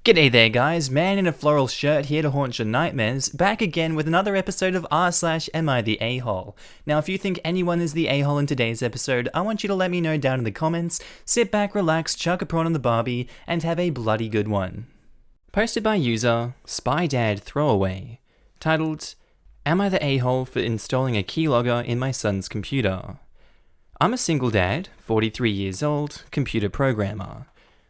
G'day there guys, man in a floral shirt here to haunt your nightmares, back again with another episode of r/AmiTheA. Now if you think anyone is the a-hole in today's episode, I want you to let me know down in the comments, sit back, relax, chuck a prawn on the barbie, and have a bloody good one. Posted by user SpyDad Throwaway, titled, Am I the a-hole for installing a keylogger in my son's computer? I'm a single dad, 43 years old, computer programmer.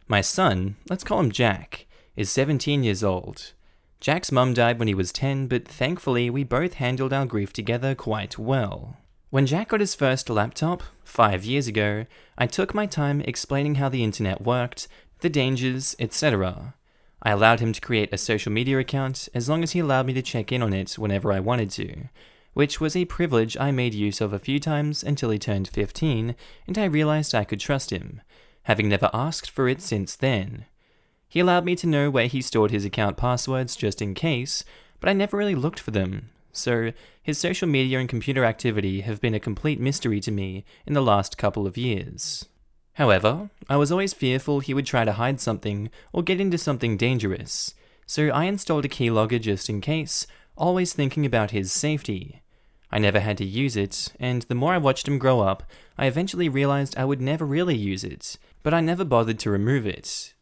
My son, let's call him Jack, is 17 years old. Jack's mum died when he was 10, but thankfully we both handled our grief together quite well. When Jack got his first laptop, 5 years ago, I took my time explaining how the internet worked, the dangers, etc. I allowed him to create a social media account as long as he allowed me to check in on it whenever I wanted to, which was a privilege I made use of a few times until he turned 15 and I realized I could trust him, having never asked for it since then. He allowed me to know where he stored his account passwords just in case, but I never really looked for them, so his social media and computer activity have been a complete mystery to me in the last couple of years. However, I was always fearful he would try to hide something or get into something dangerous, so I installed a keylogger just in case, always thinking about his safety. I never had to use it, and the more I watched him grow up, I eventually realized I would never really use it, but I never bothered to remove it.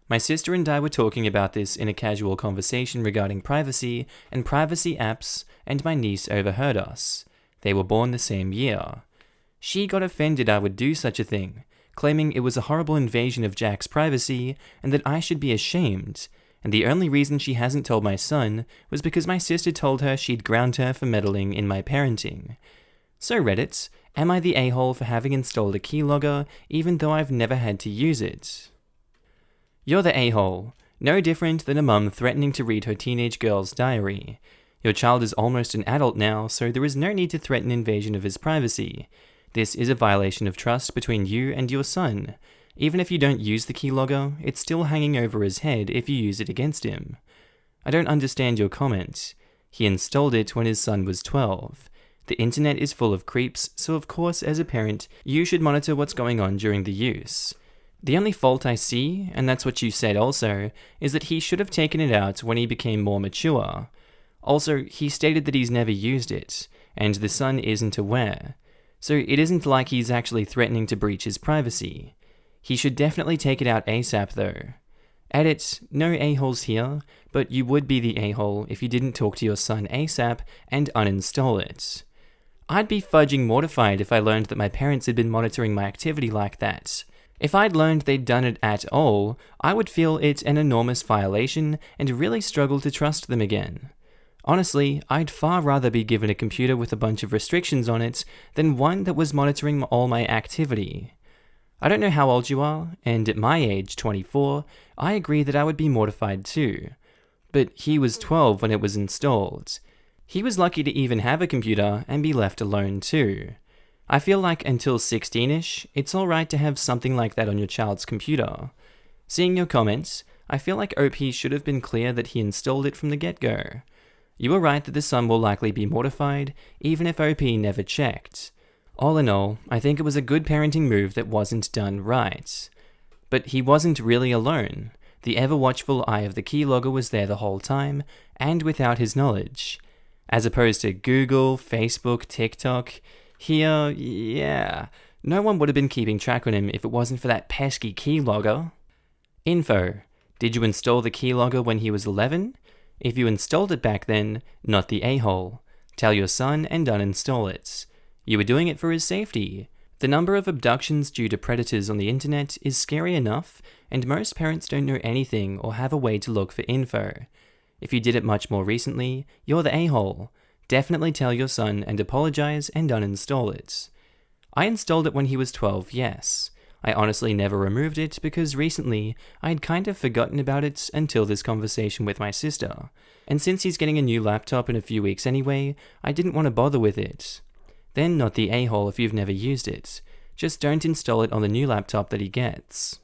My sister and I were talking about this in a casual conversation regarding privacy and privacy apps, and my niece overheard us. They were born the same year. She got offended I would do such a thing, claiming it was a horrible invasion of Jack's privacy and that I should be ashamed, and the only reason she hasn't told my son was because my sister told her she'd ground her for meddling in my parenting. So Reddit, am I the a-hole for having installed a keylogger even though I've never had to use it? You're the a-hole, no different than a mum threatening to read her teenage girl's diary. Your child is almost an adult now, so there is no need to threaten invasion of his privacy. This is a violation of trust between you and your son. Even if you don't use the keylogger, it's still hanging over his head if you use it against him. I don't understand your comment. He installed it when his son was 12. The internet is full of creeps, so of course as a parent, you should monitor what's going on during the use. The only fault I see, and that's what you said also, is that he should have taken it out when he became more mature. Also, he stated that he's never used it, and the son isn't aware. So it isn't like he's actually threatening to breach his privacy. He should definitely take it out ASAP though. Edit, no a-holes here, but you would be the a-hole if you didn't talk to your son ASAP and uninstall it. I'd be fudging mortified if I learned that my parents had been monitoring my activity like that. If I'd learned they'd done it at all, I would feel it an enormous violation and really struggle to trust them again. Honestly, I'd far rather be given a computer with a bunch of restrictions on it than one that was monitoring all my activity. I don't know how old you are, and at my age, 24, I agree that I would be mortified too. But he was 12 when it was installed. He was lucky to even have a computer and be left alone too. I feel like until 16ish, it's alright to have something like that on your child's computer. Seeing your comments, I feel like OP should have been clear that he installed it from the get-go. You were right that the son will likely be mortified, even if OP never checked. All in all, I think it was a good parenting move that wasn't done right. But he wasn't really alone. The ever-watchful eye of the keylogger was there the whole time, and without his knowledge. As opposed to Google, Facebook, TikTok, here, yeah, no one would have been keeping track on him if it wasn't for that pesky keylogger. Info. Did you install the keylogger when he was 11? If you installed it back then, not the a-hole. Tell your son and uninstall it. You were doing it for his safety. The number of abductions due to predators on the internet is scary enough, and most parents don't know anything or have a way to look for info. If you did it much more recently, you're the a-hole. Definitely tell your son and apologize and uninstall it. I installed it when he was 12, yes. I honestly never removed it because recently I'd kind of forgotten about it until this conversation with my sister. And since he's getting a new laptop in a few weeks anyway, I didn't want to bother with it. Then not the a-hole if you've never used it. Just don't install it on the new laptop that he gets.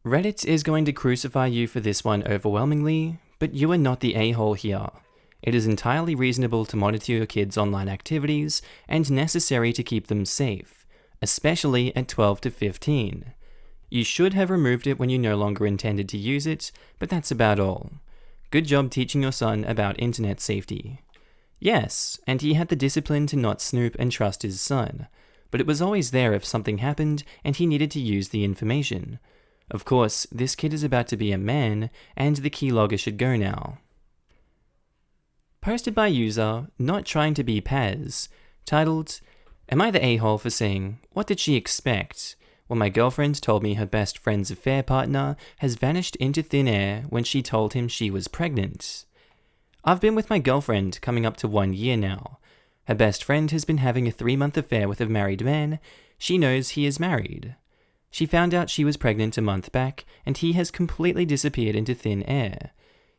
Reddit is going to crucify you for this one overwhelmingly, but you are not the a-hole here. It is entirely reasonable to monitor your kids' online activities and necessary to keep them safe, especially at 12 to 15. You should have removed it when you no longer intended to use it, but that's about all. Good job teaching your son about internet safety. Yes, and he had the discipline to not snoop and trust his son, but it was always there if something happened and he needed to use the information. Of course, this kid is about to be a man, and the keylogger should go now. Posted by user Not Trying to Be Paz, titled, "Am I the a-hole for saying, what did she expect? When my girlfriend told me her best friend's affair partner has vanished into thin air when she told him she was pregnant. I've been with my girlfriend coming up to 1 year now. Her best friend has been having a 3-month affair with a married man. She knows he is married. She found out she was pregnant a month back, and he has completely disappeared into thin air.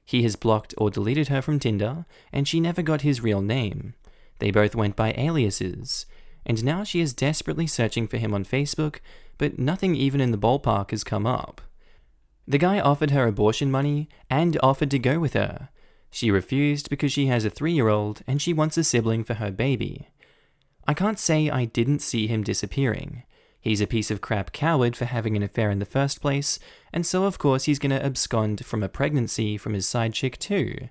He has blocked or deleted her from Tinder, and she never got his real name. They both went by aliases, and now she is desperately searching for him on Facebook, but nothing even in the ballpark has come up. The guy offered her abortion money and offered to go with her. She refused because she has a 3-year-old and she wants a sibling for her baby. I can't say I didn't see him disappearing. He's a piece of crap coward for having an affair in the first place, and so of course he's gonna abscond from a pregnancy from his side chick too.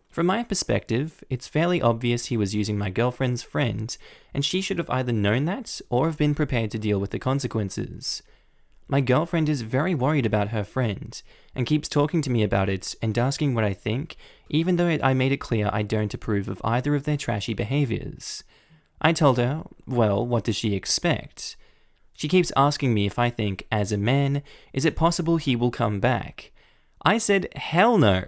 From my perspective, it's fairly obvious he was using my girlfriend's friend, and she should have either known that or have been prepared to deal with the consequences. My girlfriend is very worried about her friend, and keeps talking to me about it and asking what I think, even though I made it clear I don't approve of either of their trashy behaviors. I told her, well, what does she expect? She keeps asking me if I think, as a man, is it possible he will come back? I said, hell no.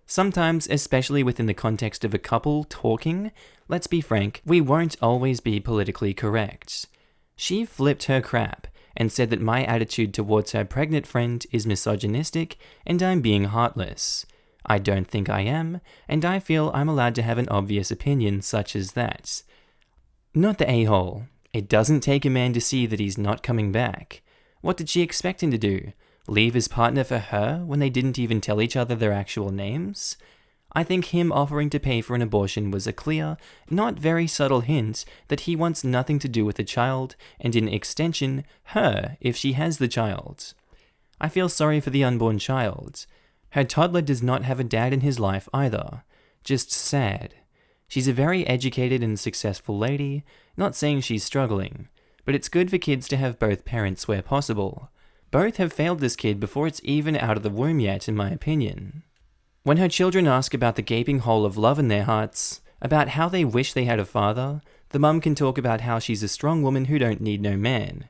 Sometimes, especially within the context of a couple talking, let's be frank, we won't always be politically correct. She flipped her crap and said that my attitude towards her pregnant friend is misogynistic and I'm being heartless. I don't think I am, and I feel I'm allowed to have an obvious opinion such as that. Not the a-hole. It doesn't take a man to see that he's not coming back. What did she expect him to do? Leave his partner for her when they didn't even tell each other their actual names? I think him offering to pay for an abortion was a clear, not very subtle hint that he wants nothing to do with the child, and in extension, her if she has the child. I feel sorry for the unborn child. Her toddler does not have a dad in his life either. Just sad. She's a very educated and successful lady, not saying she's struggling, but it's good for kids to have both parents where possible. Both have failed this kid before it's even out of the womb yet, in my opinion. When her children ask about the gaping hole of love in their hearts, about how they wish they had a father, the mum can talk about how she's a strong woman who don't need no man.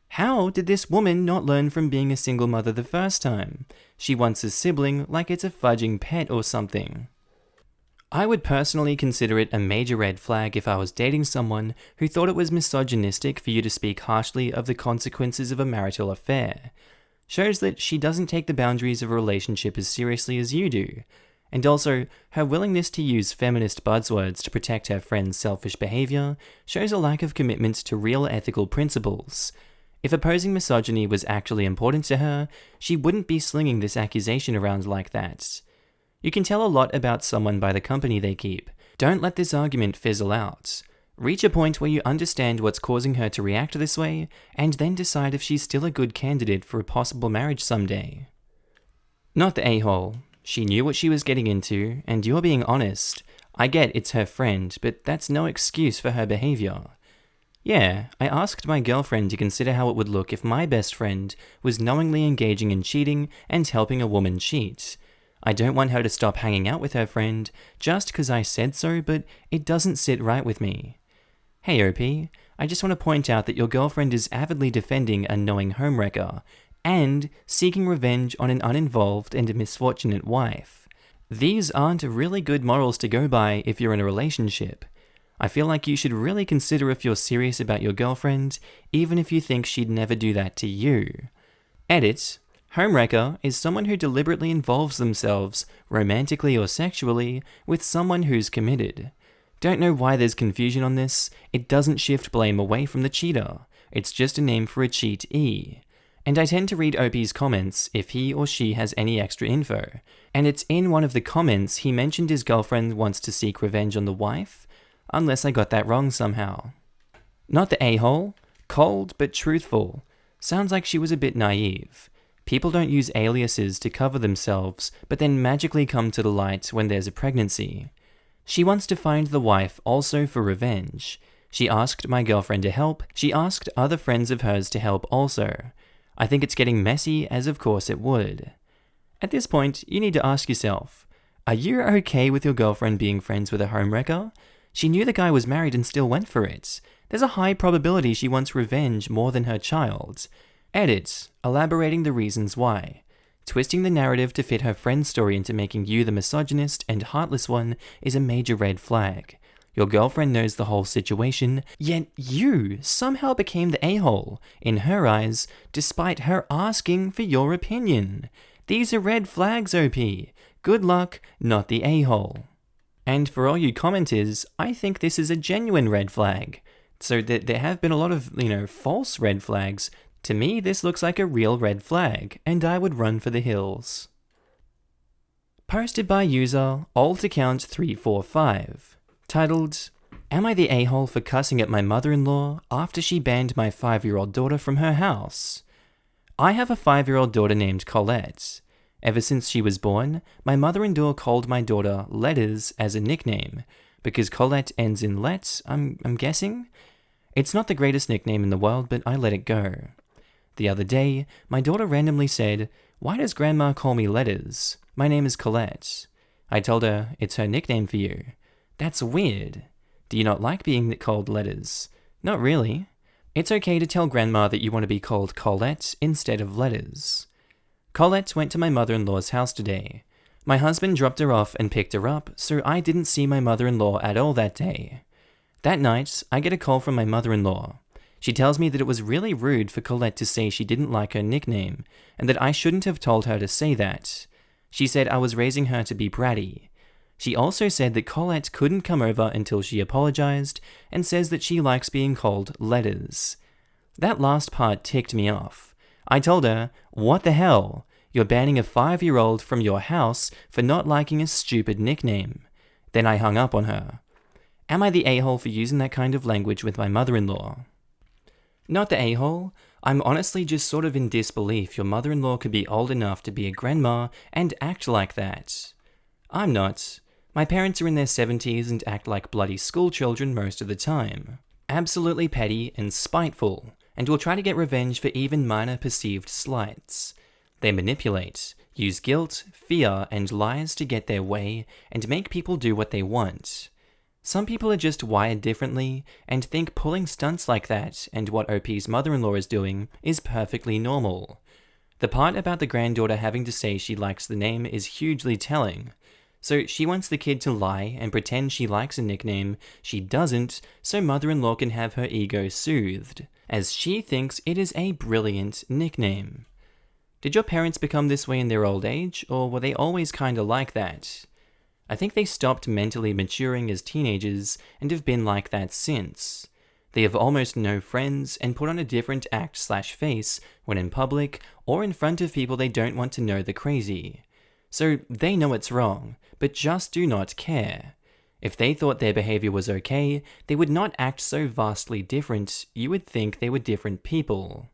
How did this woman not learn from being a single mother the first time? She wants a sibling like it's a fudging pet or something. I would personally consider it a major red flag if I was dating someone who thought it was misogynistic for you to speak harshly of the consequences of a marital affair. Shows that she doesn't take the boundaries of a relationship as seriously as you do. And also, her willingness to use feminist buzzwords to protect her friend's selfish behavior shows a lack of commitment to real ethical principles. If opposing misogyny was actually important to her, she wouldn't be slinging this accusation around like that. You can tell a lot about someone by the company they keep. Don't let this argument fizzle out. Reach a point where you understand what's causing her to react this way, and then decide if she's still a good candidate for a possible marriage someday. Not the a-hole. She knew what she was getting into, and you're being honest. I get it's her friend, but that's no excuse for her behavior. Yeah, I asked my girlfriend to consider how it would look if my best friend was knowingly engaging in cheating and helping a woman cheat. I don't want her to stop hanging out with her friend just because I said so, but it doesn't sit right with me. Hey OP, I just want to point out that your girlfriend is avidly defending a knowing homewrecker and seeking revenge on an uninvolved and misfortunate wife. These aren't really good morals to go by if you're in a relationship. I feel like you should really consider if you're serious about your girlfriend, even if you think she'd never do that to you. Edit. Homewrecker is someone who deliberately involves themselves, romantically or sexually, with someone who's committed. Don't know why there's confusion on this. It doesn't shift blame away from the cheater. It's just a name for a cheatee. And I tend to read OP's comments if he or she has any extra info. And it's in one of the comments he mentioned his girlfriend wants to seek revenge on the wife, unless I got that wrong somehow. Not the a-hole. Cold but truthful. Sounds like she was a bit naive. People don't use aliases to cover themselves, but then magically come to the light when there's a pregnancy. She wants to find the wife also for revenge. She asked my girlfriend to help. She asked other friends of hers to help also. I think it's getting messy, as of course it would. At this point, you need to ask yourself, are you okay with your girlfriend being friends with a homewrecker? She knew the guy was married and still went for it. There's a high probability she wants revenge more than her child. Edit, elaborating the reasons why. Twisting the narrative to fit her friend's story into making you the misogynist and heartless one is a major red flag. Your girlfriend knows the whole situation, yet you somehow became the a-hole, in her eyes, despite her asking for your opinion. These are red flags, OP. Good luck, not the a-hole. And for all you commenters, I think this is a genuine red flag. So there have been a lot of, false red flags. To me, this looks like a real red flag, and I would run for the hills. Posted by user altaccount345, titled, Am I the a-hole for cussing at my mother-in-law after she banned my 5-year-old daughter from her house? I have a 5-year-old daughter named Colette. Ever since she was born, my mother-in-law called my daughter Letters as a nickname, because Colette ends in let, I'm guessing? It's not the greatest nickname in the world, but I let it go. The other day, my daughter randomly said, Why does Grandma call me Letters? My name is Colette. I told her, it's her nickname for you. That's weird. Do you not like being called Letters? Not really. It's okay to tell Grandma that you want to be called Colette instead of Letters. Colette went to my mother-in-law's house today. My husband dropped her off and picked her up, so I didn't see my mother-in-law at all that day. That night, I get a call from my mother-in-law. She tells me that it was really rude for Colette to say she didn't like her nickname, and that I shouldn't have told her to say that. She said I was raising her to be bratty. She also said that Colette couldn't come over until she apologized, and says that she likes being called Letters. That last part ticked me off. I told her, what the hell? You're banning a 5-year-old from your house for not liking a stupid nickname. Then I hung up on her. Am I the a-hole for using that kind of language with my mother-in-law? Not the a-hole. I'm honestly just sort of in disbelief your mother-in-law could be old enough to be a grandma and act like that. I'm not. My parents are in their 70s and act like bloody school children most of the time. Absolutely petty and spiteful, and will try to get revenge for even minor perceived slights. They manipulate, use guilt, fear, and lies to get their way, and make people do what they want. Some people are just wired differently, and think pulling stunts like that, and what OP's mother-in-law is doing, is perfectly normal. The part about the granddaughter having to say she likes the name is hugely telling. So she wants the kid to lie and pretend she likes a nickname she doesn't, so mother-in-law can have her ego soothed, as she thinks it is a brilliant nickname. Did your parents become this way in their old age, or were they always kinda like that? I think they stopped mentally maturing as teenagers and have been like that since. They have almost no friends and put on a different act/face when in public or in front of people they don't want to know the crazy. So they know it's wrong, but just do not care. If they thought their behavior was okay, they would not act so vastly different. You would think they were different people.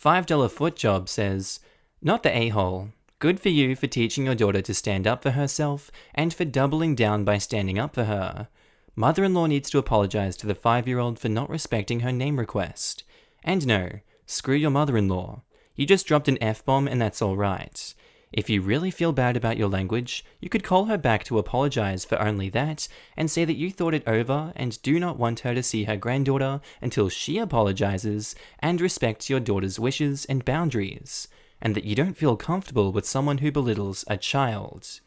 $5 Foot Job says, not the a-hole. Good for you for teaching your daughter to stand up for herself and for doubling down by standing up for her. Mother-in-law needs to apologize to the 5-year-old for not respecting her name request. And no, screw your mother-in-law. You just dropped an F-bomb and that's alright. If you really feel bad about your language, you could call her back to apologize for only that and say that you thought it over and do not want her to see her granddaughter until she apologizes and respects your daughter's wishes and boundaries, and that you don't feel comfortable with someone who belittles a child.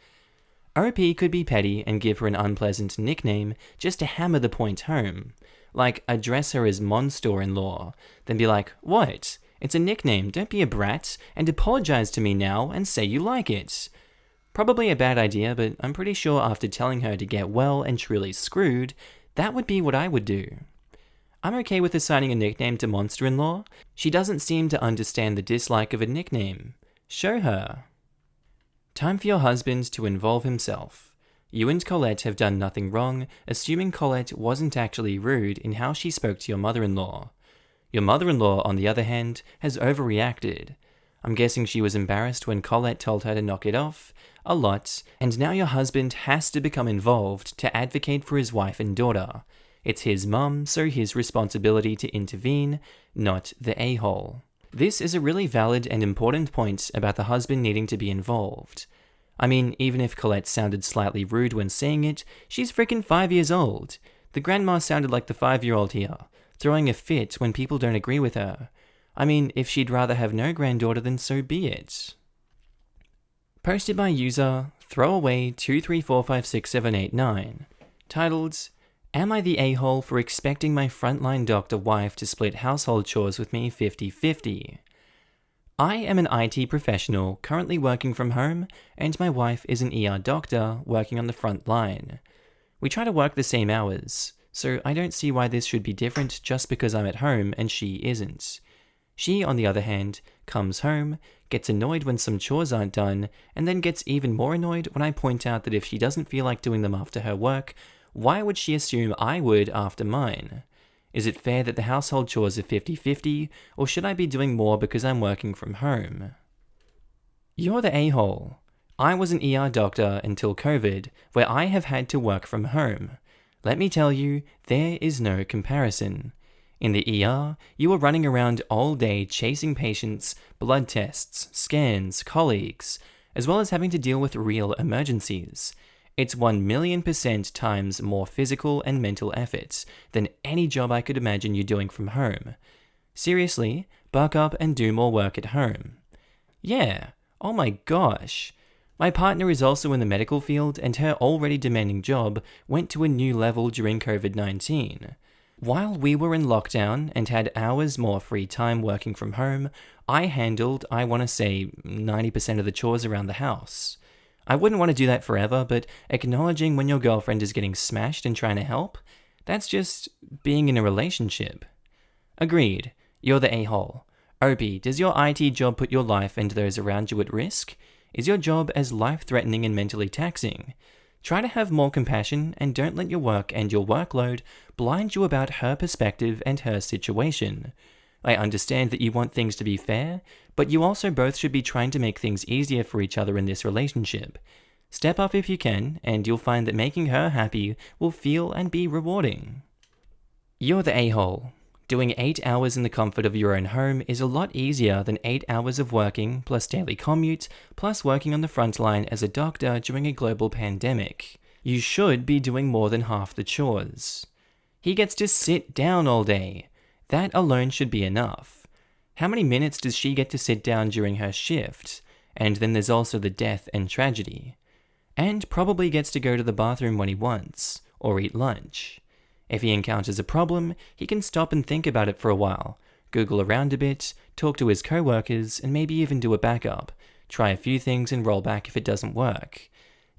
OP could be petty and give her an unpleasant nickname just to hammer the point home, like address her as Monster-in-law, then be like, what? It's a nickname, don't be a brat, and apologize to me now and say you like it. Probably a bad idea, but I'm pretty sure after telling her to get well and truly screwed, that would be what I would do. I'm okay with assigning a nickname to Monster-in-law. She doesn't seem to understand the dislike of a nickname. Show her. Time for your husband to involve himself. You and Colette have done nothing wrong, assuming Colette wasn't actually rude in how she spoke to your mother-in-law. Your mother-in-law, on the other hand, has overreacted. I'm guessing she was embarrassed when Colette told her to knock it off, a lot, and now your husband has to become involved to advocate for his wife and daughter. It's his mum, so his responsibility to intervene, not the a-hole. This is a really valid and important point about the husband needing to be involved. I mean, even if Colette sounded slightly rude when saying it, she's freaking 5 years old. The grandma sounded like the 5-year-old here, throwing a fit when people don't agree with her. I mean, if she'd rather have no granddaughter, then so be it. Posted by user throwaway234567889, titled, Am I the a-hole for expecting my frontline doctor wife to split household chores with me 50-50? I am an IT professional currently working from home, and my wife is an ER doctor working on the front line. We try to work the same hours, so I don't see why this should be different just because I'm at home and she isn't. She, on the other hand, comes home, gets annoyed when some chores aren't done, and then gets even more annoyed when I point out that if she doesn't feel like doing them after her work, why would she assume I would after mine? Is it fair that the household chores are 50-50, or should I be doing more because I'm working from home? You're the a-hole. I was an ER doctor until COVID, where I have had to work from home. Let me tell you, there is no comparison. In the ER, you are running around all day chasing patients, blood tests, scans, colleagues, as well as having to deal with real emergencies. It's 1,000,000% times more physical and mental efforts than any job I could imagine you doing from home. Seriously, buck up and do more work at home. Yeah, oh my gosh. My partner is also in the medical field, and her already demanding job went to a new level during COVID-19. While we were in lockdown and had hours more free time working from home, I handled, I want to say, 90% of the chores around the house. I wouldn't want to do that forever, but acknowledging when your girlfriend is getting smashed and trying to help, that's just being in a relationship. Agreed, you're the a-hole. Opie, does your IT job put your life and those around you at risk? Is your job as life-threatening and mentally taxing? Try to have more compassion and don't let your work and your workload blind you about her perspective and her situation. I understand that you want things to be fair, but you also both should be trying to make things easier for each other in this relationship. Step up if you can, and you'll find that making her happy will feel and be rewarding. You're the a-hole. Doing 8 hours in the comfort of your own home is a lot easier than 8 hours of working, plus daily commute, plus working on the front line as a doctor during a global pandemic. You should be doing more than half the chores. He gets to sit down all day. That alone should be enough. How many minutes does she get to sit down during her shift? And then there's also the death and tragedy. And probably gets to go to the bathroom when he wants, or eat lunch. If he encounters a problem, he can stop and think about it for a while, Google around a bit, talk to his co-workers, and maybe even do a backup, try a few things and roll back if it doesn't work.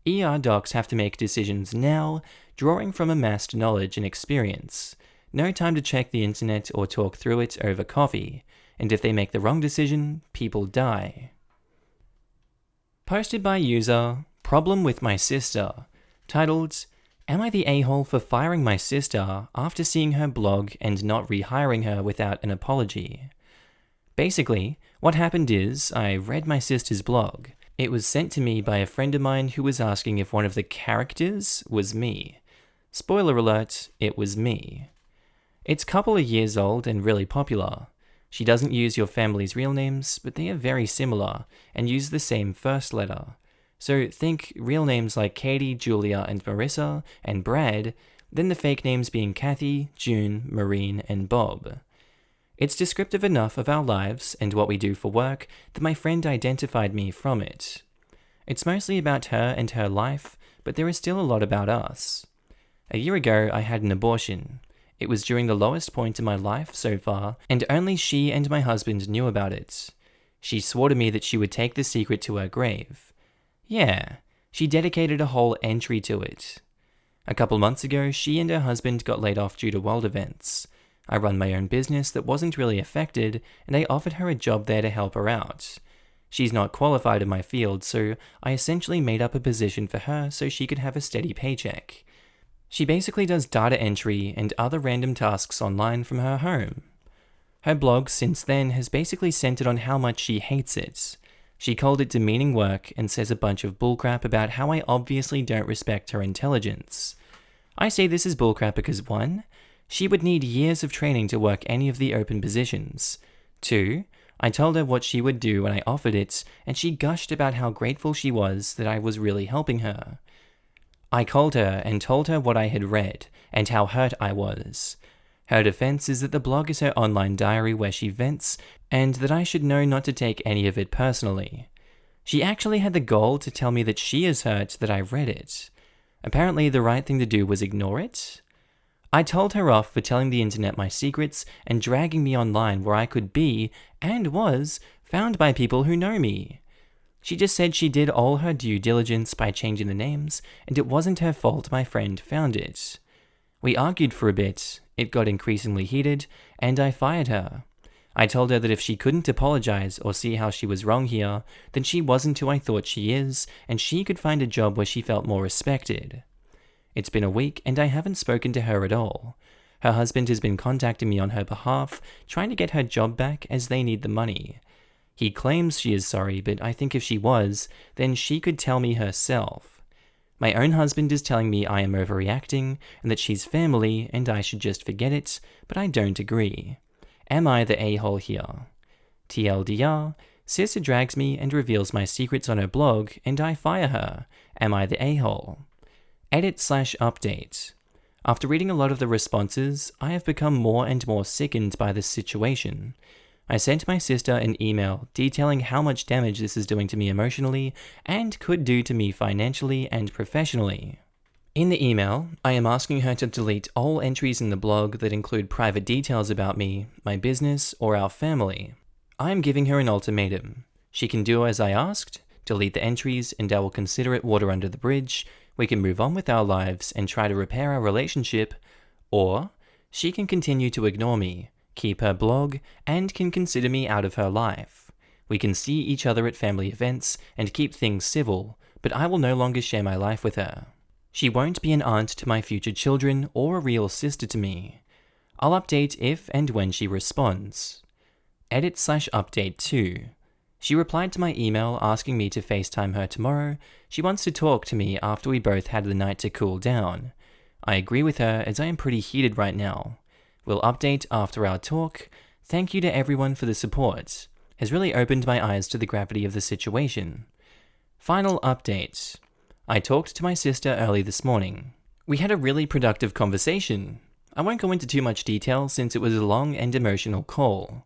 ER docs have to make decisions now, drawing from amassed knowledge and experience. No time to check the internet or talk through it over coffee, and if they make the wrong decision, people die. Posted by user, Problem with my sister, titled, Am I the a-hole for firing my sister after seeing her blog and not rehiring her without an apology? Basically, what happened is, I read my sister's blog. It was sent to me by a friend of mine who was asking if one of the characters was me. Spoiler alert, it was me. It's a couple of years old and really popular. She doesn't use your family's real names, but they are very similar and use the same first letter. So think real names like Katie, Julia, and Marissa, and Brad, then the fake names being Kathy, June, Maureen, and Bob. It's descriptive enough of our lives and what we do for work that my friend identified me from it. It's mostly about her and her life, but there is still a lot about us. A year ago, I had an abortion. It was during the lowest point in my life so far, and only she and my husband knew about it. She swore to me that she would take the secret to her grave. Yeah, she dedicated a whole entry to it. A couple months ago, she and her husband got laid off due to world events. I run my own business that wasn't really affected, and I offered her a job there to help her out. She's not qualified in my field, so I essentially made up a position for her so she could have a steady paycheck. She basically does data entry and other random tasks online from her home. Her blog since then has basically centered on how much she hates it. She called it demeaning work and says a bunch of bullcrap about how I obviously don't respect her intelligence. I say this is bullcrap because 1. She would need years of training to work any of the open positions. 2. I told her what she would do when I offered it, and she gushed about how grateful she was that I was really helping her. I called her and told her what I had read, and how hurt I was. Her defense is that the blog is her online diary where she vents, and that I should know not to take any of it personally. She actually had the gall to tell me that she is hurt that I read it. Apparently the right thing to do was ignore it. I told her off for telling the internet my secrets and dragging me online where I could be, and was, found by people who know me. She just said she did all her due diligence by changing the names, and it wasn't her fault my friend found it. We argued for a bit, it got increasingly heated, and I fired her. I told her that if she couldn't apologize or see how she was wrong here, then she wasn't who I thought she is, and she could find a job where she felt more respected. It's been a week and I haven't spoken to her at all. Her husband has been contacting me on her behalf, trying to get her job back as they need the money. He claims she is sorry, but I think if she was, then she could tell me herself. My own husband is telling me I am overreacting, and that she's family and I should just forget it, but I don't agree. Am I the a-hole here? TLDR, Sister drags me and reveals my secrets on her blog, and I fire her. Am I the a-hole? Edit/update. After reading a lot of the responses, I have become more and more sickened by this situation. I sent my sister an email detailing how much damage this is doing to me emotionally and could do to me financially and professionally. In the email, I am asking her to delete all entries in the blog that include private details about me, my business, or our family. I am giving her an ultimatum. She can do as I asked, delete the entries, and I will consider it water under the bridge. We can move on with our lives and try to repair our relationship, or she can continue to ignore me, keep her blog, and can consider me out of her life. We can see each other at family events and keep things civil, but I will no longer share my life with her. She won't be an aunt to my future children or a real sister to me. I'll update if and when she responds. Edit/update 2. She replied to my email asking me to FaceTime her tomorrow. She wants to talk to me after we both had the night to cool down. I agree with her as I am pretty heated right now. We'll update after our talk. Thank you to everyone for the support. Has really opened my eyes to the gravity of the situation. Final update. I talked to my sister early this morning. We had a really productive conversation. I won't go into too much detail since it was a long and emotional call.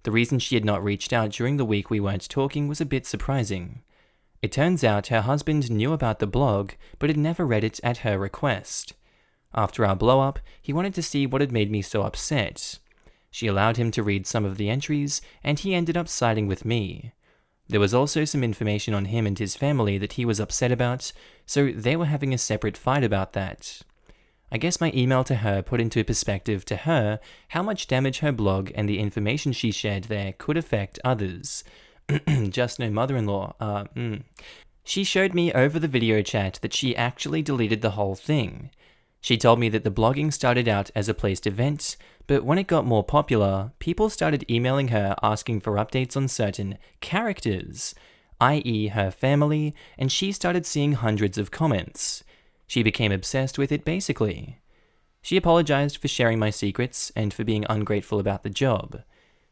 The reason she had not reached out during the week we weren't talking was a bit surprising. It turns out her husband knew about the blog, but had never read it at her request. After our blow-up, he wanted to see what had made me so upset. She allowed him to read some of the entries, and he ended up siding with me. There was also some information on him and his family that he was upset about, so they were having a separate fight about that. I guess my email to her put into perspective to her how much damage her blog and the information she shared there could affect others. Just no mother-in-law, She showed me over the video chat that she actually deleted the whole thing. She told me that the blogging started out as a place to vent, but when it got more popular, people started emailing her asking for updates on certain characters, i.e. her family, and she started seeing hundreds of comments. She became obsessed with it basically. She apologized for sharing my secrets and for being ungrateful about the job.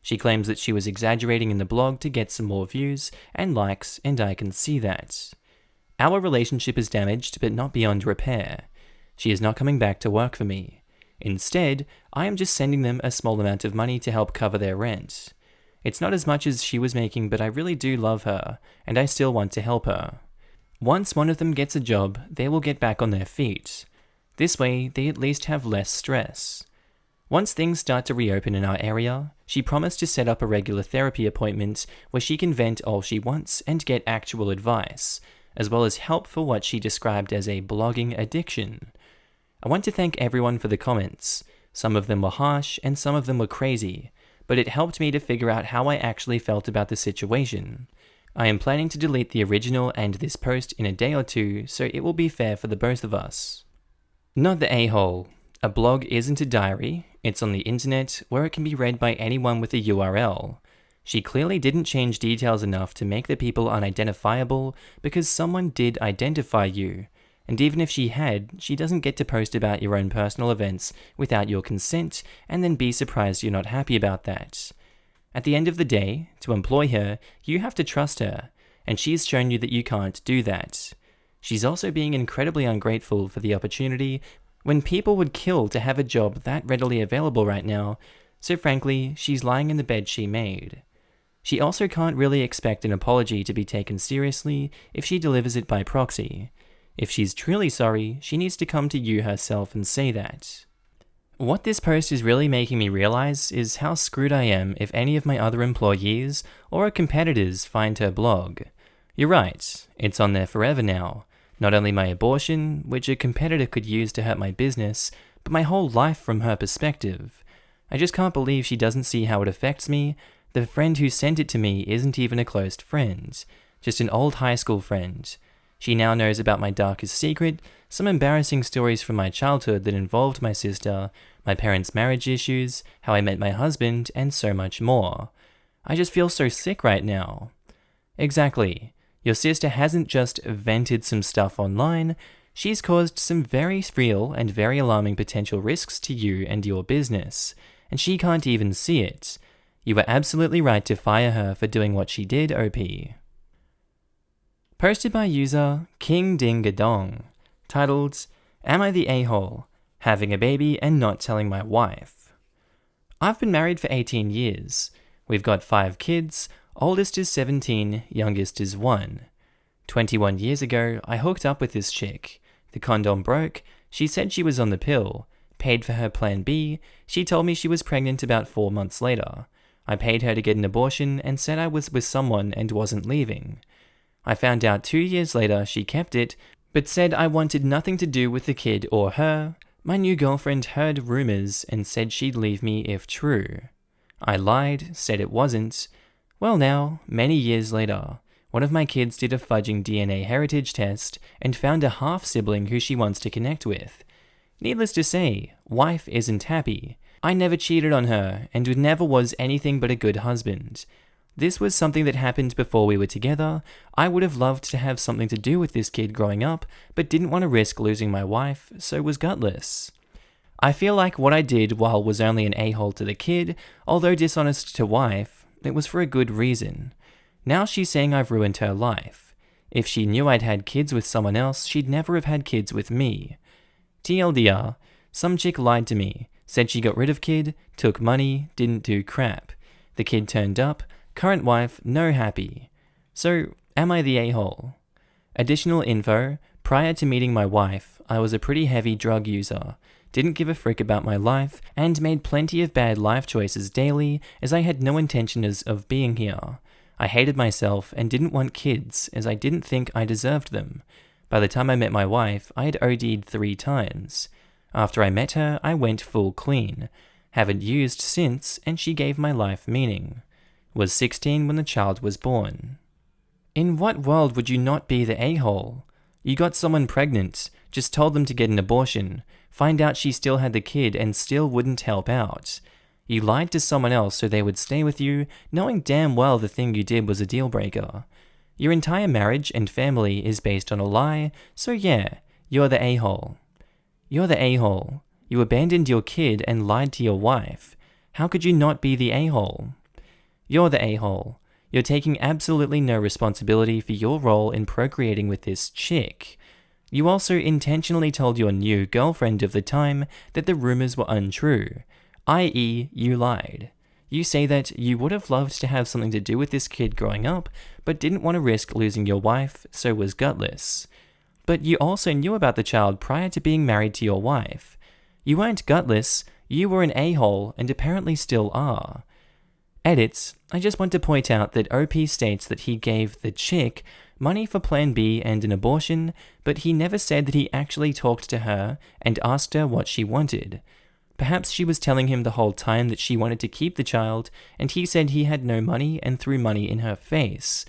She claims that she was exaggerating in the blog to get some more views and likes, and I can see that. Our relationship is damaged, but not beyond repair. She is not coming back to work for me. Instead, I am just sending them a small amount of money to help cover their rent. It's not as much as she was making, but I really do love her, and I still want to help her. Once one of them gets a job, they will get back on their feet. This way, they at least have less stress. Once things start to reopen in our area, she promised to set up a regular therapy appointment where she can vent all she wants and get actual advice, as well as help for what she described as a blogging addiction. I want to thank everyone for the comments. Some of them were harsh and some of them were crazy, but it helped me to figure out how I actually felt about the situation. I am planning to delete the original and this post in a day or two, so it will be fair for the both of us. Not the a-hole. A blog isn't a diary, it's on the internet where it can be read by anyone with a URL. She clearly didn't change details enough to make the people unidentifiable because someone did identify you. And even if she had, she doesn't get to post about your own personal events without your consent and then be surprised you're not happy about that. At the end of the day, to employ her, you have to trust her, and she's shown you that you can't do that. She's also being incredibly ungrateful for the opportunity when people would kill to have a job that readily available right now, so frankly, she's lying in the bed she made. She also can't really expect an apology to be taken seriously if she delivers it by proxy. If she's truly sorry, she needs to come to you herself and say that. What this post is really making me realize is how screwed I am if any of my other employees or competitors find her blog. You're right, it's on there forever now. Not only my abortion, which a competitor could use to hurt my business, but my whole life from her perspective. I just can't believe she doesn't see how it affects me. The friend who sent it to me isn't even a close friend, just an old high school friend. She now knows about my darkest secret, some embarrassing stories from my childhood that involved my sister, my parents' marriage issues, how I met my husband, and so much more. I just feel so sick right now. Exactly. Your sister hasn't just vented some stuff online, she's caused some very real and very alarming potential risks to you and your business, and she can't even see it. You were absolutely right to fire her for doing what she did, OP. Posted by user King Dingadong, titled, Am I the A-hole? Having a baby and not telling my wife. I've been married for 18 years. We've got 5 kids. Oldest is 17, youngest is 1. 21 years ago, I hooked up with this chick. The condom broke, she said she was on the pill, paid for her plan B, she told me she was pregnant about 4 months later. I paid her to get an abortion and said I was with someone and wasn't leaving. I found out 2 years later she kept it, but said I wanted nothing to do with the kid or her. My new girlfriend heard rumors and said she'd leave me if true. I lied, said it wasn't. Well now, many years later, one of my kids did a fudging DNA heritage test and found a half-sibling who she wants to connect with. Needless to say, wife isn't happy. I never cheated on her and never was anything but a good husband. This was something that happened before we were together. I would have loved to have something to do with this kid growing up, but didn't want to risk losing my wife, so was gutless. I feel like what I did while was only an a-hole to the kid, although dishonest to wife, it was for a good reason. Now she's saying I've ruined her life. If she knew I'd had kids with someone else, she'd never have had kids with me. TLDR, some chick lied to me, said she got rid of kid, took money, didn't do crap. The kid turned up, current wife, no happy. So, am I the a-hole? Additional info, prior to meeting my wife, I was a pretty heavy drug user, didn't give a frick about my life, and made plenty of bad life choices daily as I had no intention of being here. I hated myself and didn't want kids as I didn't think I deserved them. By the time I met my wife, I had OD'd 3 times. After I met her, I went full clean. Haven't used since, and she gave my life meaning. Was 16 when the child was born. In what world would you not be the a-hole? You got someone pregnant, just told them to get an abortion, find out she still had the kid and still wouldn't help out. You lied to someone else so they would stay with you, knowing damn well the thing you did was a deal breaker. Your entire marriage and family is based on a lie, so yeah, you're the a-hole. You're the a-hole. You abandoned your kid and lied to your wife. How could you not be the a-hole? You're the a-hole. You're taking absolutely no responsibility for your role in procreating with this chick. You also intentionally told your new girlfriend of the time that the rumors were untrue, i.e. you lied. You say that you would have loved to have something to do with this kid growing up, but didn't want to risk losing your wife, so was gutless. But you also knew about the child prior to being married to your wife. You weren't gutless, you were an a-hole and apparently still are. Edits, I just want to point out that OP states that he gave the chick money for plan B and an abortion, but he never said that he actually talked to her and asked her what she wanted. Perhaps she was telling him the whole time that she wanted to keep the child, and he said he had no money and threw money in her face.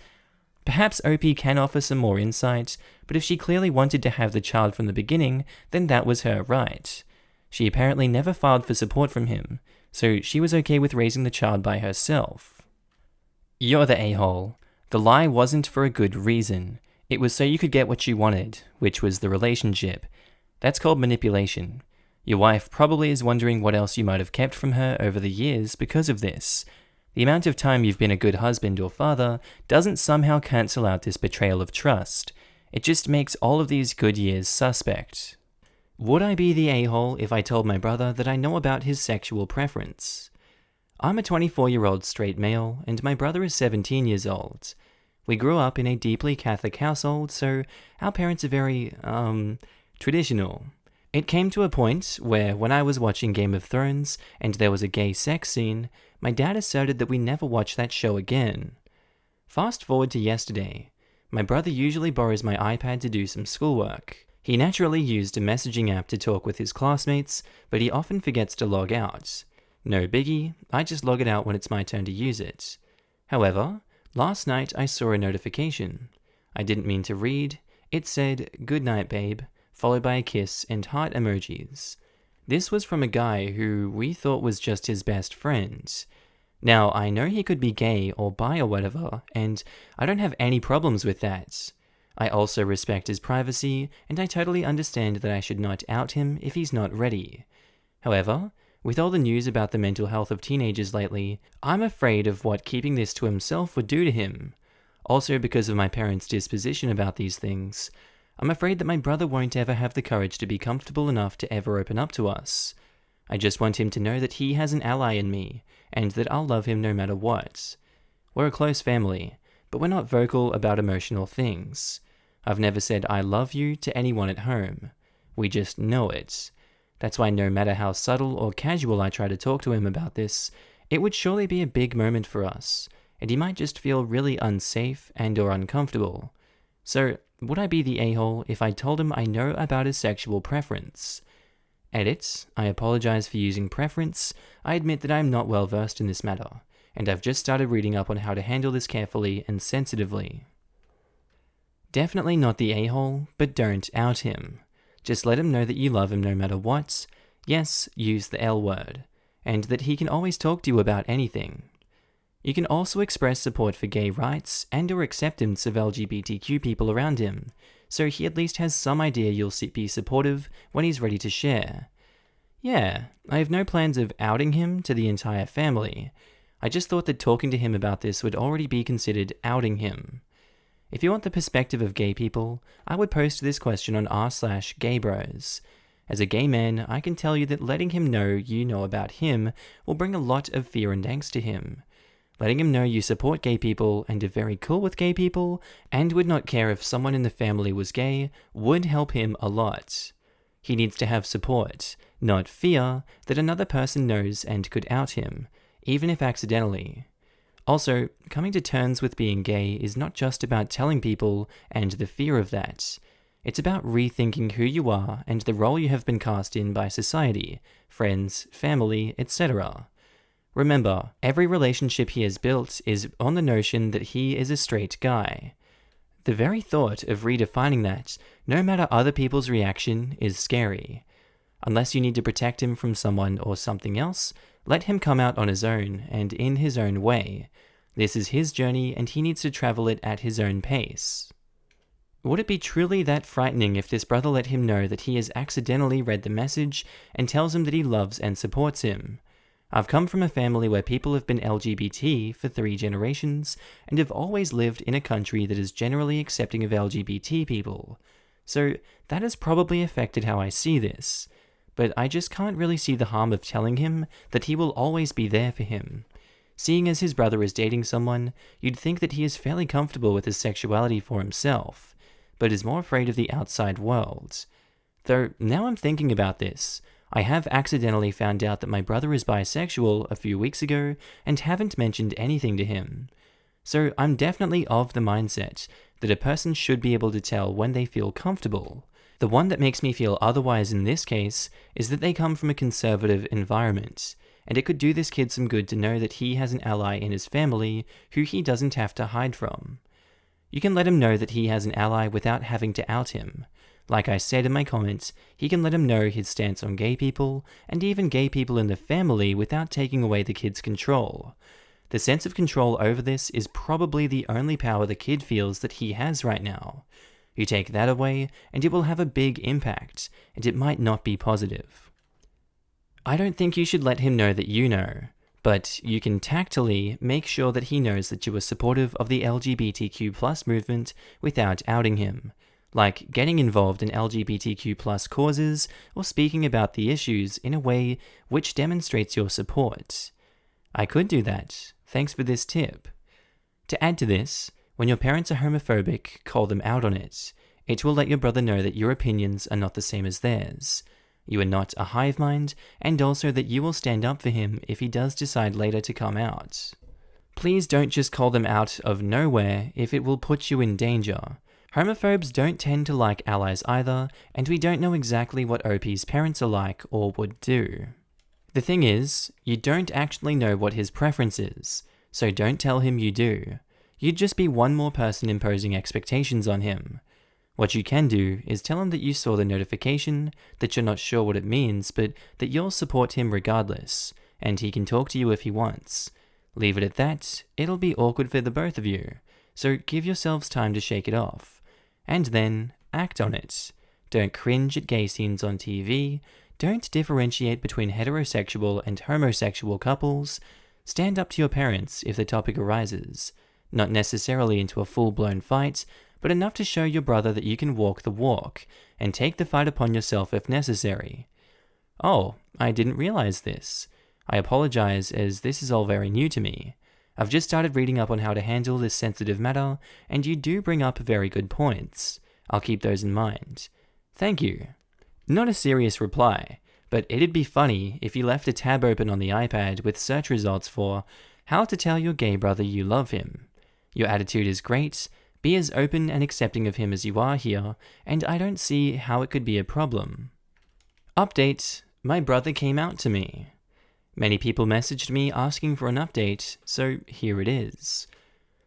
Perhaps OP can offer some more insight, but if she clearly wanted to have the child from the beginning, then that was her right. She apparently never filed for support from him, so she was okay with raising the child by herself. You're the a-hole. The lie wasn't for a good reason. It was so you could get what you wanted, which was the relationship. That's called manipulation. Your wife probably is wondering what else you might have kept from her over the years because of this. The amount of time you've been a good husband or father doesn't somehow cancel out this betrayal of trust. It just makes all of these good years suspect. Would I be the a-hole if I told my brother that I know about his sexual preference? I'm a 24-year-old straight male, and my brother is 17 years old. We grew up in a deeply Catholic household, so our parents are very, traditional. It came to a point where when I was watching Game of Thrones and there was a gay sex scene, my dad asserted that we never watch that show again. Fast forward to yesterday. My brother usually borrows my iPad to do some schoolwork. He naturally used a messaging app to talk with his classmates, but he often forgets to log out. No biggie, I just log it out when it's my turn to use it. However, last night I saw a notification. I didn't mean to read. It said, "Good night, babe," followed by a kiss and heart emojis. This was from a guy who we thought was just his best friend. Now, I know he could be gay or bi or whatever, and I don't have any problems with that. I also respect his privacy, and I totally understand that I should not out him if he's not ready. However, with all the news about the mental health of teenagers lately, I'm afraid of what keeping this to himself would do to him. Also, because of my parents' disposition about these things, I'm afraid that my brother won't ever have the courage to be comfortable enough to ever open up to us. I just want him to know that he has an ally in me, and that I'll love him no matter what. We're a close family, but we're not vocal about emotional things. I've never said "I love you" to anyone at home. We just know it. That's why no matter how subtle or casual I try to talk to him about this, it would surely be a big moment for us, and he might just feel really unsafe and or uncomfortable. So, would I be the a-hole if I told him I know about his sexual preference? Edit, I apologize for using preference. I admit that I am not well versed in this matter, and I've just started reading up on how to handle this carefully and sensitively. Definitely not the a-hole, but don't out him. Just let him know that you love him no matter what. Yes, use the L word, and that he can always talk to you about anything. You can also express support for gay rights and or acceptance of LGBTQ people around him, so he at least has some idea you'll be supportive when he's ready to share. Yeah, I have no plans of outing him to the entire family. I just thought that talking to him about this would already be considered outing him. If you want the perspective of gay people, I would post this question on r/gaybros. As a gay man, I can tell you that letting him know you know about him will bring a lot of fear and angst to him. Letting him know you support gay people and are very cool with gay people, and would not care if someone in the family was gay, would help him a lot. He needs to have support, not fear that another person knows and could out him, even if accidentally. Also, coming to terms with being gay is not just about telling people and the fear of that. It's about rethinking who you are and the role you have been cast in by society, friends, family, etc. Remember, every relationship he has built is on the notion that he is a straight guy. The very thought of redefining that, no matter other people's reaction, is scary. Unless you need to protect him from someone or something else, let him come out on his own and in his own way. This is his journey and he needs to travel it at his own pace. Would it be truly that frightening if this brother let him know that he has accidentally read the message and tells him that he loves and supports him? I've come from a family where people have been LGBT for 3 generations and have always lived in a country that is generally accepting of LGBT people. So that has probably affected how I see this. But I just can't really see the harm of telling him that he will always be there for him. Seeing as his brother is dating someone, you'd think that he is fairly comfortable with his sexuality for himself, but is more afraid of the outside world. Though, now I'm thinking about this, I have accidentally found out that my brother is bisexual a few weeks ago and haven't mentioned anything to him. So I'm definitely of the mindset that a person should be able to tell when they feel comfortable. The one that makes me feel otherwise in this case is that they come from a conservative environment, and it could do this kid some good to know that he has an ally in his family who he doesn't have to hide from. You can let him know that he has an ally without having to out him. Like I said in my comments, he can let him know his stance on gay people, and even gay people in the family, without taking away the kid's control. The sense of control over this is probably the only power the kid feels that he has right now. You take that away, and it will have a big impact, and it might not be positive. I don't think you should let him know that you know, but you can tactily make sure that he knows that you are supportive of the LGBTQ+ movement without outing him, like getting involved in LGBTQ+ causes or speaking about the issues in a way which demonstrates your support. I could do that. Thanks for this tip. To add to this, when your parents are homophobic, call them out on it. It will let your brother know that your opinions are not the same as theirs. You are not a hive mind, and also that you will stand up for him if he does decide later to come out. Please don't just call them out of nowhere if it will put you in danger. Homophobes don't tend to like allies either, and we don't know exactly what OP's parents are like or would do. The thing is, you don't actually know what his preference is, so don't tell him you do. You'd just be one more person imposing expectations on him. What you can do is tell him that you saw the notification, that you're not sure what it means, but that you'll support him regardless, and he can talk to you if he wants. Leave it at that. It'll be awkward for the both of you, so give yourselves time to shake it off. And then, act on it. Don't cringe at gay scenes on TV. Don't differentiate between heterosexual and homosexual couples. Stand up to your parents if the topic arises. Not necessarily into a full-blown fight, but enough to show your brother that you can walk the walk, and take the fight upon yourself if necessary. Oh, I didn't realize this. I apologize, as this is all very new to me. I've just started reading up on how to handle this sensitive matter, and you do bring up very good points. I'll keep those in mind. Thank you. Not a serious reply, but it'd be funny if you left a tab open on the iPad with search results for how to tell your gay brother you love him. Your attitude is great. Be as open and accepting of him as you are here, and I don't see how it could be a problem. Update: my brother came out to me. Many people messaged me asking for an update, so here it is.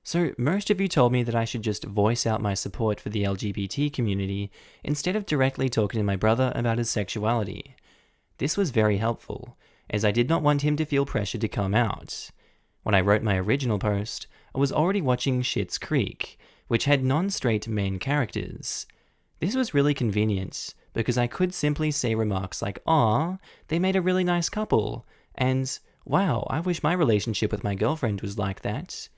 So most of you told me that I should just voice out my support for the LGBT community instead of directly talking to my brother about his sexuality. This was very helpful, as I did not want him to feel pressured to come out. When I wrote my original post, I was already watching Schitt's Creek, which had non-straight main characters. This was really convenient, because I could simply say remarks like, "Aw, they made a really nice couple," and "Wow, I wish my relationship with my girlfriend was like that."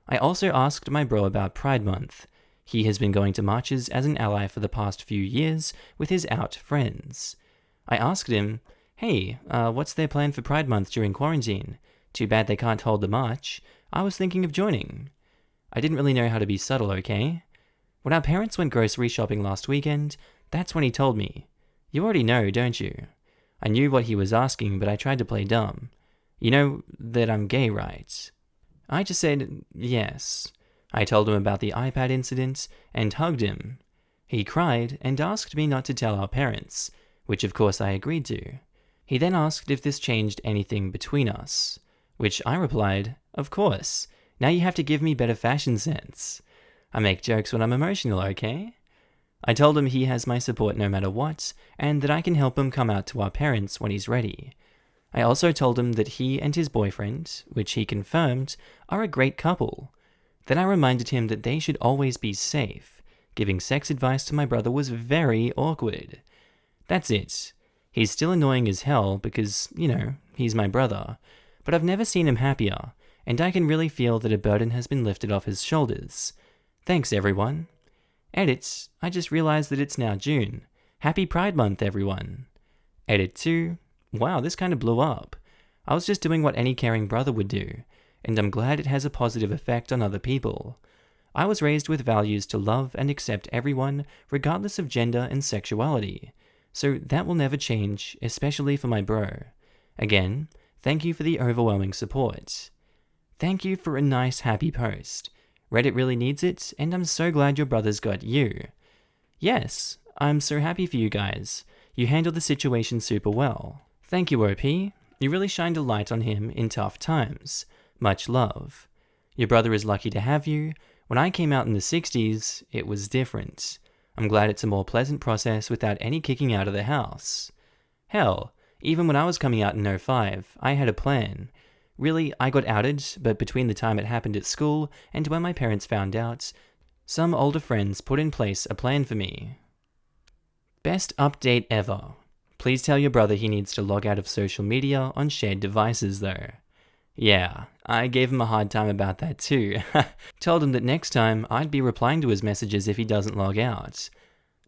I also asked my bro about Pride Month. He has been going to marches as an ally for the past few years with his out friends. I asked him, "Hey, what's their plan for Pride Month during quarantine? Too bad they can't hold the march. I was thinking of joining." I didn't really know how to be subtle, okay? When our parents went grocery shopping last weekend, that's when he told me. You already know, don't you? I knew what he was asking, but I tried to play dumb. You know that I'm gay, right? I just said, yes. I told him about the iPad incident and hugged him. He cried and asked me not to tell our parents, which of course I agreed to. He then asked if this changed anything between us, which I replied, of course. Now you have to give me better fashion sense. I make jokes when I'm emotional, okay? I told him he has my support no matter what, and that I can help him come out to our parents when he's ready. I also told him that he and his boyfriend, which he confirmed, are a great couple. Then I reminded him that they should always be safe. Giving sex advice to my brother was very awkward. That's it. He's still annoying as hell because, he's my brother. But I've never seen him happier, and I can really feel that a burden has been lifted off his shoulders. Thanks, everyone. Edit: I just realized that it's now June. Happy Pride Month, everyone. Edit 2. Wow, this kind of blew up. I was just doing what any caring brother would do, and I'm glad it has a positive effect on other people. I was raised with values to love and accept everyone, regardless of gender and sexuality, so that will never change, especially for my bro. Again, thank you for the overwhelming support. Thank you for a nice, happy post. Reddit really needs it, and I'm so glad your brother's got you. Yes, I'm so happy for you guys. You handled the situation super well. Thank you, OP. You really shined a light on him in tough times. Much love. Your brother is lucky to have you. When I came out in the 60s, it was different. I'm glad it's a more pleasant process without any kicking out of the house. Hell, even when I was coming out in 05, I had a plan. Really, I got outed, but between the time it happened at school and when my parents found out, some older friends put in place a plan for me. Best update ever. Please tell your brother he needs to log out of social media on shared devices though. Yeah, I gave him a hard time about that too. Told him that next time I'd be replying to his messages if he doesn't log out.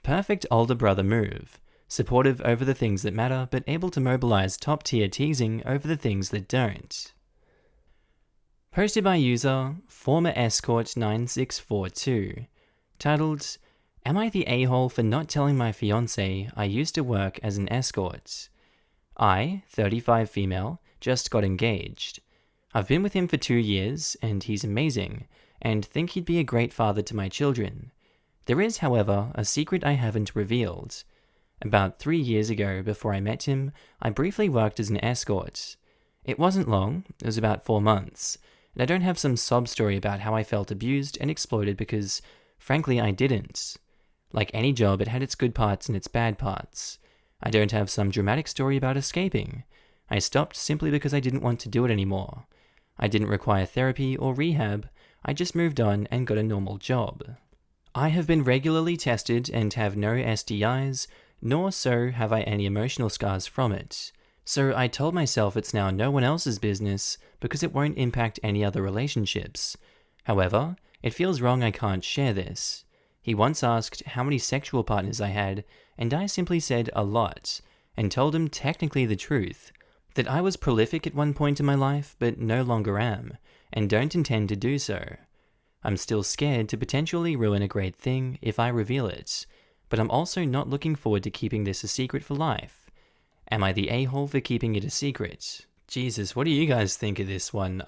Perfect older brother move. Supportive over the things that matter, but able to mobilize top tier teasing over the things that don't. Posted by user former escort 9642. Titled, Am I the a-hole for not telling my fiancé I used to work as an escort? I, 35 female, just got engaged. I've been with him for 2 years, and he's amazing, and think he'd be a great father to my children. There is, however, a secret I haven't revealed. About 3 years ago, before I met him, I briefly worked as an escort. It wasn't long, it was about 4 months, and I don't have some sob story about how I felt abused and exploited because, frankly, I didn't. Like any job, it had its good parts and its bad parts. I don't have some dramatic story about escaping. I stopped simply because I didn't want to do it anymore. I didn't require therapy or rehab, I just moved on and got a normal job. I have been regularly tested and have no STIs, nor so have I any emotional scars from it. So I told myself it's now no one else's business because it won't impact any other relationships. However, it feels wrong I can't share this. He once asked how many sexual partners I had, and I simply said a lot, and told him technically the truth, that I was prolific at one point in my life, but no longer am, and don't intend to do so. I'm still scared to potentially ruin a great thing if I reveal it, but I'm also not looking forward to keeping this a secret for life. Am I the a-hole for keeping it a secret? Jesus, what do you guys think of this one?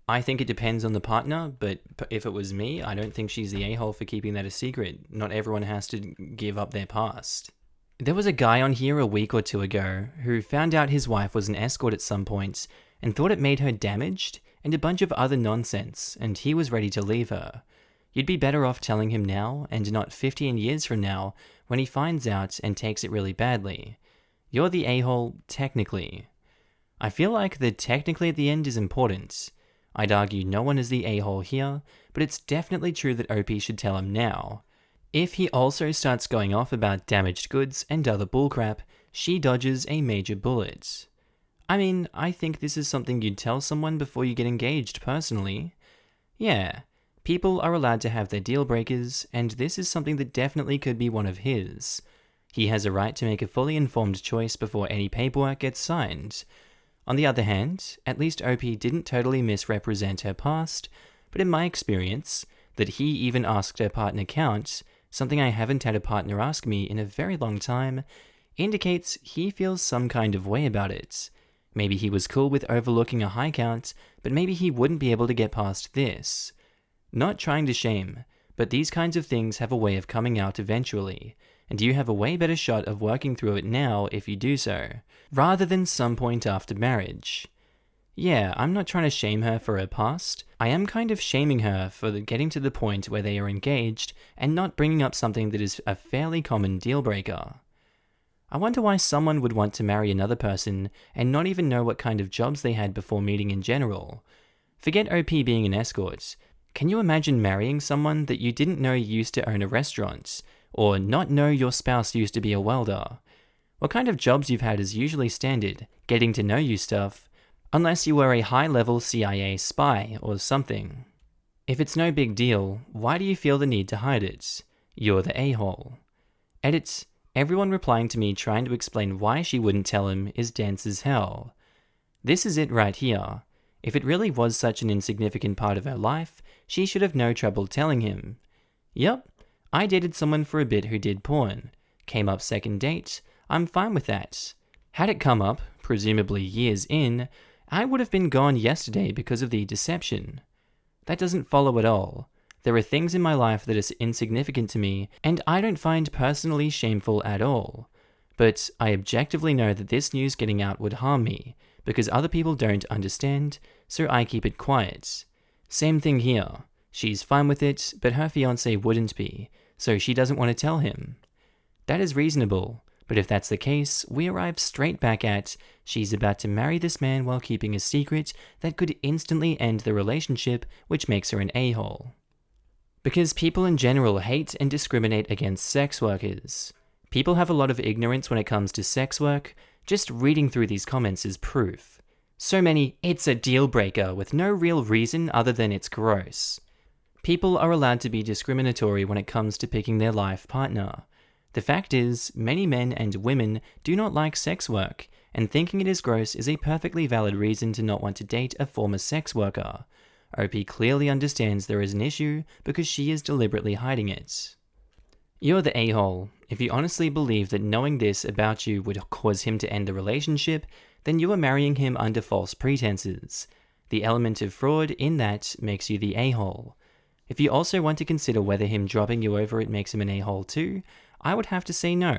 I think it depends on the partner, but if it was me, I don't think she's the a-hole for keeping that a secret. Not everyone has to give up their past. There was a guy on here a week or 2 ago who found out his wife was an escort at some point and thought it made her damaged and a bunch of other nonsense, and he was ready to leave her. You'd be better off telling him now and not 15 years from now when he finds out and takes it really badly. You're the a-hole, technically. I feel like the technically at the end is important. I'd argue no one is the a-hole here, but it's definitely true that OP should tell him now. If he also starts going off about damaged goods and other bullcrap, she dodges a major bullet. I mean, I think this is something you'd tell someone before you get engaged personally. Yeah, people are allowed to have their deal breakers, and this is something that definitely could be one of his. He has a right to make a fully informed choice before any paperwork gets signed. On the other hand, at least OP didn't totally misrepresent her past, but in my experience, that he even asked her partner count, something I haven't had a partner ask me in a very long time, indicates he feels some kind of way about it. Maybe he was cool with overlooking a high count, but maybe he wouldn't be able to get past this. Not trying to shame, but these kinds of things have a way of coming out eventually, and you have a way better shot of working through it now if you do so, rather than some point after marriage. Yeah, I'm not trying to shame her for her past. I am kind of shaming her for getting to the point where they are engaged and not bringing up something that is a fairly common deal breaker. I wonder why someone would want to marry another person and not even know what kind of jobs they had before meeting in general. Forget OP being an escort. Can you imagine marrying someone that you didn't know used to own a restaurant, or not know your spouse used to be a welder? What kind of jobs you've had is usually standard, getting to know you stuff, unless you were a high-level CIA spy or something. If it's no big deal, why do you feel the need to hide it? You're the a-hole. Edit, everyone replying to me trying to explain why she wouldn't tell him is dense as hell. This is it right here. If it really was such an insignificant part of her life, she should have no trouble telling him. Yep, I dated someone for a bit who did porn. Came up second date, I'm fine with that. Had it come up, presumably years in, I would have been gone yesterday because of the deception. That doesn't follow at all. There are things in my life that are insignificant to me, and I don't find personally shameful at all. But I objectively know that this news getting out would harm me, because other people don't understand, so I keep it quiet. Same thing here. She's fine with it, but her fiancé wouldn't be, so she doesn't want to tell him. That is reasonable, but if that's the case, we arrive straight back at she's about to marry this man while keeping a secret that could instantly end the relationship, which makes her an a-hole. Because people in general hate and discriminate against sex workers. People have a lot of ignorance when it comes to sex work. Just reading through these comments is proof. So many, it's a deal breaker with no real reason other than it's gross. People are allowed to be discriminatory when it comes to picking their life partner. The fact is, many men and women do not like sex work, and thinking it is gross is a perfectly valid reason to not want to date a former sex worker. OP clearly understands there is an issue because she is deliberately hiding it. You're the a-hole. If you honestly believe that knowing this about you would cause him to end the relationship, then you are marrying him under false pretenses. The element of fraud in that makes you the a-hole. If you also want to consider whether him dropping you over it makes him an a-hole too, I would have to say no.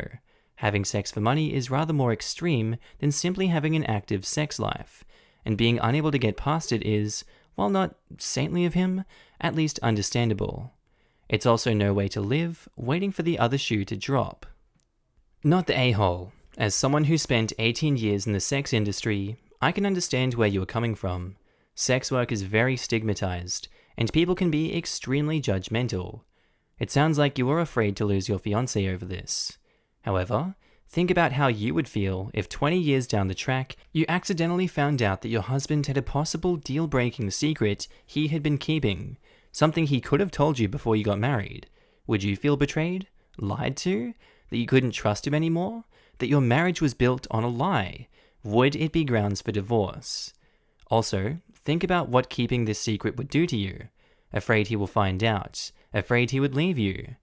Having sex for money is rather more extreme than simply having an active sex life, and being unable to get past it is, while not saintly of him, at least understandable. It's also no way to live, waiting for the other shoe to drop. Not the a-hole. As someone who spent 18 years in the sex industry, I can understand where you are coming from. Sex work is very stigmatized, and people can be extremely judgmental. It sounds like you are afraid to lose your fiancé over this. However, think about how you would feel if 20 years down the track, you accidentally found out that your husband had a possible deal-breaking secret he had been keeping, something he could have told you before you got married. Would you feel betrayed? Lied to? That you couldn't trust him anymore? That your marriage was built on a lie? Would it be grounds for divorce? Also, think about what keeping this secret would do to you. Afraid he will find out. Afraid he would leave you.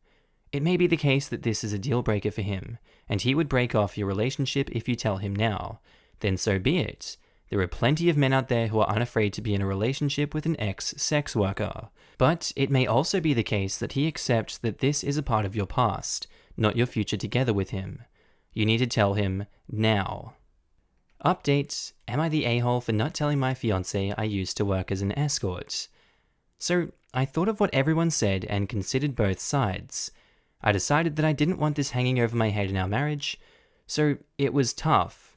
It may be the case that this is a deal breaker for him, and he would break off your relationship if you tell him now. Then so be it. There are plenty of men out there who are unafraid to be in a relationship with an ex-sex worker. But it may also be the case that he accepts that this is a part of your past, not your future together with him. You need to tell him now. Update: am I the a-hole for not telling my fiancé I used to work as an escort? So, I thought of what everyone said and considered both sides. I decided that I didn't want this hanging over my head in our marriage, so it was tough.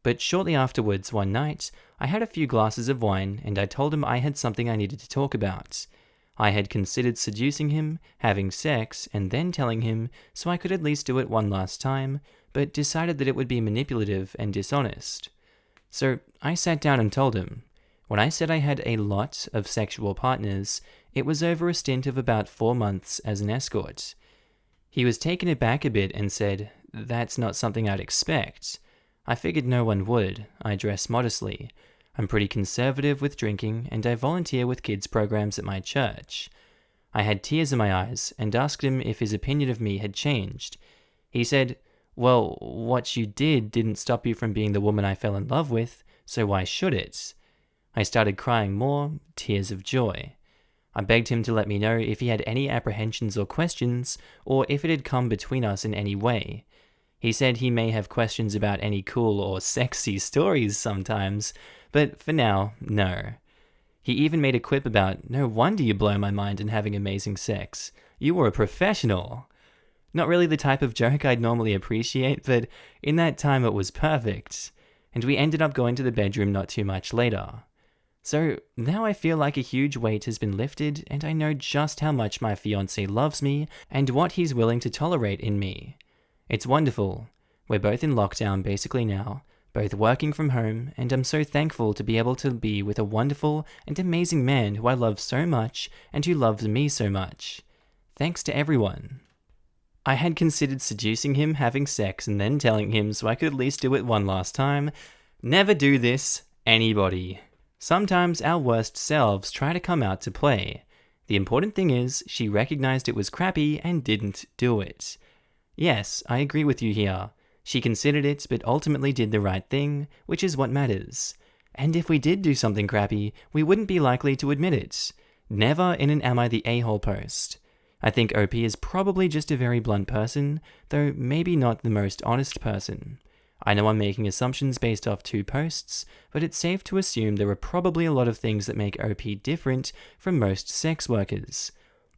But shortly afterwards, one night, I had a few glasses of wine and I told him I had something I needed to talk about. I had considered seducing him, having sex, and then telling him so I could at least do it one last time, but decided that it would be manipulative and dishonest. So I sat down and told him. When I said I had a lot of sexual partners, it was over a stint of about 4 months as an escort. He was taken aback a bit and said, "That's not something I'd expect." I figured no one would. I dress modestly. I'm pretty conservative with drinking, and I volunteer with kids' programs at my church. I had tears in my eyes and asked him if his opinion of me had changed. He said, "Well, what you did didn't stop you from being the woman I fell in love with, so why should it?" I started crying more, tears of joy. I begged him to let me know if he had any apprehensions or questions, or if it had come between us in any way. He said he may have questions about any cool or sexy stories sometimes, but for now, no. He even made a quip about, "No wonder you blow my mind in having amazing sex. You were a professional." Not really the type of joke I'd normally appreciate, but in that time it was perfect. And we ended up going to the bedroom not too much later. So now I feel like a huge weight has been lifted, and I know just how much my fiancé loves me and what he's willing to tolerate in me. It's wonderful. We're both in lockdown basically now, both working from home, and I'm so thankful to be able to be with a wonderful and amazing man who I love so much and who loves me so much. Thanks to everyone. I had considered seducing him, having sex, and then telling him so I could at least do it one last time. Never do this, anybody. Sometimes our worst selves try to come out to play. The important thing is, she recognized it was crappy and didn't do it. Yes, I agree with you here. She considered it, but ultimately did the right thing, which is what matters. And if we did do something crappy, we wouldn't be likely to admit it. Never in an Am I the A-hole post. I think OP is probably just a very blunt person, though maybe not the most honest person. I know I'm making assumptions based off 2 posts, but it's safe to assume there are probably a lot of things that make OP different from most sex workers.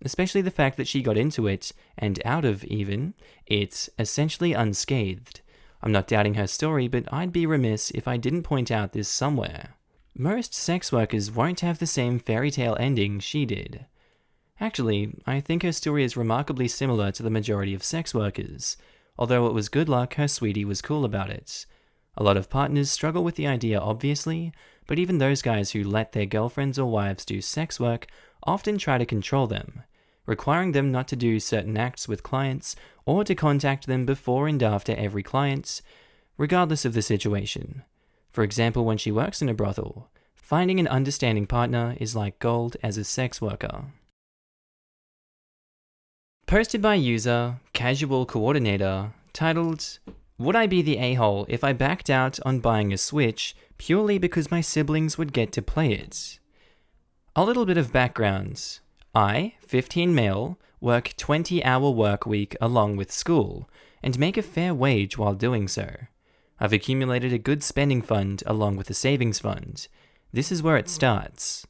especially the fact that she got into it, and out of even, it essentially unscathed. I'm not doubting her story, but I'd be remiss if I didn't point out this somewhere. Most sex workers won't have the same fairy tale ending she did. Actually, I think her story is remarkably similar to the majority of sex workers. Although it was good luck, her sweetie was cool about it. A lot of partners struggle with the idea, obviously, but even those guys who let their girlfriends or wives do sex work often try to control them, requiring them not to do certain acts with clients or to contact them before and after every client, regardless of the situation. For example, when she works in a brothel, finding an understanding partner is like gold as a sex worker. Posted by user Casual Coordinator, titled, "Would I be the a-hole if I backed out on buying a Switch purely because my siblings would get to play it?" A little bit of background. I, 15 male, work 20-hour work week along with school, and make a fair wage while doing so. I've accumulated a good spending fund along with a savings fund. This is where it starts.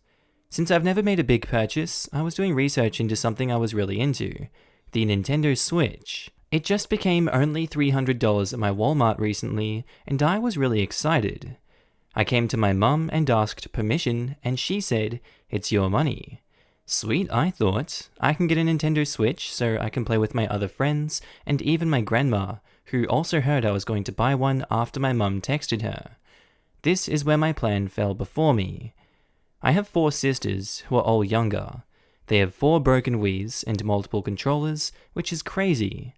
Since I've never made a big purchase, I was doing research into something I was really into, the Nintendo Switch. It just became only $300 at my Walmart recently, and I was really excited. I came to my mum and asked permission, and she said, "It's your money." Sweet, I thought. I can get a Nintendo Switch so I can play with my other friends, and even my grandma, who also heard I was going to buy one after my mum texted her. This is where my plan fell before me. I have 4 sisters who are all younger. They have 4 broken Wiis and multiple controllers, which is crazy.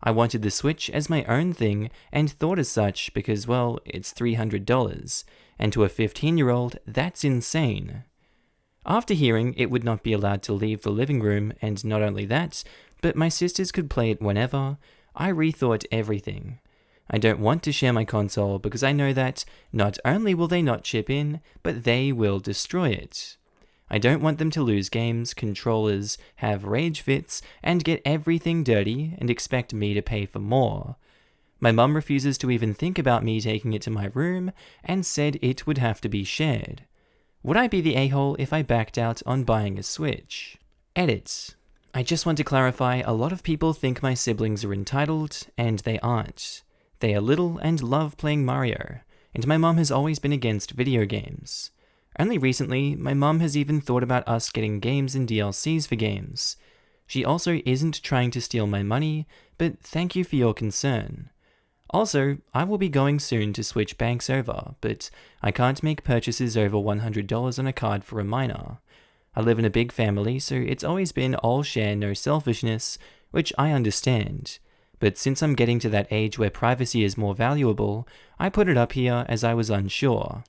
I wanted the Switch as my own thing and thought as such because, well, it's $300, and to a 15-year-old, that's insane. After hearing it would not be allowed to leave the living room, and not only that, but my sisters could play it whenever, I rethought everything. I don't want to share my console because I know that not only will they not chip in, but they will destroy it. I don't want them to lose games, controllers, have rage fits, and get everything dirty and expect me to pay for more. My mum refuses to even think about me taking it to my room and said it would have to be shared. Would I be the a-hole if I backed out on buying a Switch? Edit. I just want to clarify, a lot of people think my siblings are entitled, and they aren't. They are little and love playing Mario, and my mum has always been against video games. Only recently, my mum has even thought about us getting games and DLCs for games. She also isn't trying to steal my money, but thank you for your concern. Also, I will be going soon to switch banks over, but I can't make purchases over $100 on a card for a minor. I live in a big family, so it's always been all share, no selfishness, which I understand. But since I'm getting to that age where privacy is more valuable, I put it up here as I was unsure.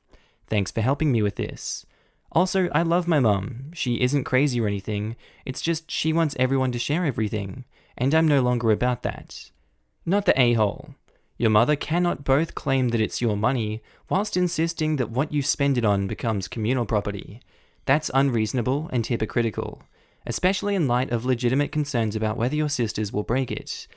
Thanks for helping me with this. Also, I love my mum. She isn't crazy or anything, it's just she wants everyone to share everything, and I'm no longer about that. Not the a-hole. Your mother cannot both claim that it's your money, whilst insisting that what you spend it on becomes communal property. That's unreasonable and hypocritical, especially in light of legitimate concerns about whether your sisters will break it.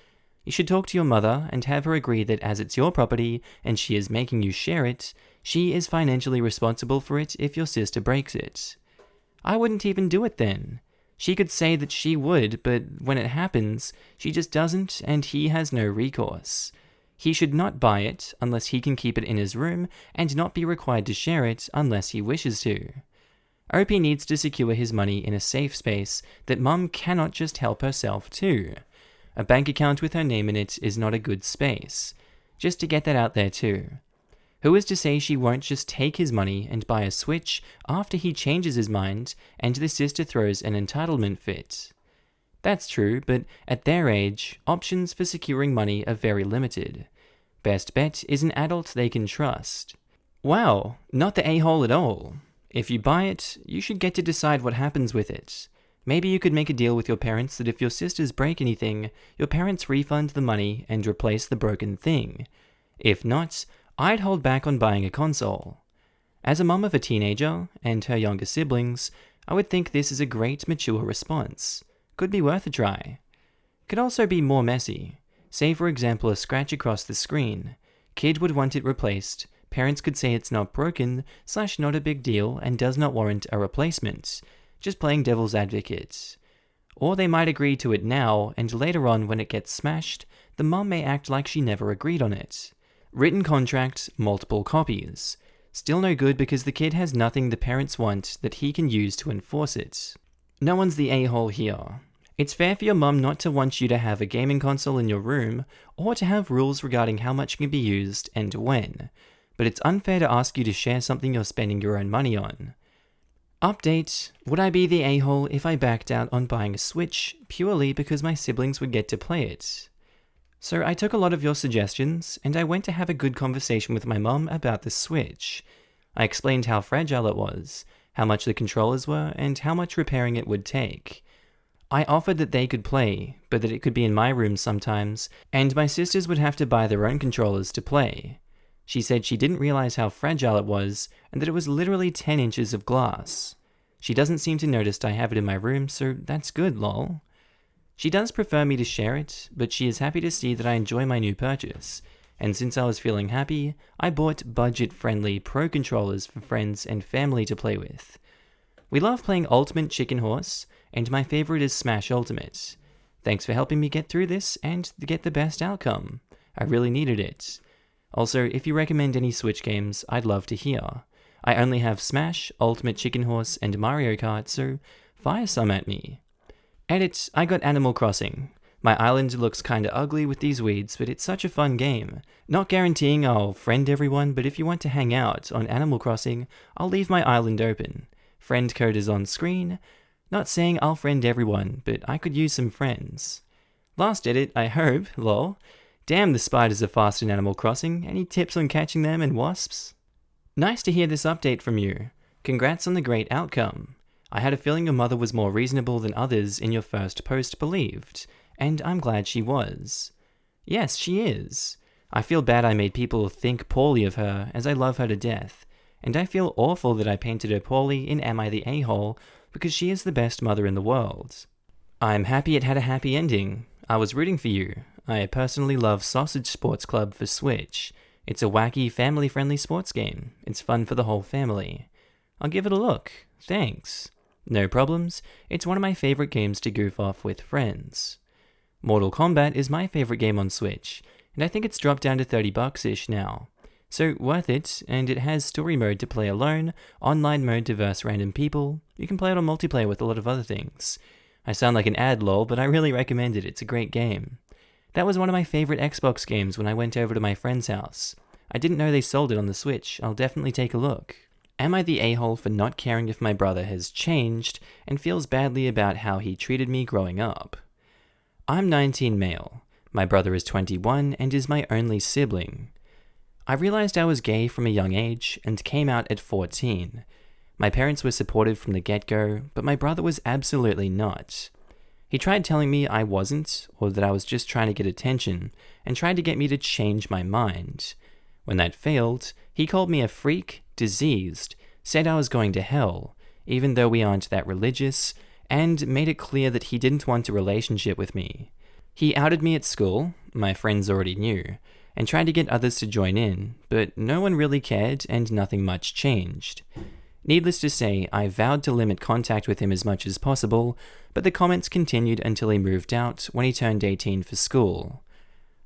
You should talk to your mother and have her agree that as it's your property and she is making you share it, she is financially responsible for it if your sister breaks it. I wouldn't even do it then. She could say that she would, but when it happens, she just doesn't and he has no recourse. He should not buy it unless he can keep it in his room and not be required to share it unless he wishes to. OP needs to secure his money in a safe space that mum cannot just help herself to. A bank account with her name in it is not a good space. Just to get that out there too. Who is to say she won't just take his money and buy a Switch after he changes his mind and the sister throws an entitlement fit? That's true, but at their age, options for securing money are very limited. Best bet is an adult they can trust. Wow, not the a-hole at all. If you buy it, you should get to decide what happens with it. Maybe you could make a deal with your parents that if your sisters break anything, your parents refund the money and replace the broken thing. If not, I'd hold back on buying a console. As a mum of a teenager, and her younger siblings, I would think this is a great mature response. Could be worth a try. Could also be more messy. Say for example a scratch across the screen. Kid would want it replaced. Parents could say it's not broken, / not a big deal and does not warrant a replacement. Just playing devil's advocate. Or they might agree to it now, and later on when it gets smashed, the mum may act like she never agreed on it. Written contract, multiple copies. Still no good because the kid has nothing the parents want that he can use to enforce it. No one's the a-hole here. It's fair for your mum not to want you to have a gaming console in your room, or to have rules regarding how much can be used and when. But it's unfair to ask you to share something you're spending your own money on. Update: would I be the a-hole if I backed out on buying a Switch purely because my siblings would get to play it? So I took a lot of your suggestions, and I went to have a good conversation with my mum about the Switch. I explained how fragile it was, how much the controllers were, and how much repairing it would take. I offered that they could play, but that it could be in my room sometimes, and my sisters would have to buy their own controllers to play. She said she didn't realize how fragile it was, and that it was literally 10 inches of glass. She doesn't seem to notice I have it in my room, so that's good, lol. She does prefer me to share it, but she is happy to see that I enjoy my new purchase, and since I was feeling happy, I bought budget-friendly pro controllers for friends and family to play with. We love playing Ultimate Chicken Horse, and my favorite is Smash Ultimate. Thanks for helping me get through this and get the best outcome. I really needed it. Also, if you recommend any Switch games, I'd love to hear. I only have Smash, Ultimate Chicken Horse, and Mario Kart, so fire some at me. Edit: I got Animal Crossing. My island looks kinda ugly with these weeds, but it's such a fun game. Not guaranteeing I'll friend everyone, but if you want to hang out on Animal Crossing, I'll leave my island open. Friend code is on screen. Not saying I'll friend everyone, but I could use some friends. Last edit, I hope, lol. Damn, the spiders are fast in Animal Crossing. Any tips on catching them and wasps? Nice to hear this update from you. Congrats on the great outcome. I had a feeling your mother was more reasonable than others in your first post believed, and I'm glad she was. Yes, she is. I feel bad I made people think poorly of her, as I love her to death, and I feel awful that I painted her poorly in Am I the A-hole, because she is the best mother in the world. I'm happy it had a happy ending. I was rooting for you. I personally love Sausage Sports Club for Switch. It's a wacky, family-friendly sports game. It's fun for the whole family. I'll give it a look. Thanks. No problems. It's one of my favorite games to goof off with friends. Mortal Kombat is my favorite game on Switch, and I think it's dropped down to $30-ish now. So worth it, and it has story mode to play alone, online mode to verse random people. You can play it on multiplayer with a lot of other things. I sound like an ad lol, but I really recommend it. It's a great game. That was one of my favorite Xbox games when I went over to my friend's house. I didn't know they sold it on the Switch. I'll definitely take a look. Am I the a-hole for not caring if my brother has changed and feels badly about how he treated me growing up? I'm 19 male. My brother is 21 and is my only sibling. I realized I was gay from a young age and came out at 14. My parents were supportive from the get-go, but my brother was absolutely not. He tried telling me I wasn't, or that I was just trying to get attention, and tried to get me to change my mind. When that failed, he called me a freak, diseased, said I was going to hell, even though we aren't that religious, and made it clear that he didn't want a relationship with me. He outed me at school, my friends already knew, and tried to get others to join in, but no one really cared and nothing much changed. Needless to say, I vowed to limit contact with him as much as possible, but the comments continued until he moved out when he turned 18 for school.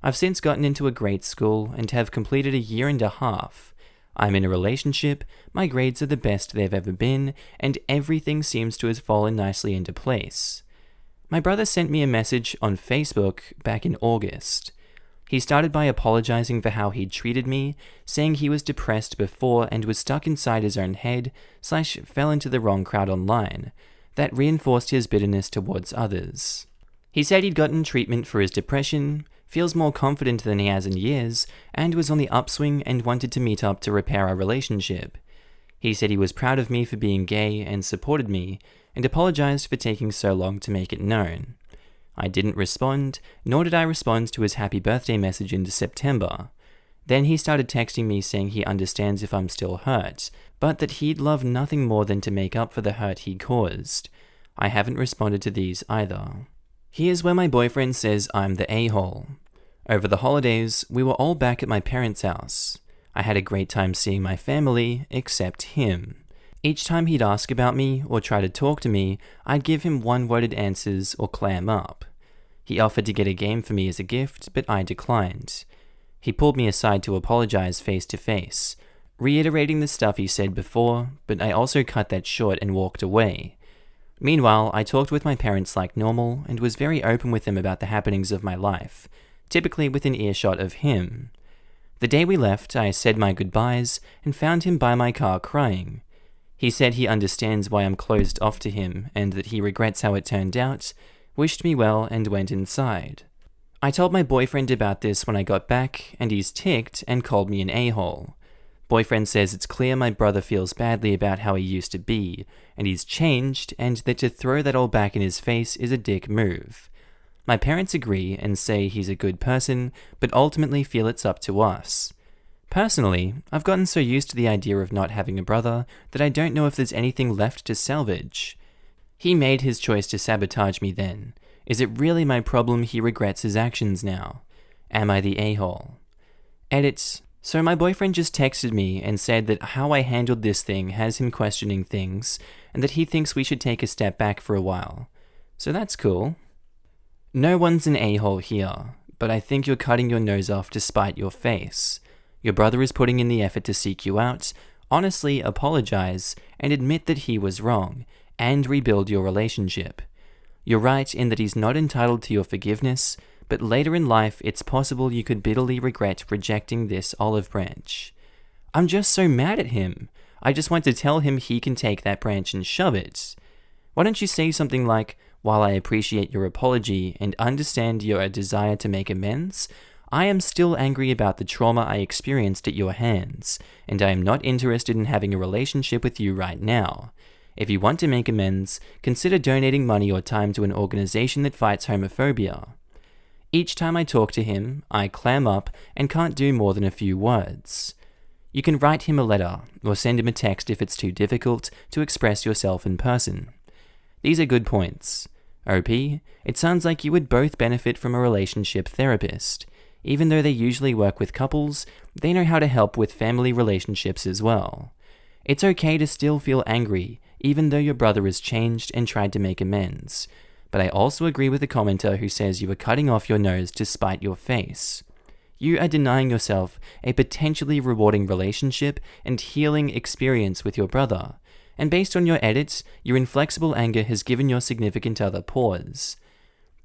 I've since gotten into a great school and have completed a year and a half. I'm in a relationship, my grades are the best they've ever been, and everything seems to have fallen nicely into place. My brother sent me a message on Facebook back in August. He started by apologizing for how he'd treated me, saying he was depressed before and was stuck inside his own head / fell into the wrong crowd online. That reinforced his bitterness towards others. He said he'd gotten treatment for his depression, feels more confident than he has in years, and was on the upswing and wanted to meet up to repair our relationship. He said he was proud of me for being gay and supported me, and apologized for taking so long to make it known. I didn't respond, nor did I respond to his happy birthday message in September. Then he started texting me saying he understands if I'm still hurt, but that he'd love nothing more than to make up for the hurt he caused. I haven't responded to these either. Here's where my boyfriend says I'm the a-hole. Over the holidays, we were all back at my parents' house. I had a great time seeing my family, except him. Each time he'd ask about me or try to talk to me, I'd give him one-worded answers or clam up. He offered to get a game for me as a gift, but I declined. He pulled me aside to apologize face to face, reiterating the stuff he said before, but I also cut that short and walked away. Meanwhile, I talked with my parents like normal and was very open with them about the happenings of my life, typically within earshot of him. The day we left, I said my goodbyes and found him by my car crying. He said he understands why I'm closed off to him and that he regrets how it turned out, wished me well, and went inside. I told my boyfriend about this when I got back, and he's ticked and called me an a-hole. Boyfriend says it's clear my brother feels badly about how he used to be, and he's changed, and that to throw that all back in his face is a dick move. My parents agree and say he's a good person, but ultimately feel it's up to us. Personally, I've gotten so used to the idea of not having a brother that I don't know if there's anything left to salvage. He made his choice to sabotage me then. Is it really my problem he regrets his actions now? Am I the a-hole? Edit. So my boyfriend just texted me and said that how I handled this thing has him questioning things, and that he thinks we should take a step back for a while. So that's cool. No one's an a-hole here, but I think you're cutting your nose off to spite your face. Your brother is putting in the effort to seek you out, honestly apologize, and admit that he was wrong, and rebuild your relationship. You're right in that he's not entitled to your forgiveness, but later in life it's possible you could bitterly regret rejecting this olive branch. I'm just so mad at him. I just want to tell him he can take that branch and shove it. Why don't you say something like, while I appreciate your apology and understand your desire to make amends, I am still angry about the trauma I experienced at your hands, and I am not interested in having a relationship with you right now. If you want to make amends, consider donating money or time to an organization that fights homophobia. Each time I talk to him, I clam up and can't do more than a few words. You can write him a letter, or send him a text if it's too difficult to express yourself in person. These are good points. OP, it sounds like you would both benefit from a relationship therapist. Even though they usually work with couples, they know how to help with family relationships as well. It's okay to still feel angry, even though your brother has changed and tried to make amends. But I also agree with the commenter who says you are cutting off your nose to spite your face. You are denying yourself a potentially rewarding relationship and healing experience with your brother. And based on your edits, your inflexible anger has given your significant other pause.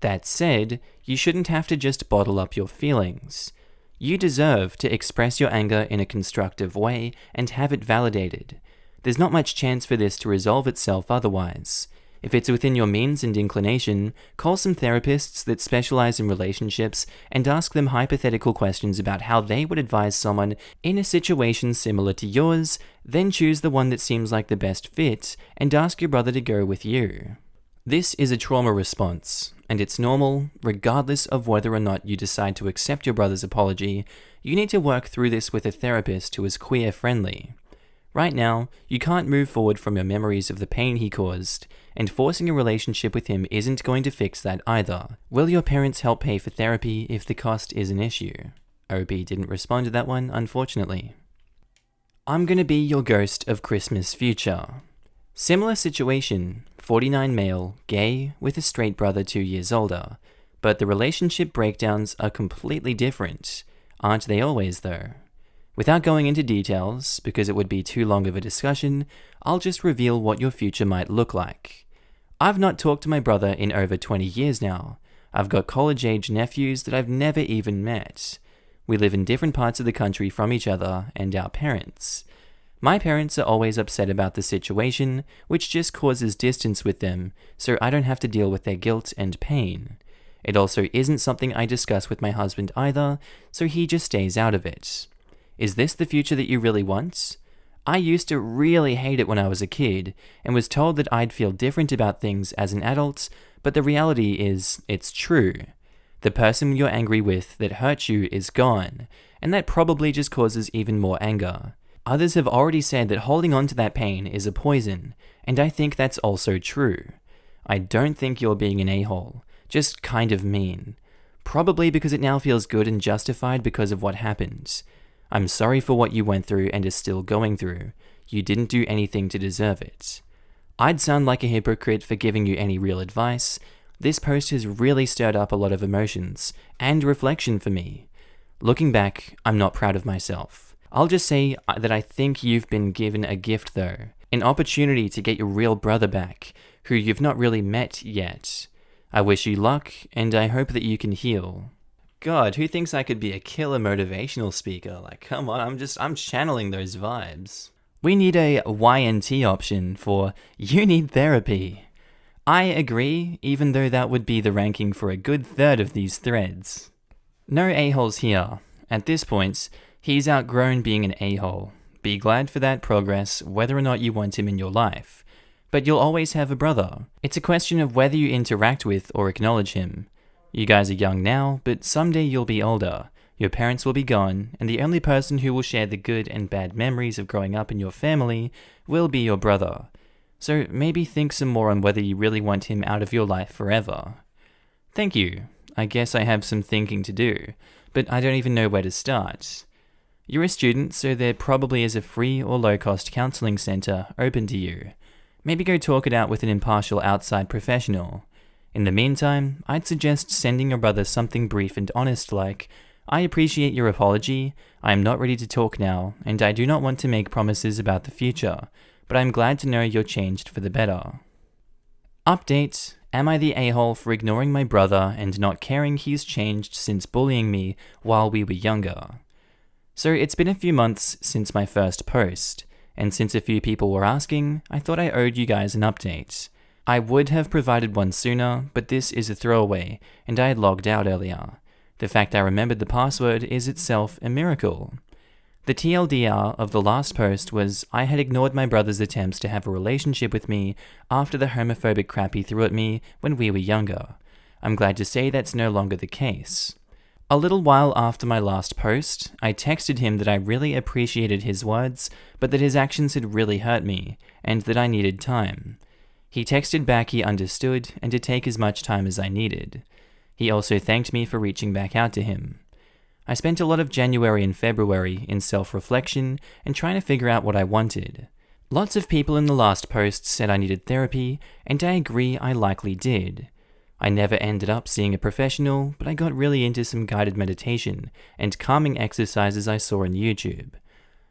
That said, you shouldn't have to just bottle up your feelings. You deserve to express your anger in a constructive way and have it validated. There's not much chance for this to resolve itself otherwise. If it's within your means and inclination, call some therapists that specialize in relationships and ask them hypothetical questions about how they would advise someone in a situation similar to yours, then choose the one that seems like the best fit and ask your brother to go with you. This is a trauma response, and it's normal, regardless of whether or not you decide to accept your brother's apology. You need to work through this with a therapist who is queer-friendly. Right now, you can't move forward from your memories of the pain he caused, and forcing a relationship with him isn't going to fix that either. Will your parents help pay for therapy if the cost is an issue? OB didn't respond to that one, unfortunately. I'm gonna be your ghost of Christmas future. Similar situation, 49 male, gay, with a straight brother 2 years older, but the relationship breakdowns are completely different. Aren't they always though? Without going into details, because it would be too long of a discussion, I'll just reveal what your future might look like. I've not talked to my brother in over 20 years now. I've got college-age nephews that I've never even met. We live in different parts of the country from each other and our parents. My parents are always upset about the situation, which just causes distance with them, so I don't have to deal with their guilt and pain. It also isn't something I discuss with my husband either, so he just stays out of it. Is this the future that you really want? I used to really hate it when I was a kid, and was told that I'd feel different about things as an adult, but the reality is, it's true. The person you're angry with that hurt you is gone, and that probably just causes even more anger. Others have already said that holding on to that pain is a poison, and I think that's also true. I don't think you're being an a-hole, just kind of mean. Probably because it now feels good and justified because of what happened. I'm sorry for what you went through and are still going through. You didn't do anything to deserve it. I'd sound like a hypocrite for giving you any real advice. This post has really stirred up a lot of emotions and reflection for me. Looking back, I'm not proud of myself. I'll just say that I think you've been given a gift though, an opportunity to get your real brother back, who you've not really met yet. I wish you luck, and I hope that you can heal. God, who thinks I could be a killer motivational speaker? Like, come on, I'm channeling those vibes. We need a YNT option for you need therapy. I agree, even though that would be the ranking for a good third of these threads. No a-holes here. At this point, he's outgrown being an a-hole. Be glad for that progress, whether or not you want him in your life. But you'll always have a brother. It's a question of whether you interact with or acknowledge him. You guys are young now, but someday you'll be older. Your parents will be gone, and the only person who will share the good and bad memories of growing up in your family will be your brother. So maybe think some more on whether you really want him out of your life forever. Thank you. I guess I have some thinking to do, but I don't even know where to start. You're a student, so there probably is a free or low-cost counseling center open to you. Maybe go talk it out with an impartial outside professional. In the meantime, I'd suggest sending your brother something brief and honest like, I appreciate your apology, I am not ready to talk now, and I do not want to make promises about the future, but I'm glad to know you're changed for the better. Update: am I the a-hole for ignoring my brother and not caring he's changed since bullying me while we were younger? So it's been a few months since my first post, and since a few people were asking, I thought I owed you guys an update. I would have provided one sooner, but this is a throwaway, and I had logged out earlier. The fact I remembered the password is itself a miracle. The TLDR of the last post was I had ignored my brother's attempts to have a relationship with me after the homophobic crap he threw at me when we were younger. I'm glad to say that's no longer the case. A little while after my last post, I texted him that I really appreciated his words, but that his actions had really hurt me, and that I needed time. He texted back he understood and to take as much time as I needed. He also thanked me for reaching back out to him. I spent a lot of January and February in self-reflection and trying to figure out what I wanted. Lots of people in the last post said I needed therapy, and I agree I likely did. I never ended up seeing a professional, but I got really into some guided meditation and calming exercises I saw on YouTube.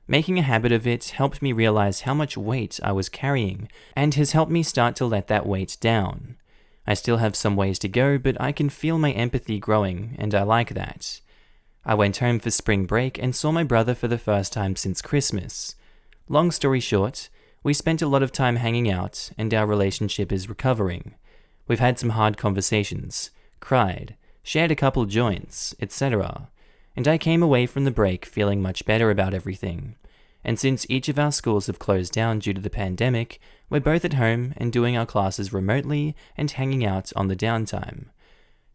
Making a habit of it helped me realize how much weight I was carrying, and has helped me start to let that weight down. I still have some ways to go, but I can feel my empathy growing, and I like that. I went home for spring break and saw my brother for the first time since Christmas. Long story short, we spent a lot of time hanging out, and our relationship is recovering. We've had some hard conversations, cried, shared a couple joints, etc. And I came away from the break feeling much better about everything. And since each of our schools have closed down due to the pandemic, we're both at home and doing our classes remotely and hanging out on the downtime.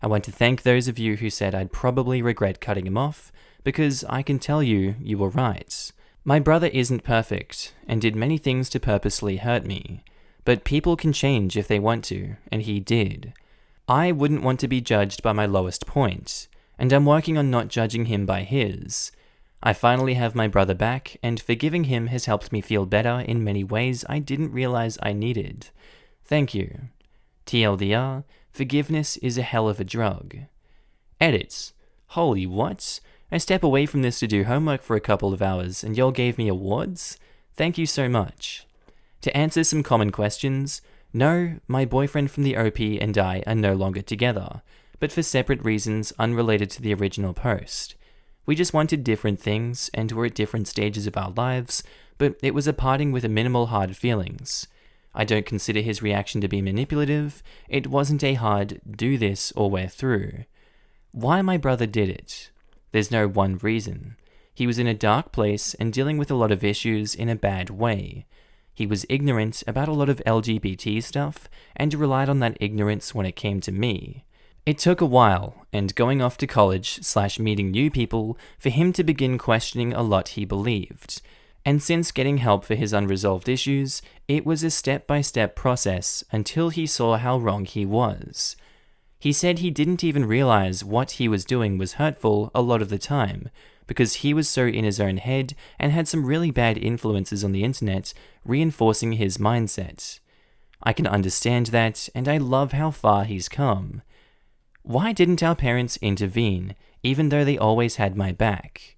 I want to thank those of you who said I'd probably regret cutting him off, because I can tell you, you were right. My brother isn't perfect, and did many things to purposely hurt me. But people can change if they want to, and he did. I wouldn't want to be judged by my lowest point, and I'm working on not judging him by his. I finally have my brother back, and forgiving him has helped me feel better in many ways I didn't realize I needed. Thank you. TLDR, forgiveness is a hell of a drug. Edits. Holy what? I step away from this to do homework for a couple of hours, and y'all gave me awards? Thank you so much. To answer some common questions, no, my boyfriend from the OP and I are no longer together, but for separate reasons unrelated to the original post. We just wanted different things and were at different stages of our lives, but it was a parting with a minimal hard feelings. I don't consider his reaction to be manipulative. It wasn't a hard do this or we're through. Why my brother did it? There's no one reason. He was in a dark place and dealing with a lot of issues in a bad way. He was ignorant about a lot of LGBT stuff and relied on that ignorance when it came to me. It took a while, and going off to college/meeting new people, for him to begin questioning a lot he believed. And since getting help for his unresolved issues, it was a step-by-step process until he saw how wrong he was. He said he didn't even realize what he was doing was hurtful a lot of the time, because he was so in his own head and had some really bad influences on the internet reinforcing his mindset. I can understand that, and I love how far he's come. Why didn't our parents intervene, even though they always had my back?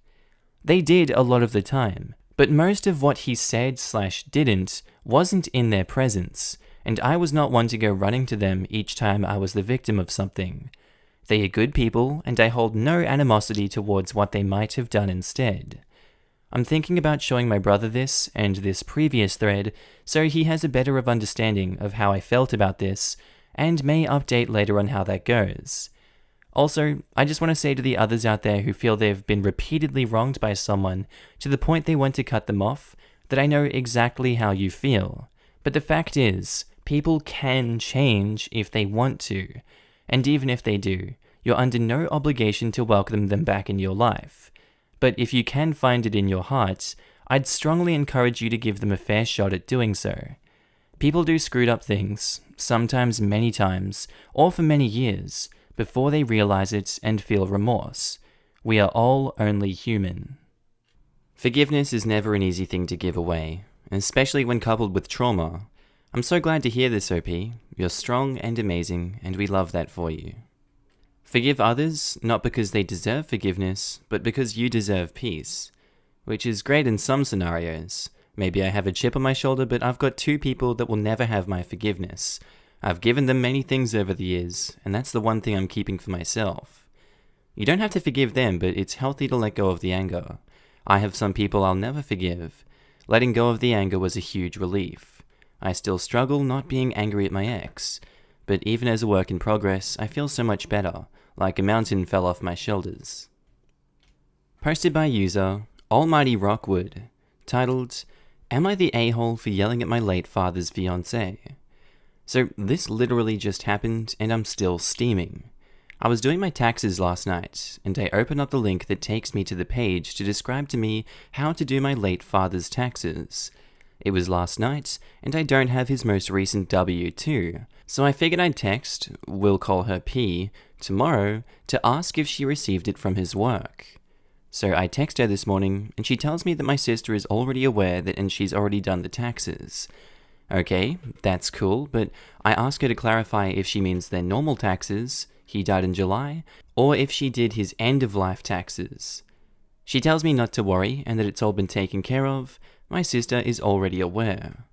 They did a lot of the time, but most of what he said/didn't wasn't in their presence, and I was not one to go running to them each time I was the victim of something. They are good people, and I hold no animosity towards what they might have done instead. I'm thinking about showing my brother this and this previous thread so he has a better of understanding of how I felt about this, and may update later on how that goes. Also, I just want to say to the others out there who feel they've been repeatedly wronged by someone to the point they want to cut them off, that I know exactly how you feel. But the fact is, people can change if they want to, and even if they do, you're under no obligation to welcome them back in your life. But if you can find it in your heart, I'd strongly encourage you to give them a fair shot at doing so. People do screwed up things, sometimes many times, or for many years, before they realize it and feel remorse. We are all only human. Forgiveness is never an easy thing to give away, especially when coupled with trauma. I'm so glad to hear this, OP. You're strong and amazing, and we love that for you. Forgive others, not because they deserve forgiveness, but because you deserve peace. Which is great in some scenarios. Maybe I have a chip on my shoulder, but I've got 2 people that will never have my forgiveness. I've given them many things over the years, and that's the one thing I'm keeping for myself. You don't have to forgive them, but it's healthy to let go of the anger. I have some people I'll never forgive. Letting go of the anger was a huge relief. I still struggle not being angry at my ex, but even as a work in progress, I feel so much better, like a mountain fell off my shoulders. Posted by user Almighty Rockwood, titled, "Am I the a-hole for yelling at my late father's fiancé?" So this literally just happened, and I'm still steaming. I was doing my taxes last night, and I open up the link that takes me to the page to describe to me how to do my late father's taxes. It was last night, and I don't have his most recent W-2, so I figured I'd text, we'll call her P, tomorrow to ask if she received it from his work. So I text her this morning, and she tells me that my sister is already aware that and she's already done the taxes. Okay, that's cool, but I ask her to clarify if she means their normal taxes, he died in July, or if she did his end-of-life taxes. She tells me not to worry and that it's all been taken care of. My sister is already aware.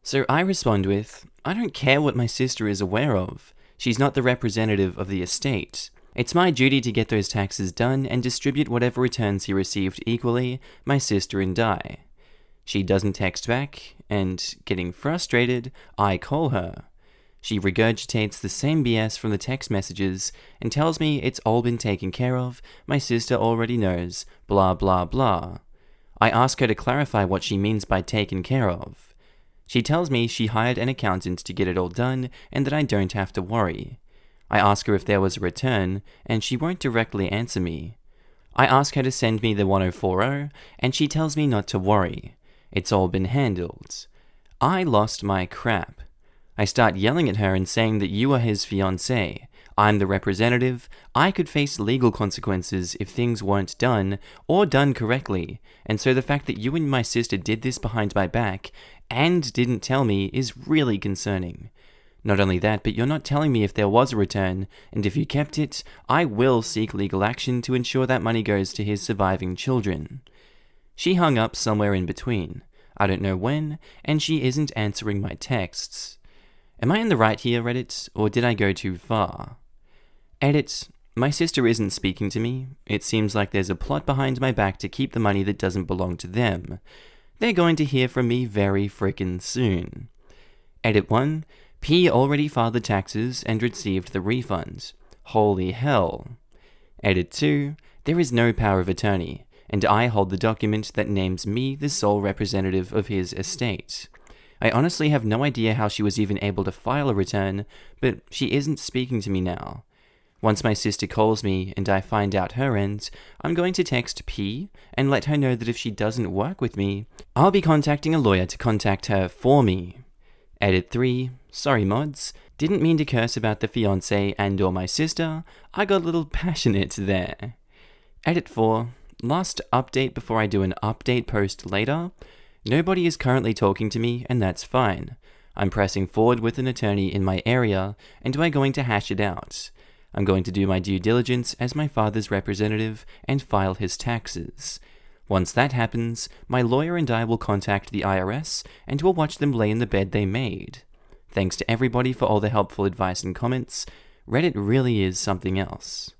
So I respond with, I don't care what my sister is aware of. She's not the representative of the estate. It's my duty to get those taxes done and distribute whatever returns he received equally, my sister and I. She doesn't text back, and, getting frustrated, I call her. She regurgitates the same BS from the text messages and tells me it's all been taken care of, my sister already knows, blah blah blah. I ask her to clarify what she means by taken care of. She tells me she hired an accountant to get it all done and that I don't have to worry. I ask her if there was a return, and she won't directly answer me. I ask her to send me the 1040, and she tells me not to worry. It's all been handled. I lost my crap. I start yelling at her and saying that you are his fiancé. I'm the representative. I could face legal consequences if things weren't done, or done correctly, and so the fact that you and my sister did this behind my back, and didn't tell me, is really concerning. Not only that, but you're not telling me if there was a return, and if you kept it, I will seek legal action to ensure that money goes to his surviving children. She hung up somewhere in between. I don't know when, and she isn't answering my texts. Am I in the right here, Reddit, or did I go too far? Edit, my sister isn't speaking to me. It seems like there's a plot behind my back to keep the money that doesn't belong to them. They're going to hear from me very frickin' soon. Edit 1, P already filed the taxes and received the refund. Holy hell. Edit 2, there is no power of attorney, and I hold the document that names me the sole representative of his estate. I honestly have no idea how she was even able to file a return, but she isn't speaking to me now. Once my sister calls me and I find out her end, I'm going to text P and let her know that if she doesn't work with me, I'll be contacting a lawyer to contact her for me. Edit 3, sorry mods, didn't mean to curse about the fiancé and or my sister, I got a little passionate there. Edit 4, last update before I do an update post later. Nobody is currently talking to me, and that's fine. I'm pressing forward with an attorney in my area, and we're going to hash it out. I'm going to do my due diligence as my father's representative and file his taxes. Once that happens, my lawyer and I will contact the IRS, and we'll watch them lay in the bed they made. Thanks to everybody for all the helpful advice and comments. Reddit really is something else.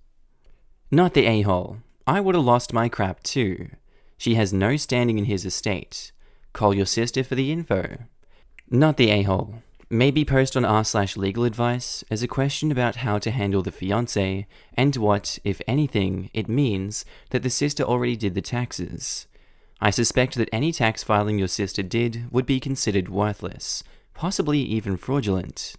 Not the a-hole. I would have lost my crap too. She has no standing in his estate. Call your sister for the info. Not the a-hole. Maybe post on r/legal advice as a question about how to handle the fiancé and what, if anything, it means that the sister already did the taxes. I suspect that any tax filing your sister did would be considered worthless, possibly even fraudulent.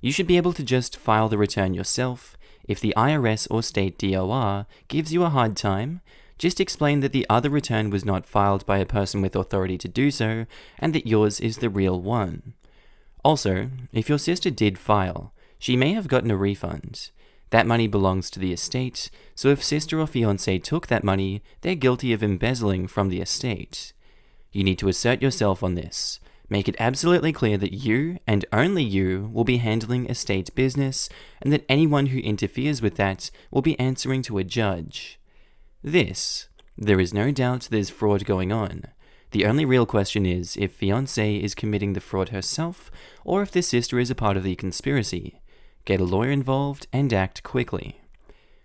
You should be able to just file the return yourself. If the IRS or state DOR gives you a hard time, just explain that the other return was not filed by a person with authority to do so, and that yours is the real one. Also, if your sister did file, she may have gotten a refund. That money belongs to the estate, so if sister or fiancé took that money, they're guilty of embezzling from the estate. You need to assert yourself on this. Make it absolutely clear that you, and only you, will be handling estate business, and that anyone who interferes with that will be answering to a judge. There is no doubt there's fraud going on. The only real question is if fiancé is committing the fraud herself, or if the sister is a part of the conspiracy. Get a lawyer involved and act quickly.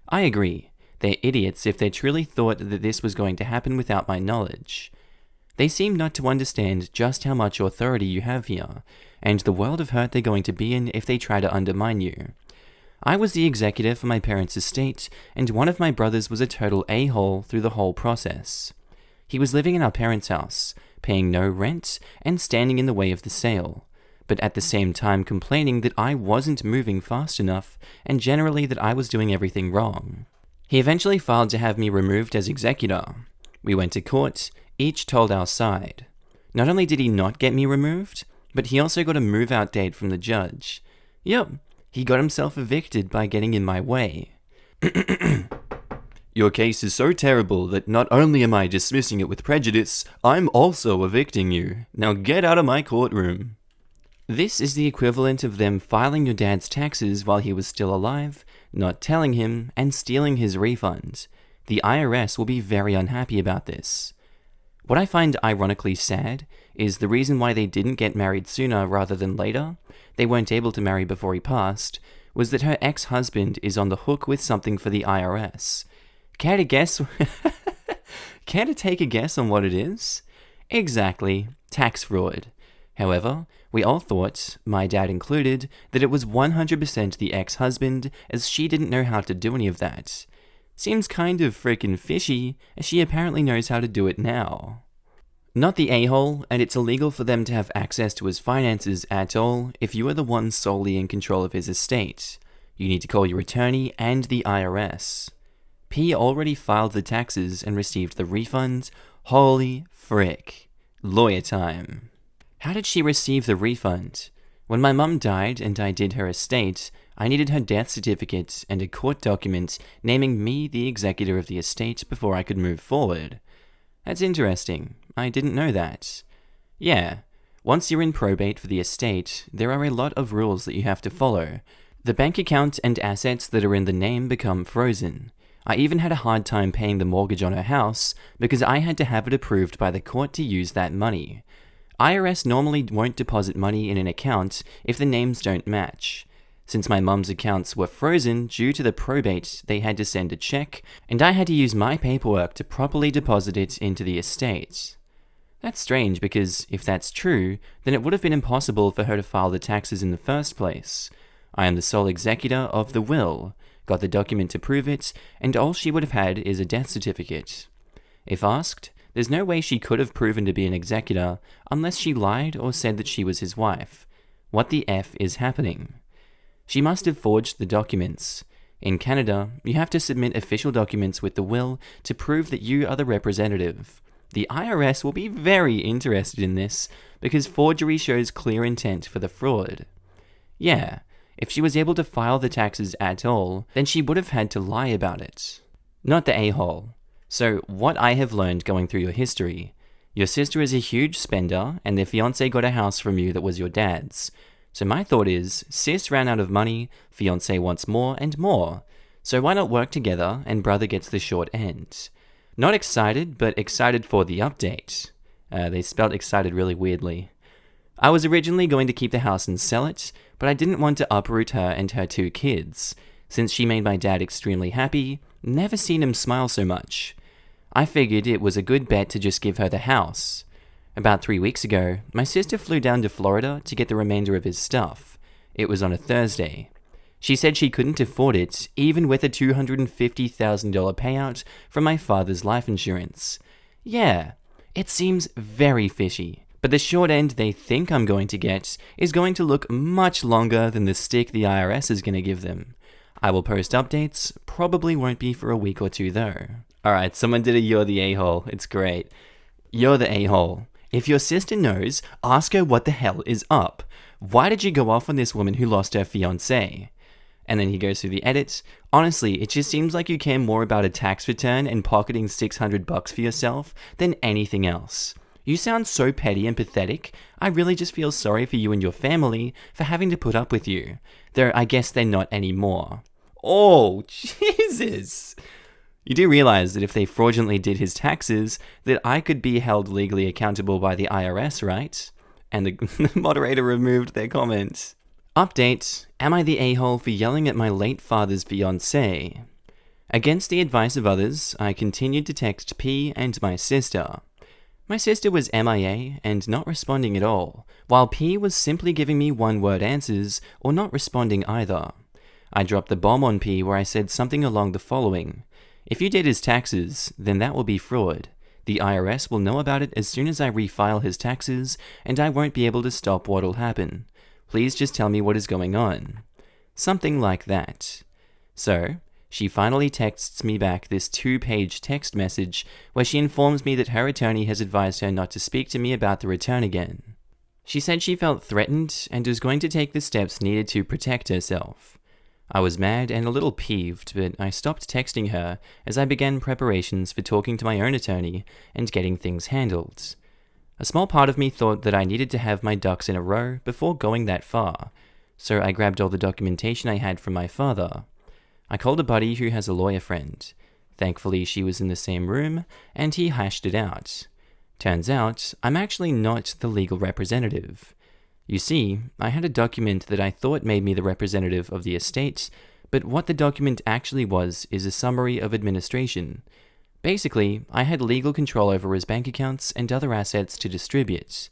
I agree. They're idiots if they truly thought that this was going to happen without my knowledge. They seem not to understand just how much authority you have here, and the world of hurt they're going to be in if they try to undermine you. I was the executor for my parents' estate, and one of my brothers was a total a-hole through the whole process. He was living in our parents' house, paying no rent, and standing in the way of the sale, but at the same time complaining that I wasn't moving fast enough, and generally that I was doing everything wrong. He eventually filed to have me removed as executor. We went to court, each told our side. Not only did he not get me removed, but he also got a move-out date from the judge. Yep, he got himself evicted by getting in my way. Your case is so terrible that not only am I dismissing it with prejudice, I'm also evicting you. Now get out of my courtroom. This is the equivalent of them filing your dad's taxes while he was still alive, not telling him, and stealing his refund. The IRS will be very unhappy about this. What I find ironically sad is the reason why they didn't get married sooner rather than later, they weren't able to marry before he passed, was that her ex-husband is on the hook with something for the IRS. Care to guess? Care to take a guess on what it is? Exactly, tax fraud. However, we all thought, my dad included, that it was 100% the ex-husband, as she didn't know how to do any of that. Seems kind of frickin' fishy, as she apparently knows how to do it now. Not the a-hole, and it's illegal for them to have access to his finances at all if you are the one solely in control of his estate. You need to call your attorney and the IRS. P already filed the taxes and received the refund. Holy frick. Lawyer time. How did she receive the refund? When my mum died and I did her estate, I needed her death certificate and a court document naming me the executor of the estate before I could move forward. That's interesting. I didn't know that. Yeah, once you're in probate for the estate, there are a lot of rules that you have to follow. The bank account and assets that are in the name become frozen. I even had a hard time paying the mortgage on her house because I had to have it approved by the court to use that money. IRS normally won't deposit money in an account if the names don't match. Since my mum's accounts were frozen due to the probate, they had to send a check, and I had to use my paperwork to properly deposit it into the estate. That's strange because if that's true, then it would have been impossible for her to file the taxes in the first place. I am the sole executor of the will, got the document to prove it, and all she would have had is a death certificate. If asked, there's no way she could have proven to be an executor unless she lied or said that she was his wife. What the F is happening? She must have forged the documents. In Canada, you have to submit official documents with the will to prove that you are the representative. The IRS will be very interested in this because forgery shows clear intent for the fraud. Yeah, if she was able to file the taxes at all, then she would have had to lie about it. Not the a-hole. So, what I have learned going through your history: your sister is a huge spender, and their fiancé got a house from you that was your dad's. So my thought is, sis ran out of money, fiancé wants more and more. So why not work together and brother gets the short end? Not excited, but excited for the update. They spelled excited really weirdly. I was originally going to keep the house and sell it, but I didn't want to uproot her and her 2 kids. Since she made my dad extremely happy, never seen him smile so much. I figured it was a good bet to just give her the house. About 3 weeks ago, my sister flew down to Florida to get the remainder of his stuff. It was on a Thursday. She said she couldn't afford it, even with a $250,000 payout from my father's life insurance. Yeah, it seems very fishy. But the short end they think I'm going to get is going to look much longer than the stick the IRS is going to give them. I will post updates, probably won't be for a week or 2 though. Alright, someone did a "you're the a-hole," it's great. You're the a-hole. If your sister knows, ask her what the hell is up. Why did you go off on this woman who lost her fiancé? And then he goes through the edits. Honestly, it just seems like you care more about a tax return and pocketing $600 for yourself than anything else. You sound so petty and pathetic. I really just feel sorry for you and your family for having to put up with you. Though I guess they're not anymore. Oh, Jesus! You do realize that if they fraudulently did his taxes, that I could be held legally accountable by the IRS, right? And the moderator removed their comment. Update: am I the a-hole for yelling at my late father's fiancée? Against the advice of others, I continued to text P and my sister. My sister was MIA and not responding at all, while P was simply giving me one-word answers or not responding either. I dropped the bomb on P where I said something along the following: if you did his taxes, then that will be fraud. The IRS will know about it as soon as I refile his taxes, and I won't be able to stop what'll happen. Please just tell me what is going on. Something like that. So, she finally texts me back this 2-page text message where she informs me that her attorney has advised her not to speak to me about the return again. She said she felt threatened and was going to take the steps needed to protect herself. I was mad and a little peeved, but I stopped texting her as I began preparations for talking to my own attorney and getting things handled. A small part of me thought that I needed to have my ducks in a row before going that far, so I grabbed all the documentation I had from my father. I called a buddy who has a lawyer friend. Thankfully, she was in the same room, and he hashed it out. Turns out, I'm actually not the legal representative. You see, I had a document that I thought made me the representative of the estate, but what the document actually was is a summary of administration. Basically, I had legal control over his bank accounts and other assets to distribute.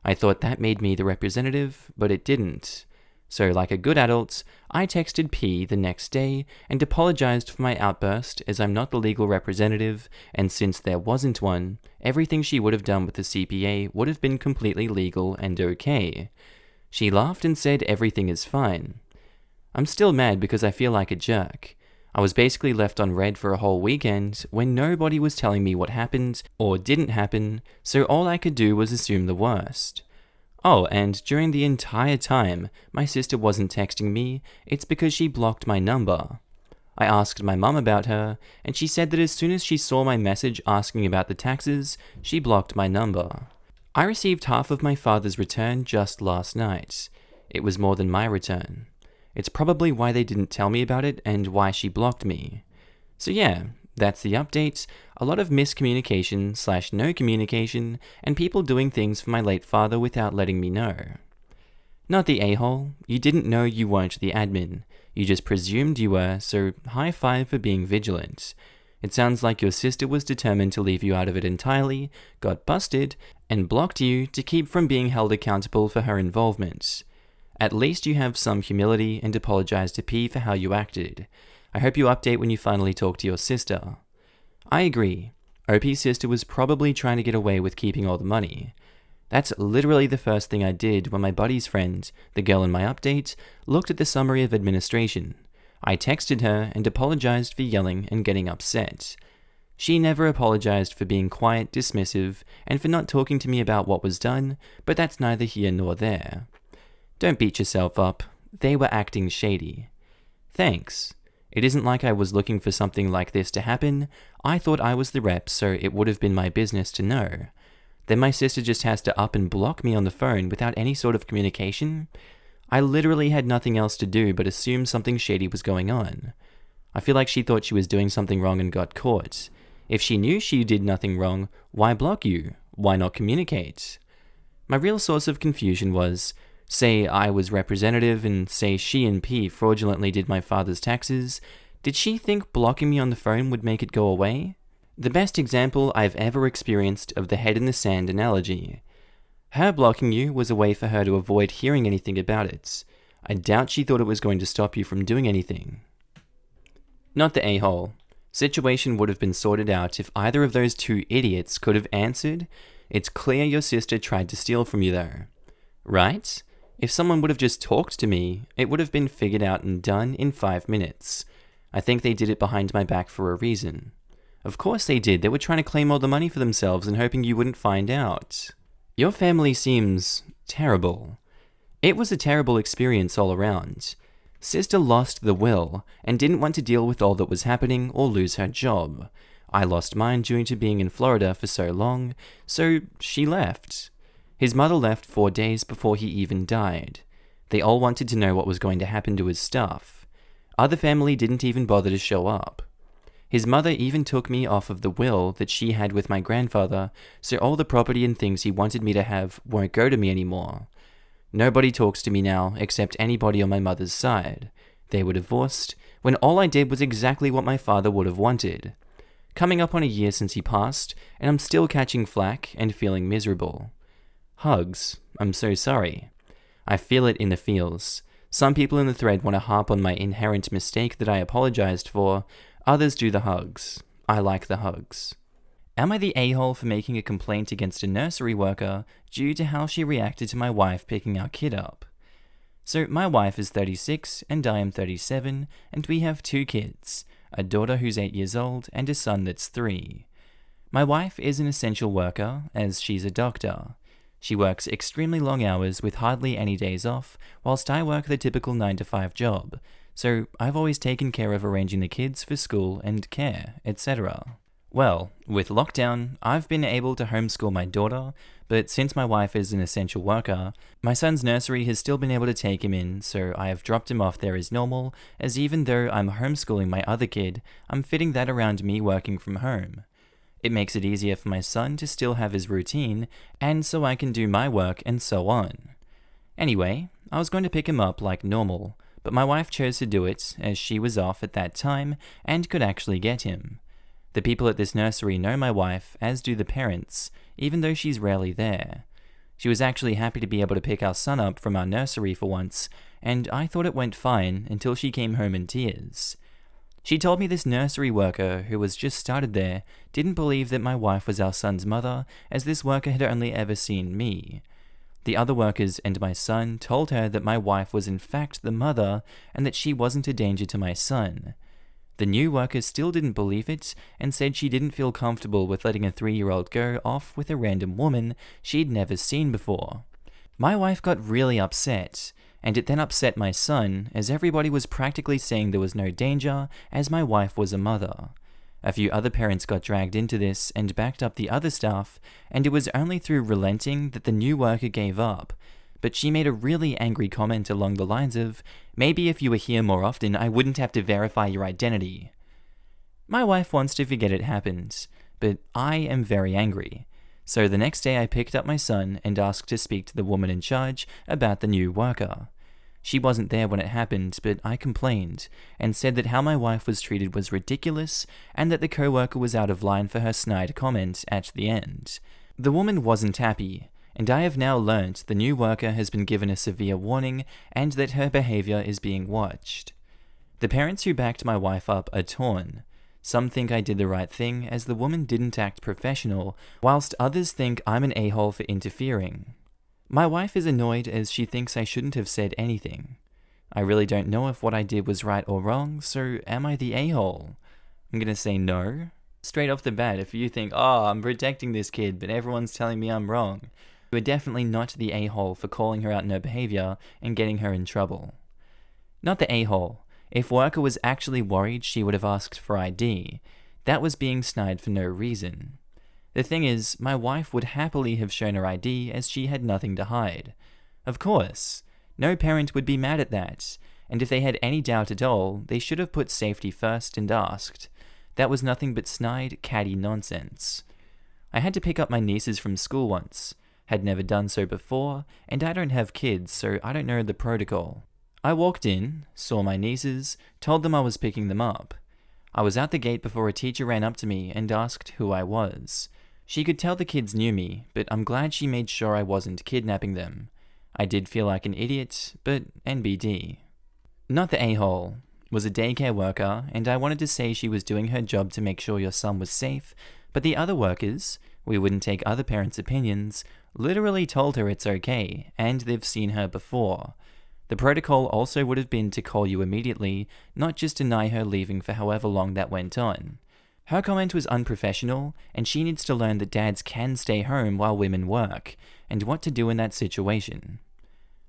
I thought that made me the representative, but it didn't. So, like a good adult, I texted P the next day and apologized for my outburst as I'm not the legal representative, and since there wasn't one, everything she would have done with the CPA would have been completely legal and okay. She laughed and said everything is fine. I'm still mad because I feel like a jerk. I was basically left on red for a whole weekend when nobody was telling me what happened or didn't happen, so all I could do was assume the worst. Oh, and during the entire time my sister wasn't texting me, it's because she blocked my number. I asked my mum about her, and she said that as soon as she saw my message asking about the taxes, she blocked my number. I received half of my father's return just last night. It was more than my return. It's probably why they didn't tell me about it and why she blocked me. So yeah, that's the update. A lot of miscommunication/no communication, and people doing things for my late father without letting me know. Not the a-hole. You didn't know you weren't the admin. You just presumed you were, so high five for being vigilant. It sounds like your sister was determined to leave you out of it entirely, got busted, and blocked you to keep from being held accountable for her involvement. At least you have some humility and apologize to P for how you acted. I hope you update when you finally talk to your sister. I agree. OP's sister was probably trying to get away with keeping all the money. That's literally the first thing I did when my buddy's friend, the girl in my update, looked at the summary of administration. I texted her and apologized for yelling and getting upset. She never apologized for being quiet, dismissive, and for not talking to me about what was done, but that's neither here nor there. Don't beat yourself up. They were acting shady. Thanks. It isn't like I was looking for something like this to happen. I thought I was the rep, so it would have been my business to know. Then my sister just has to up and block me on the phone without any sort of communication. I literally had nothing else to do but assume something shady was going on. I feel like she thought she was doing something wrong and got caught. If she knew she did nothing wrong, why block you? Why not communicate? My real source of confusion was, say I was representative and say she and P fraudulently did my father's taxes, did she think blocking me on the phone would make it go away? The best example I've ever experienced of the head in the sand analogy. Her blocking you was a way for her to avoid hearing anything about it. I doubt she thought it was going to stop you from doing anything. Not the a-hole. Situation would have been sorted out if either of those two idiots could have answered. It's clear your sister tried to steal from you though. Right? If someone would have just talked to me, it would have been figured out and done in 5 minutes. I think they did it behind my back for a reason. Of course they did. They were trying to claim all the money for themselves and hoping you wouldn't find out. Your family seems terrible. It was a terrible experience all around. Sister lost the will and didn't want to deal with all that was happening or lose her job. I lost mine due to being in Florida for so long, so she left. His mother left 4 days before he even died. They all wanted to know what was going to happen to his stuff. Other family didn't even bother to show up. His mother even took me off of the will that she had with my grandfather, so all the property and things he wanted me to have won't go to me anymore. Nobody talks to me now except anybody on my mother's side. They were divorced, when all I did was exactly what my father would have wanted. Coming up on a year since he passed, and I'm still catching flack and feeling miserable. Hugs. I'm so sorry. I feel it in the feels. Some people in the thread want to harp on my inherent mistake that I apologized for. Others do the hugs. I like the hugs. Am I the a-hole for making a complaint against a nursery worker due to how she reacted to my wife picking our kid up? So my wife is 36 and I am 37, and we have 2 kids, a daughter who's 8 years old and a son that's 3. My wife is an essential worker, as she's a doctor. She works extremely long hours with hardly any days off, whilst I work the typical 9-to-5 job, so I've always taken care of arranging the kids for school and care, etc. Well, with lockdown, I've been able to homeschool my daughter, but since my wife is an essential worker, my son's nursery has still been able to take him in, so I have dropped him off there as normal, as even though I'm homeschooling my other kid, I'm fitting that around me working from home. It makes it easier for my son to still have his routine, and so I can do my work and so on. Anyway, I was going to pick him up like normal, but my wife chose to do it as she was off at that time and could actually get him. The people at this nursery know my wife, as do the parents, even though she's rarely there. She was actually happy to be able to pick our son up from our nursery for once, and I thought it went fine until she came home in tears. She told me this nursery worker, who was just started there, didn't believe that my wife was our son's mother, as this worker had only ever seen me. The other workers and my son told her that my wife was in fact the mother, and that she wasn't a danger to my son. The new worker still didn't believe it, and said she didn't feel comfortable with letting a 3-year-old go off with a random woman she'd never seen before. My wife got really upset, and it then upset my son, as everybody was practically saying there was no danger, as my wife was a mother. A few other parents got dragged into this and backed up the other staff, and it was only through relenting that the new worker gave up. But she made a really angry comment along the lines of, "Maybe if you were here more often, I wouldn't have to verify your identity." My wife wants to forget it happened, but I am very angry. So the next day I picked up my son and asked to speak to the woman in charge about the new worker. She wasn't there when it happened, but I complained, and said that how my wife was treated was ridiculous, and that the co-worker was out of line for her snide comment at the end. The woman wasn't happy, and I have now learnt the new worker has been given a severe warning, and that her behaviour is being watched. The parents who backed my wife up are torn. Some think I did the right thing, as the woman didn't act professional, whilst others think I'm an a-hole for interfering. My wife is annoyed as she thinks I shouldn't have said anything. I really don't know if what I did was right or wrong, so am I the a-hole? I'm gonna say no. Straight off the bat, if you think, oh, I'm protecting this kid, but everyone's telling me I'm wrong, you are definitely not the a-hole for calling her out on her behaviour and getting her in trouble. Not the a-hole. If worker was actually worried, she would have asked for ID. That was being snide for no reason. The thing is, my wife would happily have shown her ID as she had nothing to hide. Of course, no parent would be mad at that, and if they had any doubt at all, they should have put safety first and asked. That was nothing but snide, catty nonsense. I had to pick up my nieces from school once. Had never done so before, and I don't have kids, so I don't know the protocol. I walked in, saw my nieces, told them I was picking them up. I was out the gate before a teacher ran up to me and asked who I was. She could tell the kids knew me, but I'm glad she made sure I wasn't kidnapping them. I did feel like an idiot, but NBD. Not the a-hole. Was a daycare worker, and I wanted to say she was doing her job to make sure your son was safe, but the other workers, we wouldn't take other parents' opinions, literally told her it's okay, and they've seen her before. The protocol also would have been to call you immediately, not just deny her leaving for however long that went on. Her comment was unprofessional, and she needs to learn that dads can stay home while women work, and what to do in that situation.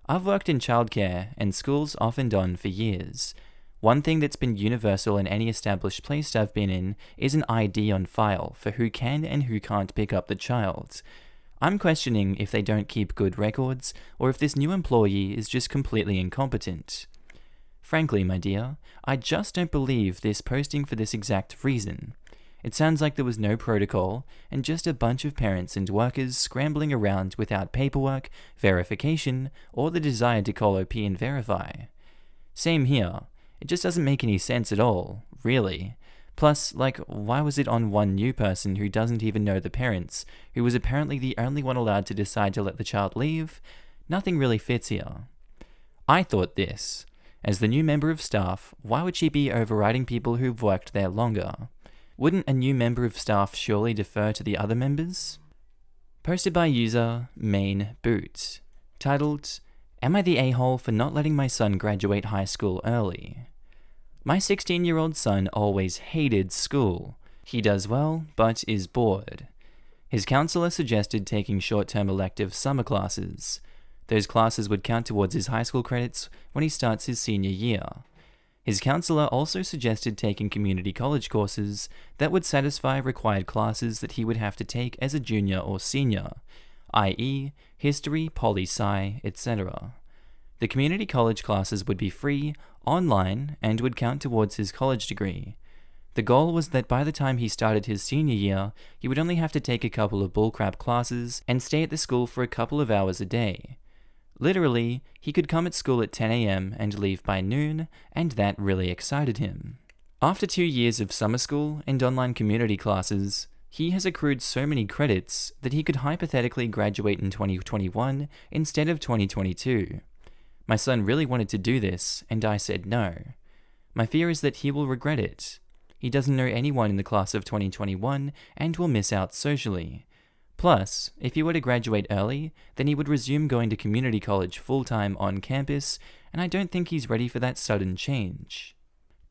I've worked in childcare and schools off and on for years. One thing that's been universal in any established place I've been in is an ID on file for who can and who can't pick up the child. I'm questioning if they don't keep good records, or if this new employee is just completely incompetent. Frankly, my dear, I just don't believe this posting for this exact reason. It sounds like there was no protocol, and just a bunch of parents and workers scrambling around without paperwork, verification, or the desire to call OP and verify. Same here. It just doesn't make any sense at all, really. Plus, why was it on one new person who doesn't even know the parents, who was apparently the only one allowed to decide to let the child leave? Nothing really fits here. I thought this. As the new member of staff, why would she be overriding people who've worked there longer? Wouldn't a new member of staff surely defer to the other members? Posted by user main boot. Titled, Am I the a-hole for not letting my son graduate high school early? My 16-year-old son always hated school. He does well, but is bored. His counselor suggested taking short-term elective summer classes. Those classes would count towards his high school credits when he starts his senior year. His counselor also suggested taking community college courses that would satisfy required classes that he would have to take as a junior or senior, i.e., history, poli-sci, etc. The community college classes would be free, online, and would count towards his college degree. The goal was that by the time he started his senior year, he would only have to take a couple of bullcrap classes and stay at the school for a couple of hours a day. Literally, he could come at school at 10 a.m. and leave by noon, and that really excited him. After 2 years of summer school and online community classes, he has accrued so many credits that he could hypothetically graduate in 2021 instead of 2022. My son really wanted to do this, and I said no. My fear is that he will regret it. He doesn't know anyone in the class of 2021 and will miss out socially. Plus, if he were to graduate early, then he would resume going to community college full-time on campus, and I don't think he's ready for that sudden change.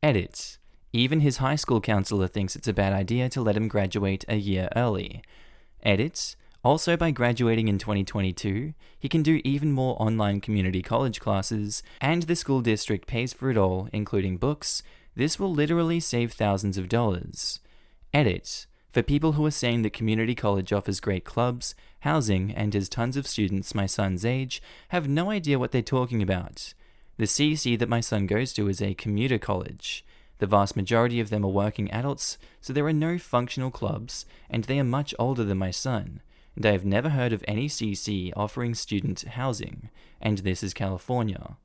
Edit. Even his high school counselor thinks it's a bad idea to let him graduate a year early. Edit. Also, by graduating in 2022, he can do even more online community college classes, and the school district pays for it all, including books. This will literally save thousands of dollars. Edit. For people who are saying that community college offers great clubs, housing, and has tons of students my son's age, have no idea what they're talking about. The CC that my son goes to is a commuter college. The vast majority of them are working adults, so there are no functional clubs, and they are much older than my son, and I have never heard of any CC offering student housing, and this is California.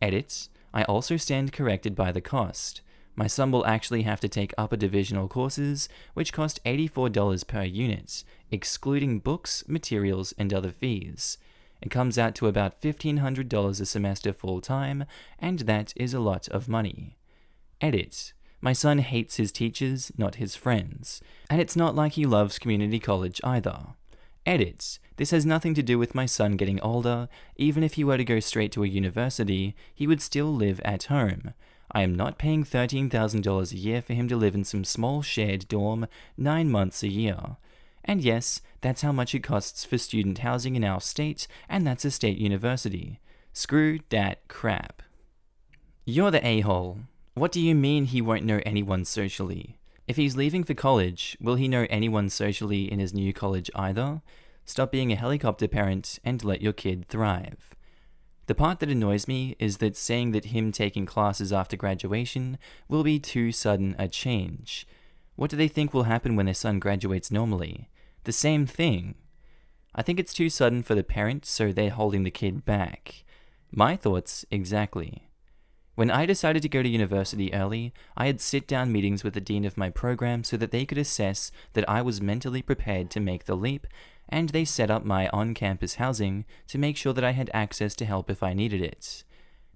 Edit. I also stand corrected by the cost. My son will actually have to take upper divisional courses, which cost $84 per unit, excluding books, materials, and other fees. It comes out to about $1,500 a semester full-time, and that is a lot of money. Edit. My son hates his teachers, not his friends, and it's not like he loves community college either. Edit. This has nothing to do with my son getting older. Even if he were to go straight to a university, he would still live at home. I am not paying $13,000 a year for him to live in some small shared dorm 9 months a year. And yes, that's how much it costs for student housing in our state, and that's a state university. Screw that crap. You're the a-hole. What do you mean he won't know anyone socially? If he's leaving for college, will he know anyone socially in his new college either? Stop being a helicopter parent and let your kid thrive. The part that annoys me is that saying that him taking classes after graduation will be too sudden a change. What do they think will happen when their son graduates normally? The same thing. I think it's too sudden for the parent, so they're holding the kid back. My thoughts exactly. When I decided to go to university early, I had sit-down meetings with the dean of my program so that they could assess that I was mentally prepared to make the leap, and they set up my on-campus housing to make sure that I had access to help if I needed it.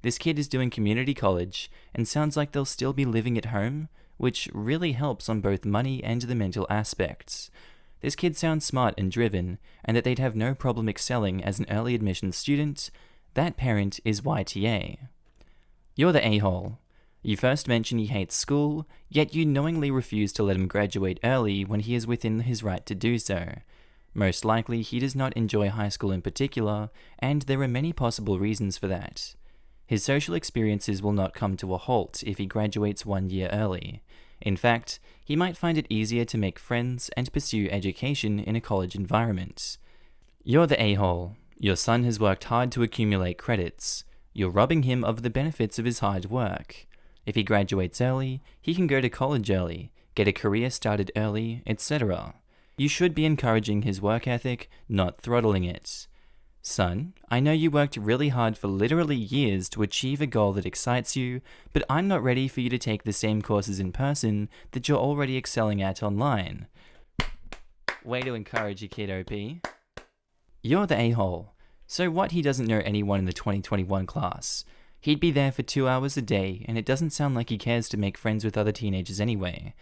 This kid is doing community college, and sounds like they'll still be living at home, which really helps on both money and the mental aspects. This kid sounds smart and driven, and that they'd have no problem excelling as an early admissions student. That parent is YTA. You're the a-hole. You first mention he hates school, yet you knowingly refuse to let him graduate early when he is within his right to do so. Most likely, he does not enjoy high school in particular, and there are many possible reasons for that. His social experiences will not come to a halt if he graduates 1 year early. In fact, he might find it easier to make friends and pursue education in a college environment. You're the a-hole. Your son has worked hard to accumulate credits. You're robbing him of the benefits of his hard work. If he graduates early, he can go to college early, get a career started early, etc. You should be encouraging his work ethic, not throttling it. Son, I know you worked really hard for literally years to achieve a goal that excites you, but I'm not ready for you to take the same courses in person that you're already excelling at online. Way to encourage your kid, OP. You're the a-hole. So what, he doesn't know anyone in the 2021 class? He'd be there for 2 hours a day, and it doesn't sound like he cares to make friends with other teenagers anyway.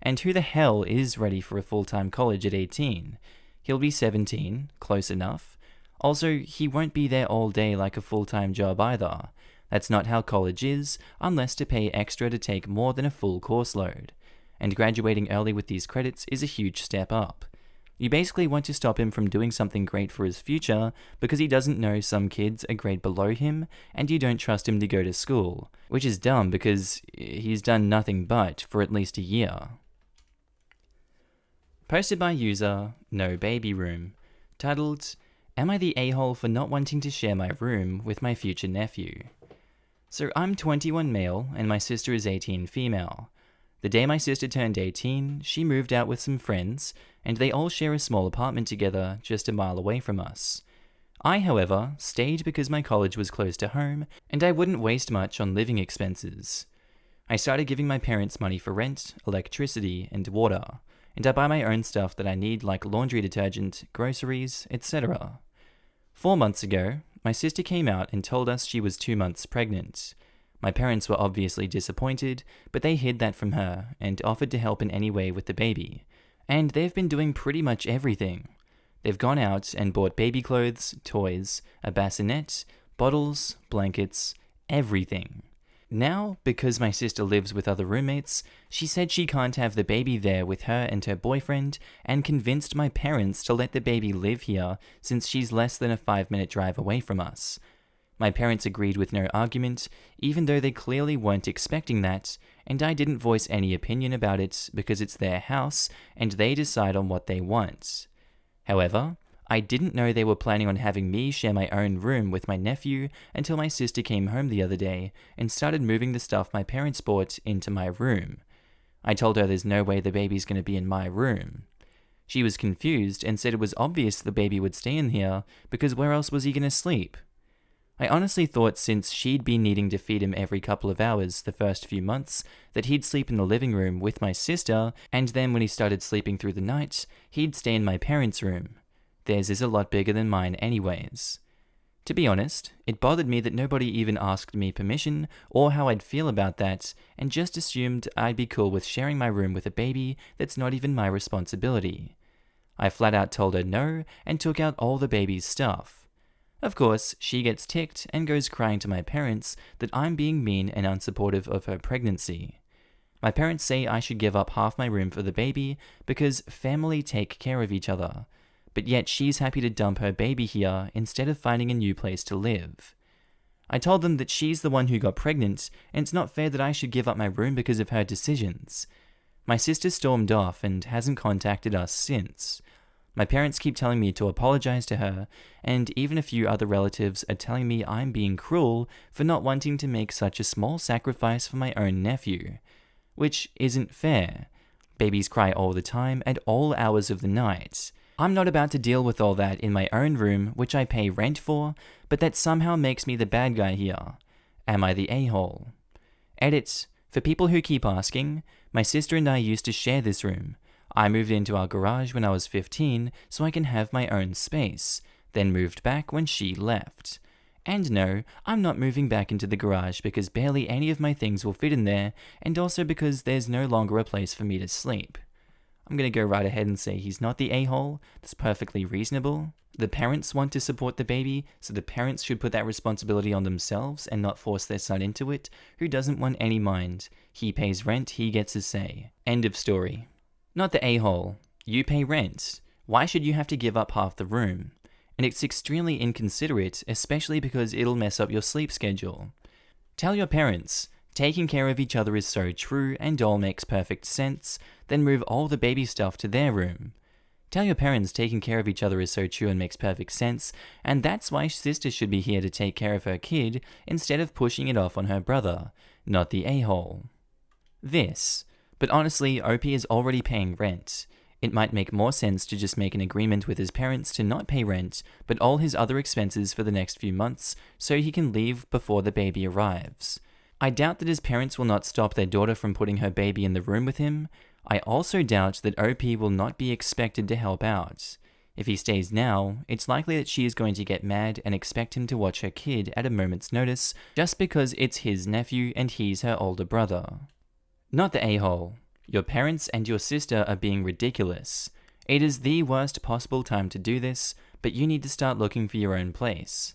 And who the hell is ready for a full-time college at 18? He'll be 17, close enough. Also, he won't be there all day like a full-time job either. That's not how college is, unless to pay extra to take more than a full course load. And graduating early with these credits is a huge step up. You basically want to stop him from doing something great for his future because he doesn't know some kids are grade below him and you don't trust him to go to school, which is dumb because he's done nothing but for at least a year. Posted by user No Baby Room, titled, Am I the a-hole for not wanting to share my room with my future nephew? So I'm 21 male and my sister is 18 female. The day my sister turned 18, she moved out with some friends, and they all share a small apartment together just a mile away from us. I, however, stayed because my college was close to home, and I wouldn't waste much on living expenses. I started giving my parents money for rent, electricity, and water, and I buy my own stuff that I need like laundry detergent, groceries, etc. 4 months ago, my sister came out and told us she was 2 months pregnant. My parents were obviously disappointed, but they hid that from her and offered to help in any way with the baby. And they've been doing pretty much everything. They've gone out and bought baby clothes, toys, a bassinet, bottles, blankets, everything. Now, because my sister lives with other roommates, she said she can't have the baby there with her and her boyfriend, and convinced my parents to let the baby live here since she's less than a 5-minute drive away from us. My parents agreed with no argument, even though they clearly weren't expecting that, and I didn't voice any opinion about it because it's their house and they decide on what they want. However, I didn't know they were planning on having me share my own room with my nephew until my sister came home the other day and started moving the stuff my parents bought into my room. I told her there's no way the baby's going to be in my room. She was confused and said it was obvious the baby would stay in here because where else was he going to sleep? I honestly thought since she'd been needing to feed him every couple of hours the first few months, that he'd sleep in the living room with my sister, and then when he started sleeping through the night, he'd stay in my parents' room. Theirs is a lot bigger than mine anyways. To be honest, it bothered me that nobody even asked me permission or how I'd feel about that, and just assumed I'd be cool with sharing my room with a baby that's not even my responsibility. I flat out told her no, and took out all the baby's stuff. Of course, she gets ticked and goes crying to my parents that I'm being mean and unsupportive of her pregnancy. My parents say I should give up half my room for the baby because family take care of each other, but yet she's happy to dump her baby here instead of finding a new place to live. I told them that she's the one who got pregnant, and it's not fair that I should give up my room because of her decisions. My sister stormed off and hasn't contacted us since. My parents keep telling me to apologize to her, and even a few other relatives are telling me I'm being cruel for not wanting to make such a small sacrifice for my own nephew. Which isn't fair. Babies cry all the time at all hours of the night. I'm not about to deal with all that in my own room, which I pay rent for, but that somehow makes me the bad guy here. Am I the a-hole? Edit. For people who keep asking, my sister and I used to share this room. I moved into our garage when I was 15 so I can have my own space, then moved back when she left. And no, I'm not moving back into the garage because barely any of my things will fit in there, and also because there's no longer a place for me to sleep. I'm gonna go right ahead and say he's not the a-hole. That's perfectly reasonable. The parents want to support the baby, so the parents should put that responsibility on themselves and not force their son into it, who doesn't want any mind. He pays rent, he gets a say. End of story. Not the a-hole. You pay rent. Why should you have to give up half the room? And it's extremely inconsiderate, especially because it'll mess up your sleep schedule. Tell your parents, taking care of each other is so true and all makes perfect sense, then move all the baby stuff to their room. Tell your parents taking care of each other is so true and makes perfect sense, and that's why sister should be here to take care of her kid instead of pushing it off on her brother, not the a-hole. But honestly, OP is already paying rent. It might make more sense to just make an agreement with his parents to not pay rent, but all his other expenses for the next few months, so he can leave before the baby arrives. I doubt that his parents will not stop their daughter from putting her baby in the room with him. I also doubt that OP will not be expected to help out. If he stays now, it's likely that she is going to get mad and expect him to watch her kid at a moment's notice, just because it's his nephew and he's her older brother. Not the a-hole. Your parents and your sister are being ridiculous. It is the worst possible time to do this, but you need to start looking for your own place.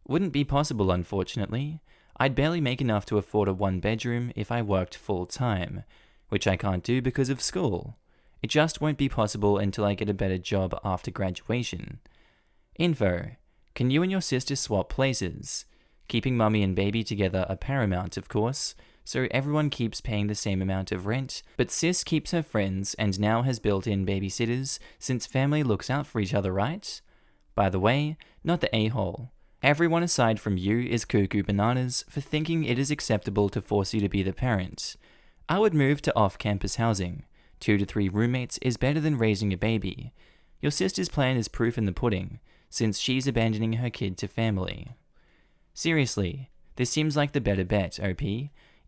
Wouldn't be possible, unfortunately. I'd barely make enough to afford a one-bedroom if I worked full-time, which I can't do because of school. It just won't be possible until I get a better job after graduation. Info. Can you and your sister swap places? Keeping mummy and baby together are paramount, of course, so everyone keeps paying the same amount of rent, but sis keeps her friends and now has built-in babysitters since family looks out for each other, right? By the way, not the a-hole. Everyone aside from you is cuckoo bananas for thinking it is acceptable to force you to be the parent. I would move to off-campus housing. 2 to 3 roommates is better than raising a baby. Your sister's plan is proof in the pudding, since she's abandoning her kid to family. Seriously, this seems like the better bet, OP.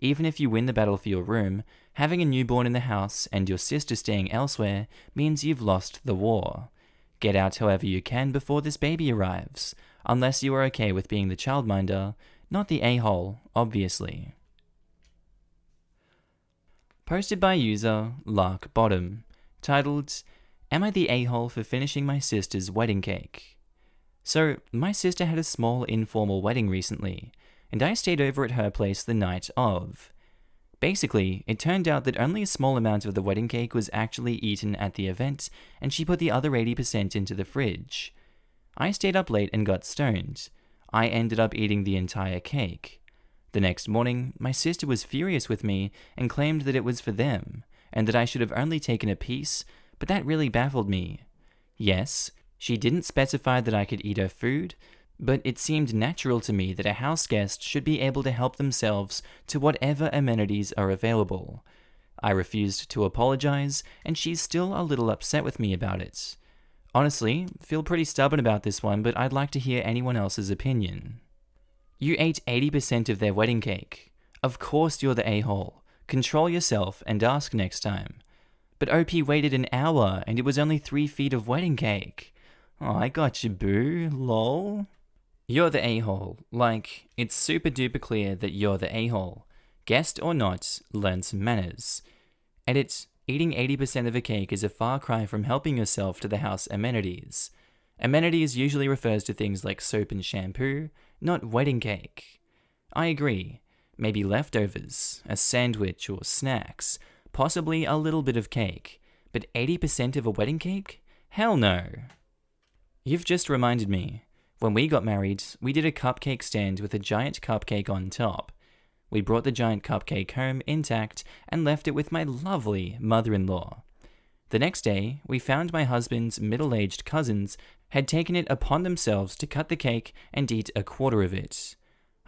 Even if you win the battle for your room, having a newborn in the house and your sister staying elsewhere means you've lost the war. Get out however you can before this baby arrives, unless you are okay with being the childminder, not the a-hole, obviously. Posted by user Lark Bottom, titled, Am I the a-hole for finishing my sister's wedding cake? So, my sister had a small informal wedding recently, and I stayed over at her place the night of. Basically, it turned out that only a small amount of the wedding cake was actually eaten at the event, and she put the other 80% into the fridge. I stayed up late and got stoned. I ended up eating the entire cake. The next morning, my sister was furious with me and claimed that it was for them, and that I should have only taken a piece, but that really baffled me. Yes, she didn't specify that I could eat her food, but it seemed natural to me that a house guest should be able to help themselves to whatever amenities are available. I refused to apologize, and she's still a little upset with me about it. Honestly, feel pretty stubborn about this one, but I'd like to hear anyone else's opinion. You ate 80% of their wedding cake. Of course you're the a-hole. Control yourself and ask next time. But OP waited an hour, and it was only 3 feet of wedding cake. Oh, I got you, boo. Lol. You're the a-hole. Like, it's super duper clear that you're the a-hole. Guest or not, learn some manners. Edit, eating 80% of a cake is a far cry from helping yourself to the house amenities. Amenities usually refers to things like soap and shampoo, not wedding cake. I agree. Maybe leftovers, a sandwich or snacks, possibly a little bit of cake. But 80% of a wedding cake? Hell no. You've just reminded me. When we got married, we did a cupcake stand with a giant cupcake on top. We brought the giant cupcake home intact and left it with my lovely mother-in-law. The next day, we found my husband's middle-aged cousins had taken it upon themselves to cut the cake and eat a quarter of it.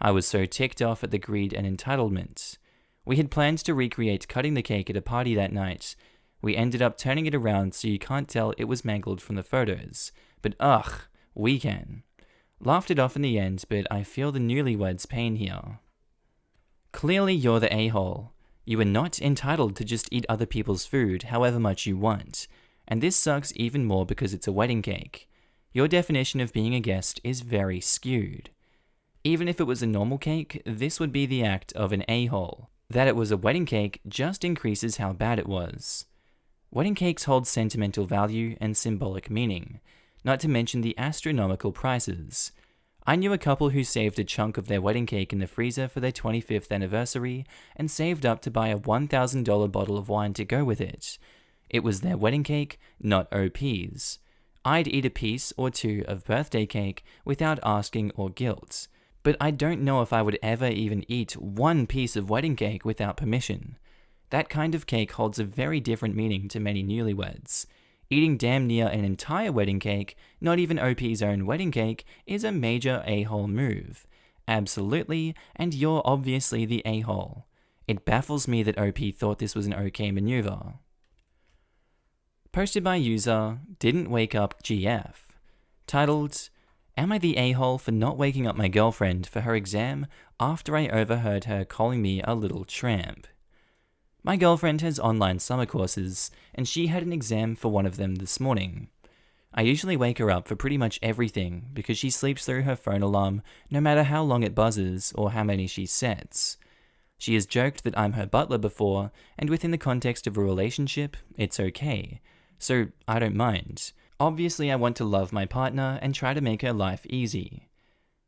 I was so ticked off at the greed and entitlement. We had planned to recreate cutting the cake at a party that night. We ended up turning it around so you can't tell it was mangled from the photos. But ugh, we can. Laughed it off in the end, but I feel the newlyweds' pain here. Clearly you're the a-hole. You are not entitled to just eat other people's food however much you want. And this sucks even more because it's a wedding cake. Your definition of being a guest is very skewed. Even if it was a normal cake, this would be the act of an a-hole. That it was a wedding cake just increases how bad it was. Wedding cakes hold sentimental value and symbolic meaning, not to mention the astronomical prices. I knew a couple who saved a chunk of their wedding cake in the freezer for their 25th anniversary and saved up to buy a $1,000 bottle of wine to go with it. It was their wedding cake, not OP's. I'd eat a piece or two of birthday cake without asking or guilt, but I don't know if I would ever even eat one piece of wedding cake without permission. That kind of cake holds a very different meaning to many newlyweds. Eating damn near an entire wedding cake, not even OP's own wedding cake, is a major a-hole move. Absolutely, and you're obviously the a-hole. It baffles me that OP thought this was an okay maneuver. Posted by user Didn't Wake Up GF. Titled, Am I the a-hole for not waking up my girlfriend for her exam after I overheard her calling me a little tramp? My girlfriend has online summer courses, and she had an exam for one of them this morning. I usually wake her up for pretty much everything because she sleeps through her phone alarm no matter how long it buzzes or how many she sets. She has joked that I'm her butler before, and within the context of a relationship, it's okay. So I don't mind. Obviously I want to love my partner and try to make her life easy.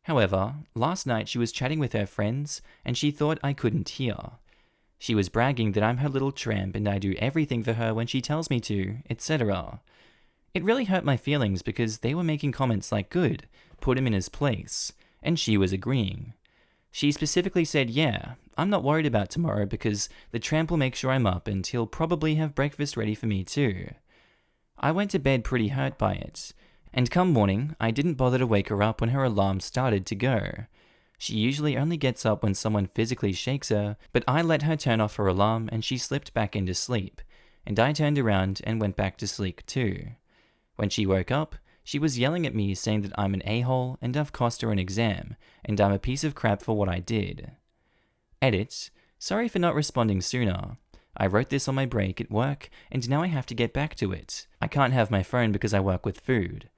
However, last night she was chatting with her friends and she thought I couldn't hear. She was bragging that I'm her little tramp and I do everything for her when she tells me to, etc. It really hurt my feelings because they were making comments like good, put him in his place, and she was agreeing. She specifically said, yeah, I'm not worried about tomorrow because the tramp will make sure I'm up and he'll probably have breakfast ready for me too. I went to bed pretty hurt by it, and come morning, I didn't bother to wake her up when her alarm started to go. She usually only gets up when someone physically shakes her, but I let her turn off her alarm and she slipped back into sleep, and I turned around and went back to sleep too. When she woke up, she was yelling at me saying that I'm an a-hole and I've cost her an exam, and I'm a piece of crap for what I did. Edit, sorry for not responding sooner. I wrote this on my break at work, and now I have to get back to it. I can't have my phone because I work with food.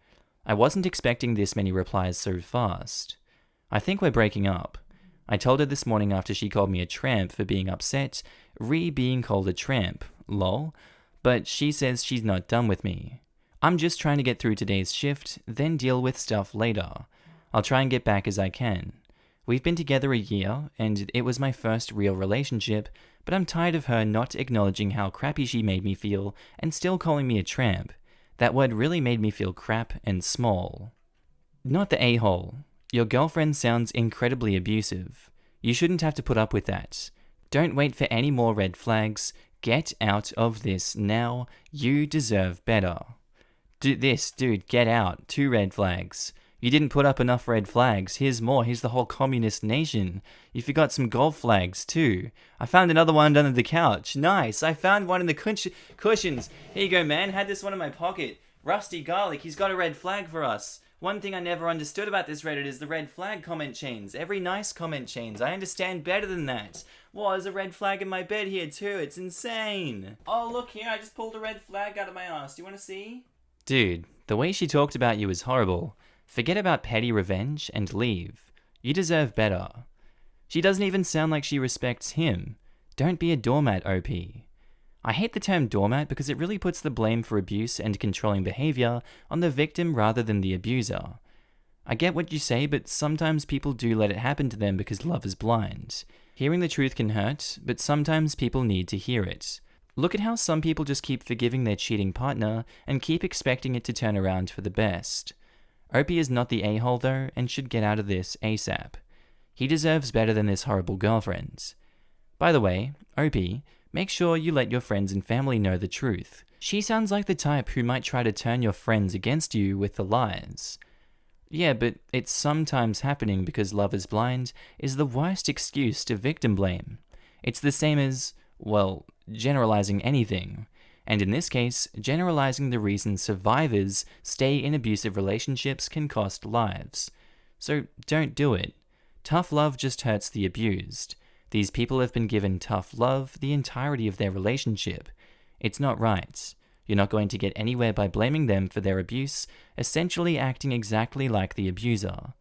I wasn't expecting this many replies so fast. I think we're breaking up. I told her this morning after she called me a tramp for being upset, being called a tramp, lol, but she says she's not done with me. I'm just trying to get through today's shift, then deal with stuff later. I'll try and get back as I can. We've been together a year, and it was my first real relationship, but I'm tired of her not acknowledging how crappy she made me feel and still calling me a tramp. That word really made me feel crap and small. Not the a-hole. Your girlfriend sounds incredibly abusive. You shouldn't have to put up with that. Don't wait for any more red flags. Get out of this now. You deserve better. Dude, get out. 2 red flags. You didn't put up enough red flags. Here's more. Here's the whole communist nation. You forgot some gold flags too. I found another one under the couch. Nice. I found one in the cushions. Here you go, man. Had this one in my pocket. Rusty Garlic. He's got a red flag for us. One thing I never understood about this Reddit is the red flag comment chains. Every nice comment chains. I understand better than that. Whoa, there's a red flag in my bed here too. It's insane. Oh, look here. I just pulled a red flag out of my ass. Do you want to see? Dude, the way she talked about you is horrible. Forget about petty revenge and leave. You deserve better. She doesn't even sound like she respects him. Don't be a doormat, OP. I hate the term doormat because it really puts the blame for abuse and controlling behavior on the victim rather than the abuser. I get what you say, but sometimes people do let it happen to them because love is blind. Hearing the truth can hurt, but sometimes people need to hear it. Look at how some people just keep forgiving their cheating partner and keep expecting it to turn around for the best. Opie is not the a-hole though, and should get out of this ASAP. He deserves better than this horrible girlfriend. By the way, Opie, make sure you let your friends and family know the truth. She sounds like the type who might try to turn your friends against you with the lies. Yeah, but it's sometimes happening because love is blind is the worst excuse to victim blame. It's the same as, well, generalizing anything. And in this case, generalizing the reason survivors stay in abusive relationships can cost lives. So don't do it. Tough love just hurts the abused. These people have been given tough love the entirety of their relationship. It's not right. You're not going to get anywhere by blaming them for their abuse, essentially acting exactly like the abuser.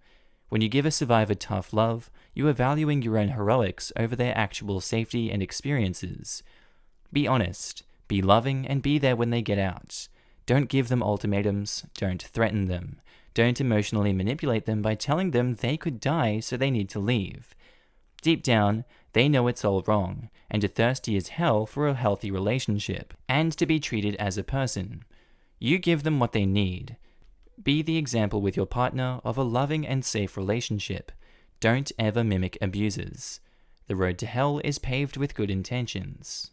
When you give a survivor tough love, you are valuing your own heroics over their actual safety and experiences. Be honest, be loving, and be there when they get out. Don't give them ultimatums, don't threaten them. Don't emotionally manipulate them by telling them they could die so they need to leave. Deep down, they know it's all wrong, and are thirsty as hell for a healthy relationship, and to be treated as a person. You give them what they need. Be the example with your partner of a loving and safe relationship. Don't ever mimic abusers. The road to hell is paved with good intentions.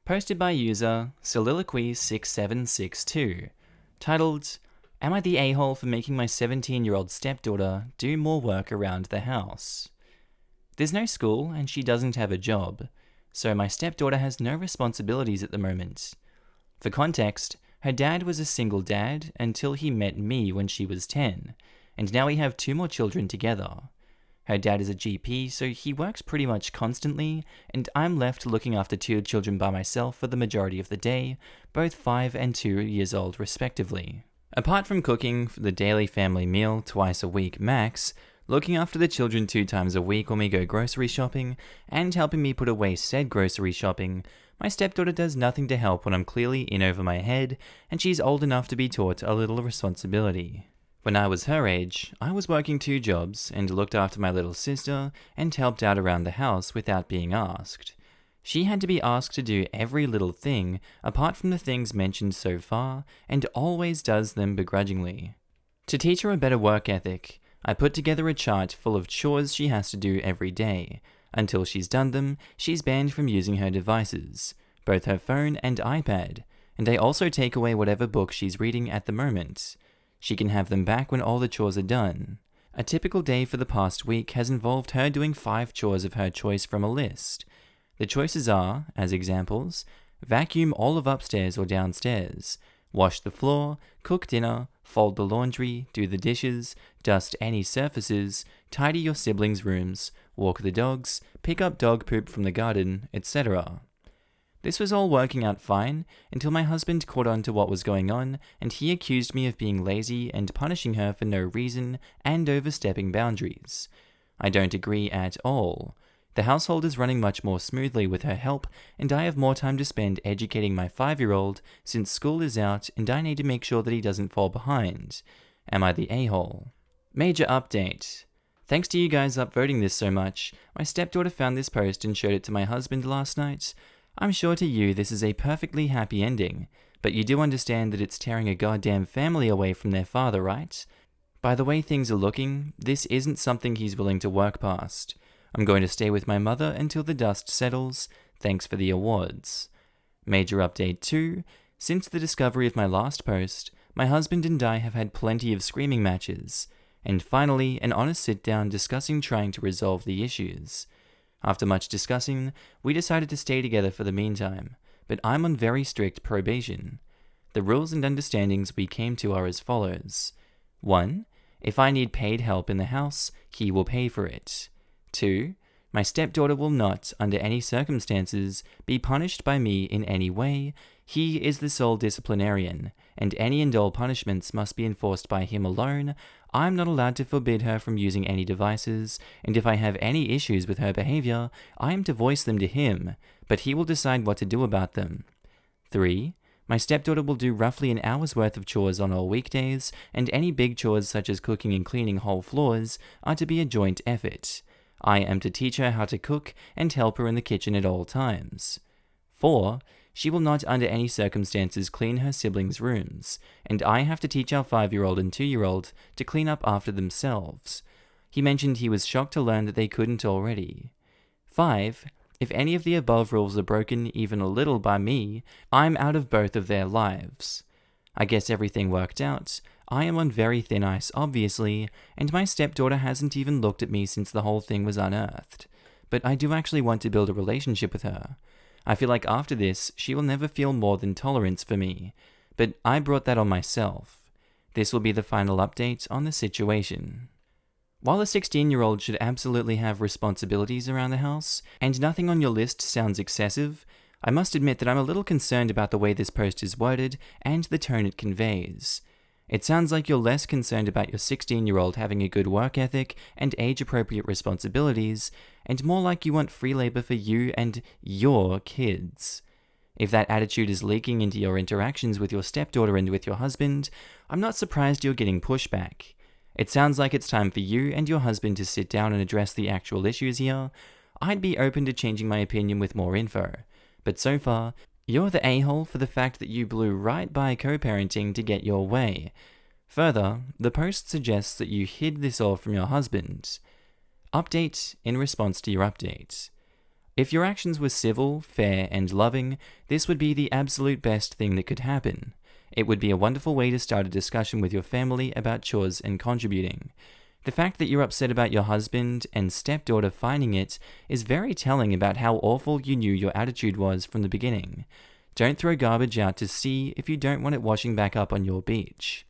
Posted by user Soliloquy6762, titled, Am I the a-hole for making my 17-year-old stepdaughter do more work around the house? There's no school and she doesn't have a job, so my stepdaughter has no responsibilities at the moment. For context, her dad was a single dad until he met me when she was 10, and now we have 2 more children together. Her dad is a GP, so he works pretty much constantly, and I'm left looking after 2 children by myself for the majority of the day, both 5 and 2 years old respectively. Apart from cooking the daily family meal twice a week max, looking after the children 2 times a week when we go grocery shopping, and helping me put away said grocery shopping, my stepdaughter does nothing to help when I'm clearly in over my head, and she's old enough to be taught a little responsibility. When I was her age, I was working 2 jobs and looked after my little sister and helped out around the house without being asked. She had to be asked to do every little thing apart from the things mentioned so far, and always does them begrudgingly. To teach her a better work ethic, I put together a chart full of chores she has to do every day. Until she's done them, she's banned from using her devices, both her phone and iPad, and I also take away whatever book she's reading at the moment. She can have them back when all the chores are done. A typical day for the past week has involved her doing 5 chores of her choice from a list. The choices are, as examples, vacuum all of upstairs or downstairs, wash the floor, cook dinner, fold the laundry, do the dishes, dust any surfaces, tidy your siblings' rooms, walk the dogs, pick up dog poop from the garden, etc. This was all working out fine until my husband caught on to what was going on, and he accused me of being lazy and punishing her for no reason and overstepping boundaries. I don't agree at all. The household is running much more smoothly with her help, and I have more time to spend educating my 5-year-old since school is out and I need to make sure that he doesn't fall behind. Am I the a-hole? Major update. Thanks to you guys upvoting this so much, my stepdaughter found this post and showed it to my husband last night. I'm sure to you this is a perfectly happy ending, but you do understand that it's tearing a goddamn family away from their father, right? By the way things are looking, this isn't something he's willing to work past. I'm going to stay with my mother until the dust settles. Thanks for the awards. Major update 2. Since the discovery of my last post, my husband and I have had plenty of screaming matches. And finally, an honest sit-down discussing trying to resolve the issues. After much discussing, we decided to stay together for the meantime, but I'm on very strict probation. The rules and understandings we came to are as follows. 1. If I need paid help in the house, he will pay for it. 2. My stepdaughter will not, under any circumstances, be punished by me in any way. He is the sole disciplinarian, and any and all punishments must be enforced by him alone. I'm not allowed to forbid her from using any devices, and if I have any issues with her behavior, I am to voice them to him, but he will decide what to do about them. 3. My stepdaughter will do roughly an hour's worth of chores on all weekdays, and any big chores such as cooking and cleaning whole floors are to be a joint effort. I am to teach her how to cook and help her in the kitchen at all times. 4. she will not under any circumstances clean her siblings' rooms, and I have to teach our 5-year-old and 2-year-old to clean up after themselves. He mentioned he was shocked to learn that they couldn't already. 5. If any of the above rules are broken even a little by me, I'm out of both of their lives. I guess everything worked out. I am on very thin ice, obviously, and my stepdaughter hasn't even looked at me since the whole thing was unearthed. But I do actually want to build a relationship with her. I feel like after this, she will never feel more than tolerance for me. But I brought that on myself. This will be the final update on the situation. While a 16-year-old should absolutely have responsibilities around the house, and nothing on your list sounds excessive, I must admit that I'm a little concerned about the way this post is worded and the tone it conveys. It sounds like you're less concerned about your 16-year-old having a good work ethic and age-appropriate responsibilities, and more like you want free labor for you and your kids. If that attitude is leaking into your interactions with your stepdaughter and with your husband, I'm not surprised you're getting pushback. It sounds like it's time for you and your husband to sit down and address the actual issues here. I'd be open to changing my opinion with more info, but so far, you're the a-hole for the fact that you blew right by co-parenting to get your way. Further, the post suggests that you hid this all from your husband. Update in response to your update. If your actions were civil, fair, and loving, this would be the absolute best thing that could happen. It would be a wonderful way to start a discussion with your family about chores and contributing. The fact that you're upset about your husband and stepdaughter finding it is very telling about how awful you knew your attitude was from the beginning. Don't throw garbage out to sea if you don't want it washing back up on your beach.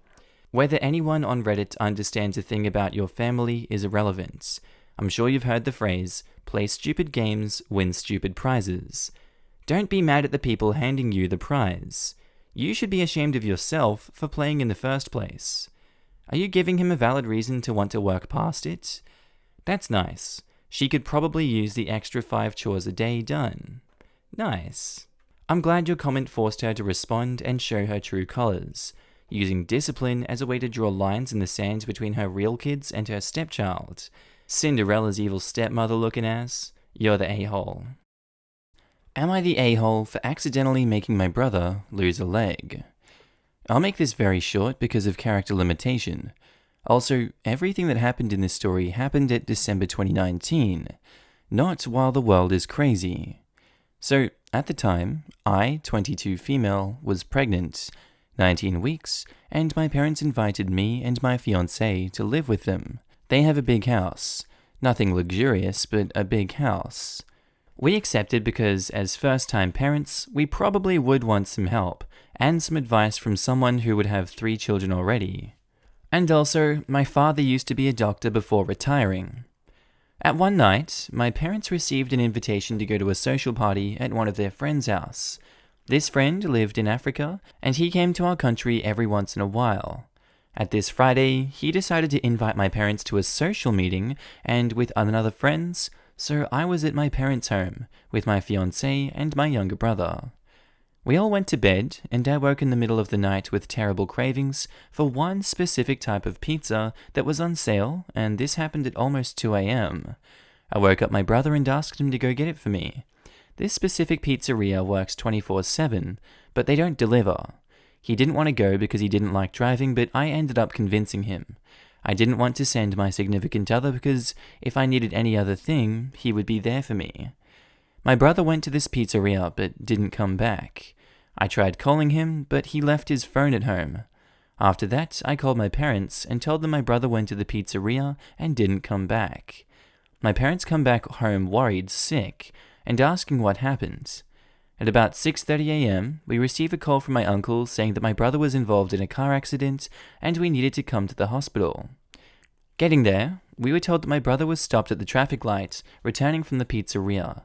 Whether anyone on Reddit understands a thing about your family is irrelevant. I'm sure you've heard the phrase, play stupid games, win stupid prizes. Don't be mad at the people handing you the prize. You should be ashamed of yourself for playing in the first place. Are you giving him a valid reason to want to work past it? That's nice. She could probably use the extra 5 chores a day done. Nice. I'm glad your comment forced her to respond and show her true colors, using discipline as a way to draw lines in the sand between her real kids and her stepchild. Cinderella's evil stepmother looking ass. You're the a-hole. Am I the a-hole for accidentally making my brother lose a leg? I'll make this very short because of character limitation. Also, everything that happened in this story happened at December 2019, not while the world is crazy. So, at the time, I, 22 female, was pregnant, 19 weeks, and my parents invited me and my fiancé to live with them. They have a big house. Nothing luxurious, but a big house. We accepted because, as first-time parents, we probably would want some help, and some advice from someone who would have 3 children already. And also, my father used to be a doctor before retiring. At one night, my parents received an invitation to go to a social party at one of their friends' house. This friend lived in Africa, and he came to our country every once in a while. At this Friday, he decided to invite my parents to a social meeting, and with other friends, so I was at my parents' home, with my fiancé and my younger brother. We all went to bed, and I woke in the middle of the night with terrible cravings for one specific type of pizza that was on sale, and this happened at almost 2 a.m. I woke up my brother and asked him to go get it for me. This specific pizzeria works 24/7, but they don't deliver. He didn't want to go because he didn't like driving, but I ended up convincing him. I didn't want to send my significant other because if I needed any other thing, he would be there for me. My brother went to this pizzeria but didn't come back. I tried calling him, but he left his phone at home. After that, I called my parents and told them my brother went to the pizzeria and didn't come back. My parents come back home worried, sick, and asking what happened. At about 6:30 a.m., we receive a call from my uncle saying that my brother was involved in a car accident and we needed to come to the hospital. Getting there, we were told that my brother was stopped at the traffic light, returning from the pizzeria.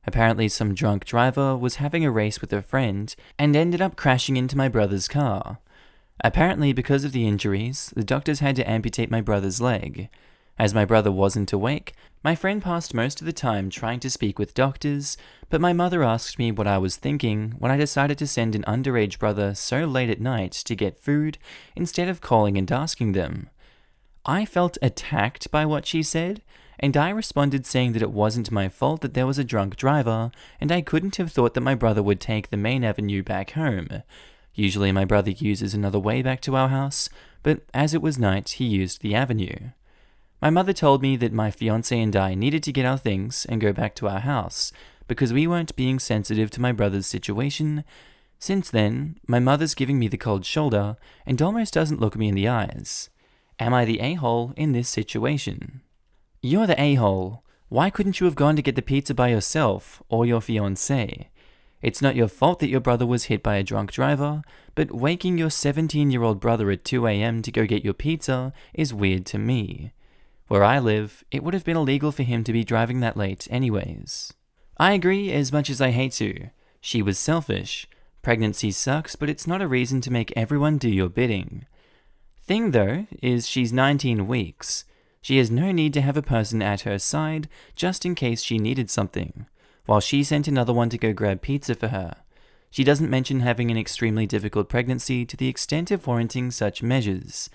Apparently some drunk driver was having a race with a friend and ended up crashing into my brother's car. Apparently because of the injuries, the doctors had to amputate my brother's leg. As my brother wasn't awake, my friend passed most of the time trying to speak with doctors, but my mother asked me what I was thinking when I decided to send an underage brother so late at night to get food instead of calling and asking them. I felt attacked by what she said, and I responded saying that it wasn't my fault that there was a drunk driver, and I couldn't have thought that my brother would take the main avenue back home. Usually my brother uses another way back to our house, but as it was night, he used the avenue. My mother told me that my fiancé and I needed to get our things and go back to our house, because we weren't being sensitive to my brother's situation. Since then, my mother's giving me the cold shoulder and almost doesn't look me in the eyes. Am I the a-hole in this situation? You're the a-hole. Why couldn't you have gone to get the pizza by yourself or your fiancé? It's not your fault that your brother was hit by a drunk driver, but waking your 17-year-old brother at 2 a.m. to go get your pizza is weird to me. Where I live, it would have been illegal for him to be driving that late anyways. I agree as much as I hate to. She was selfish. Pregnancy sucks, but it's not a reason to make everyone do your bidding. Thing though, is she's 19 weeks. She has no need to have a person at her side just in case she needed something, while she sent another one to go grab pizza for her. She doesn't mention having an extremely difficult pregnancy to the extent of warranting such measures.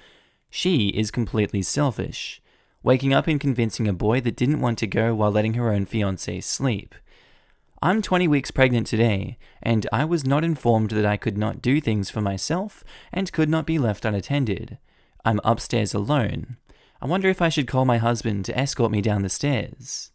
She is completely selfish, waking up and convincing a boy that didn't want to go while letting her own fiancé sleep. I'm 20 weeks pregnant today, and I was not informed that I could not do things for myself and could not be left unattended. I'm upstairs alone. I wonder if I should call my husband to escort me down the stairs.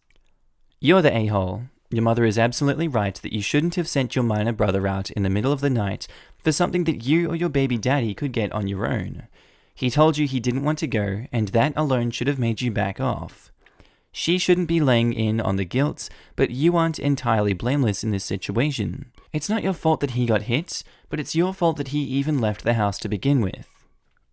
You're the a-hole. Your mother is absolutely right that you shouldn't have sent your minor brother out in the middle of the night for something that you or your baby daddy could get on your own. He told you he didn't want to go, and that alone should have made you back off. She shouldn't be laying in on the guilt, but you aren't entirely blameless in this situation. It's not your fault that he got hit, but it's your fault that he even left the house to begin with.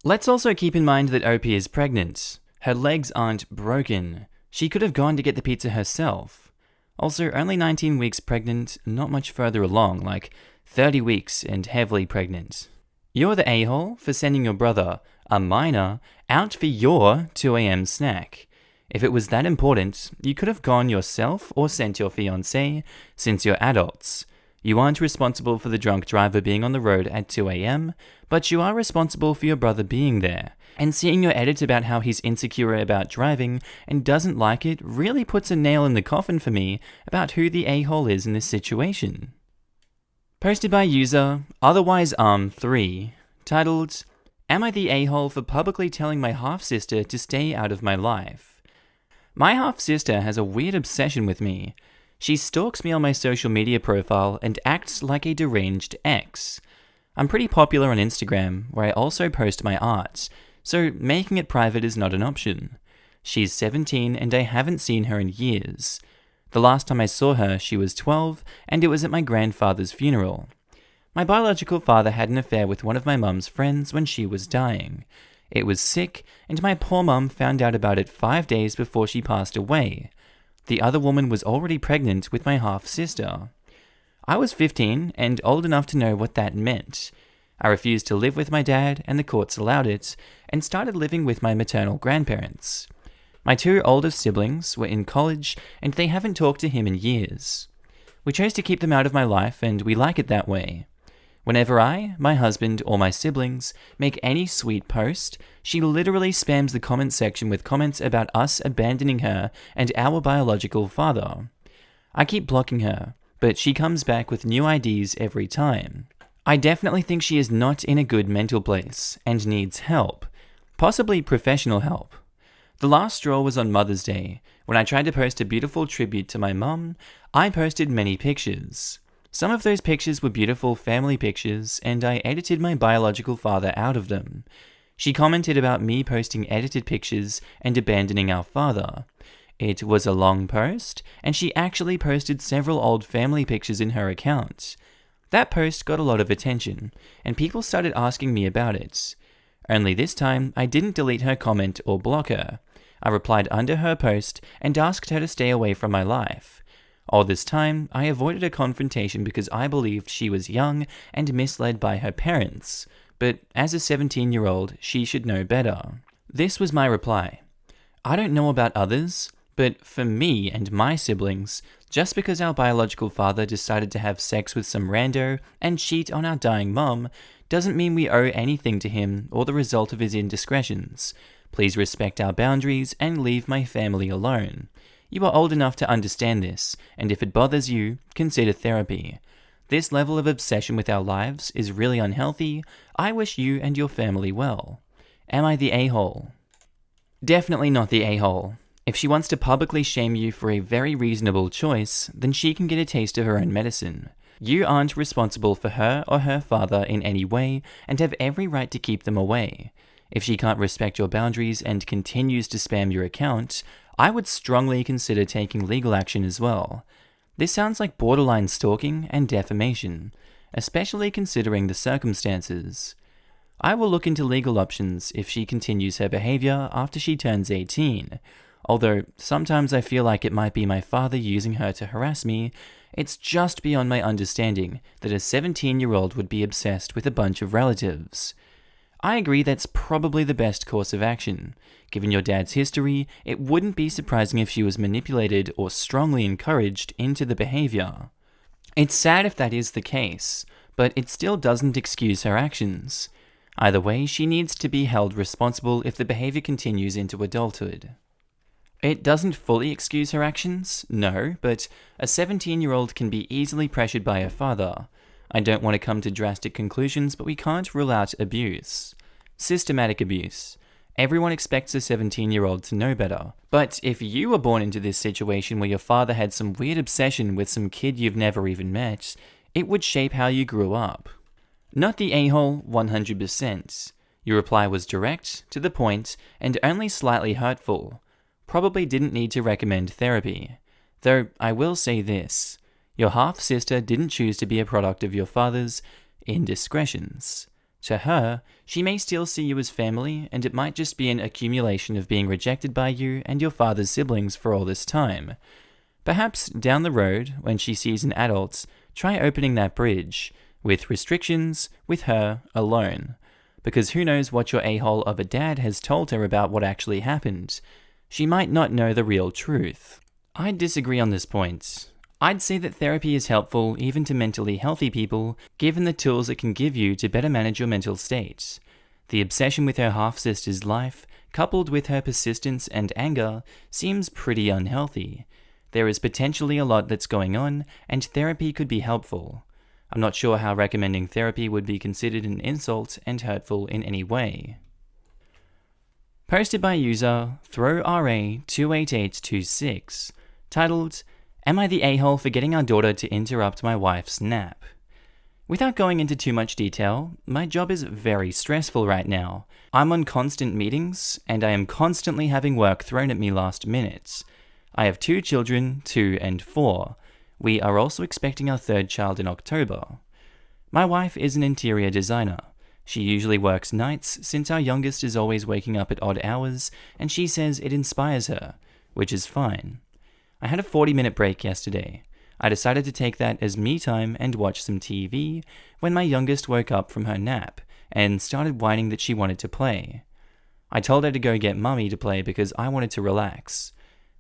Let's also keep in mind that OP is pregnant. Her legs aren't broken. She could have gone to get the pizza herself. Also, only 19 weeks pregnant, not much further along, like 30 weeks and heavily pregnant. You're the a-hole for sending your brother, a minor, out for your 2 a.m. snack. If it was that important, you could have gone yourself or sent your fiancé, since you're adults. You aren't responsible for the drunk driver being on the road at 2 a.m., but you are responsible for your brother being there. And seeing your edit about how he's insecure about driving and doesn't like it really puts a nail in the coffin for me about who the a-hole is in this situation. Posted by user otherwisearm3, titled, Am I the a-hole for publicly telling my half-sister to stay out of my life? My half-sister has a weird obsession with me. She stalks me on my social media profile and acts like a deranged ex. I'm pretty popular on Instagram, where I also post my art, so making it private is not an option. She's 17 and I haven't seen her in years. The last time I saw her, she was 12, and it was at my grandfather's funeral. My biological father had an affair with one of my mum's friends when she was dying. It was sick, and my poor mum found out about it 5 days before she passed away. The other woman was already pregnant with my half-sister. I was 15 and old enough to know what that meant. I refused to live with my dad, and the courts allowed it, and started living with my maternal grandparents. My 2 oldest siblings were in college, and they haven't talked to him in years. We chose to keep them out of my life, and we like it that way. Whenever I, my husband, or my siblings make any sweet post, she literally spams the comment section with comments about us abandoning her and our biological father. I keep blocking her, but she comes back with new IDs every time. I definitely think she is not in a good mental place and needs help, possibly professional help. The last straw was on Mother's Day. When I tried to post a beautiful tribute to my mum, I posted many pictures. Some of those pictures were beautiful family pictures, and I edited my biological father out of them. She commented about me posting edited pictures and abandoning our father. It was a long post, and she actually posted several old family pictures in her account. That post got a lot of attention, and people started asking me about it. Only this time, I didn't delete her comment or block her. I replied under her post and asked her to stay away from my life. All this time, I avoided a confrontation because I believed she was young and misled by her parents, but as a 17-year-old, she should know better. This was my reply. I don't know about others, but for me and my siblings, just because our biological father decided to have sex with some rando and cheat on our dying mum, doesn't mean we owe anything to him or the result of his indiscretions. Please respect our boundaries and leave my family alone. You are old enough to understand this, and if it bothers you, consider therapy. This level of obsession with our lives is really unhealthy. I wish you and your family well. Am I the a-hole? Definitely not the a-hole. If she wants to publicly shame you for a very reasonable choice, then she can get a taste of her own medicine. You aren't responsible for her or her father in any way and have every right to keep them away. If she can't respect your boundaries and continues to spam your account, I would strongly consider taking legal action as well. This sounds like borderline stalking and defamation, especially considering the circumstances. I will look into legal options if she continues her behavior after she turns 18. Although sometimes I feel like it might be my father using her to harass me, it's just beyond my understanding that a 17-year-old would be obsessed with a bunch of relatives. I agree that's probably the best course of action. Given your dad's history, it wouldn't be surprising if she was manipulated or strongly encouraged into the behavior. It's sad if that is the case, but it still doesn't excuse her actions. Either way, she needs to be held responsible if the behavior continues into adulthood. It doesn't fully excuse her actions, no, but a 17-year-old can be easily pressured by her father. I don't want to come to drastic conclusions, but we can't rule out abuse. Systematic abuse. Everyone expects a 17-year-old to know better. But if you were born into this situation where your father had some weird obsession with some kid you've never even met, it would shape how you grew up. Not the a-hole 100%. Your reply was direct, to the point, and only slightly hurtful. Probably didn't need to recommend therapy. Though I will say this, your half-sister didn't choose to be a product of your father's indiscretions. To her, she may still see you as family, and it might just be an accumulation of being rejected by you and your father's siblings for all this time. Perhaps down the road, when she sees an adult, try opening that bridge, with restrictions, with her alone. Because who knows what your a-hole of a dad has told her about what actually happened. She might not know the real truth. I'd disagree on this point. I'd say that therapy is helpful even to mentally healthy people, given the tools it can give you to better manage your mental state. The obsession with her half-sister's life, coupled with her persistence and anger, seems pretty unhealthy. There is potentially a lot that's going on, and therapy could be helpful. I'm not sure how recommending therapy would be considered an insult and hurtful in any way. Posted by user ThrowRA28826, titled, Am I the a-hole for getting our daughter to interrupt my wife's nap? Without going into too much detail, my job is very stressful right now. I'm on constant meetings, and I am constantly having work thrown at me last minute. I have 2 children, 2 and 4. We are also expecting our 3rd child in October. My wife is an interior designer. She usually works nights since our youngest is always waking up at odd hours, and she says it inspires her, which is fine. I had a 40-minute break yesterday. I decided to take that as me time and watch some TV when my youngest woke up from her nap and started whining that she wanted to play. I told her to go get mummy to play because I wanted to relax.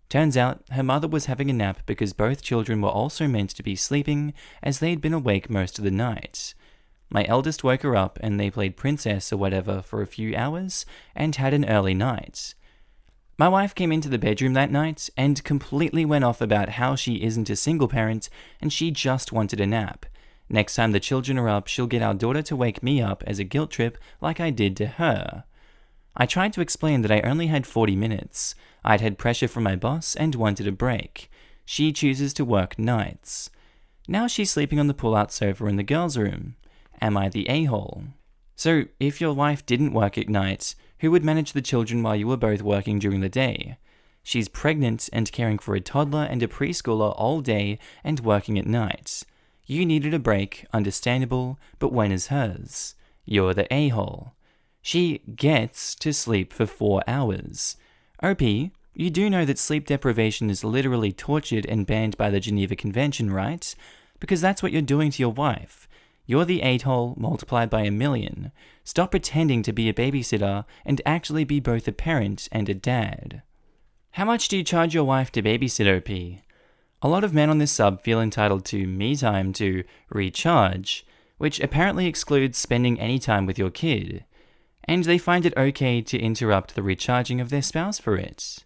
Turns out her mother was having a nap because both children were also meant to be sleeping as they'd been awake most of the night. My eldest woke her up and they played princess or whatever for a few hours and had an early night. My wife came into the bedroom that night and completely went off about how she isn't a single parent and she just wanted a nap. Next time the children are up, she'll get our daughter to wake me up as a guilt trip like I did to her. I tried to explain that I only had 40 minutes. I'd had pressure from my boss and wanted a break. She chooses to work nights. Now she's sleeping on the pull-out sofa in the girls' room. Am I the a-hole? So, if your wife didn't work at night, who would manage the children while you were both working during the day? She's pregnant and caring for a toddler and a preschooler all day and working at night. You needed a break, understandable, but when is hers? You're the a-hole. She gets to sleep for 4 hours. OP, you do know that sleep deprivation is literally tortured and banned by the Geneva Convention, right? Because that's what you're doing to your wife. You're the a-hole multiplied by 1,000,000. Stop pretending to be a babysitter and actually be both a parent and a dad. How much do you charge your wife to babysit, OP? A lot of men on this sub feel entitled to me time to recharge, which apparently excludes spending any time with your kid. and they find it okay to interrupt the recharging of their spouse for it.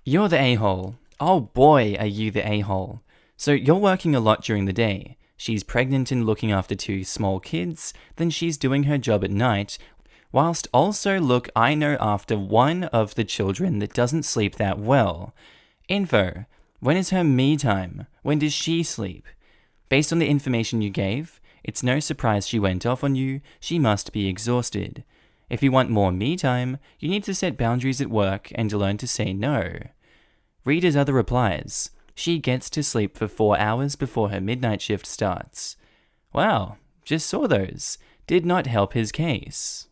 You're the a-hole. Oh boy, are you the a-hole. So you're working a lot during the day. She's pregnant and looking after 2 small kids, then she's doing her job at night, whilst also I know after one of the children that doesn't sleep that well. Info. When is her me time? When does she sleep? Based on the information you gave, it's no surprise she went off on you. She must be exhausted. If you want more me time, you need to set boundaries at work and learn to say no. Read his other replies. She gets to sleep for 4 hours before her midnight shift starts. Wow, just saw those. Did not help his case.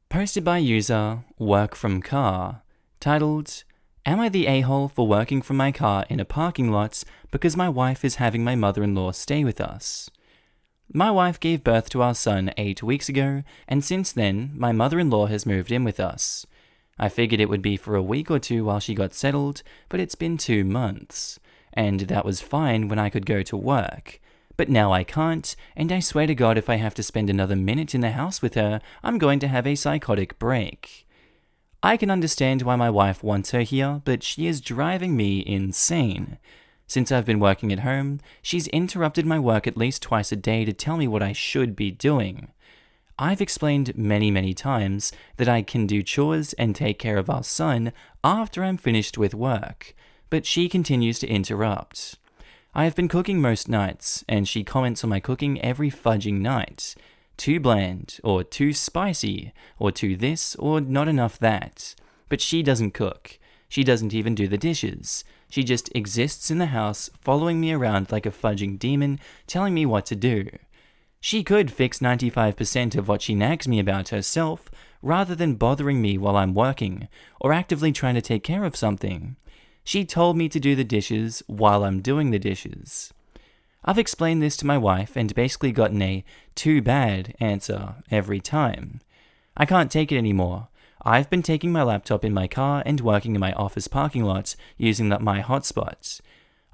Posted by user Work From Car, titled, Am I the a-hole for working from my car in a parking lot because my wife is having my mother-in-law stay with us? My wife gave birth to our son 8 weeks ago, and since then, my mother-in-law has moved in with us. I figured it would be for a week or 2 while she got settled, but it's been 2 months. And that was fine when I could go to work. But now I can't, and I swear to God if I have to spend another minute in the house with her, I'm going to have a psychotic break. I can understand why my wife wants her here, but she is driving me insane. Since I've been working at home, she's interrupted my work at least twice a day to tell me what I should be doing. I've explained many times that I can do chores and take care of our son after I'm finished with work, but she continues to interrupt. I have been cooking most nights, and she comments on my cooking every fudging night. Too bland, or too spicy, or too this, or not enough that. But she doesn't cook. She doesn't even do the dishes. She just exists in the house, following me around like a fudging demon, telling me what to do. She could fix 95% of what she nags me about herself, rather than bothering me while I'm working, or actively trying to take care of something. She told me to do the dishes while I'm doing the dishes. I've explained this to my wife and basically gotten a too bad answer every time. I can't take it anymore. I've been taking my laptop in my car and working in my office parking lot using my hotspot.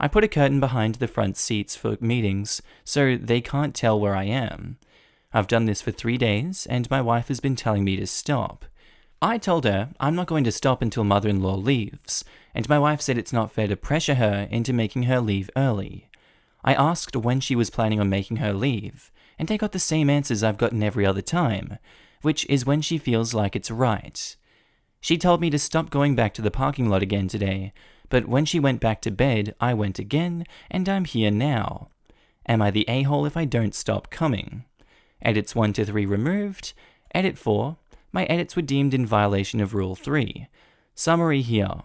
I put a curtain behind the front seats for meetings so they can't tell where I am. I've done this for 3 days and my wife has been telling me to stop. I told her I'm not going to stop until mother-in-law leaves, and my wife said it's not fair to pressure her into making her leave early. I asked when she was planning on making her leave, and I got the same answers I've gotten every other time, which is when she feels like it's right. She told me to stop going back to the parking lot again today, but when she went back to bed, I went again, and I'm here now. Am I the a-hole if I don't stop coming? Edits 1 to 3 removed. Edit 4. My edits were deemed in violation of Rule 3. Summary here.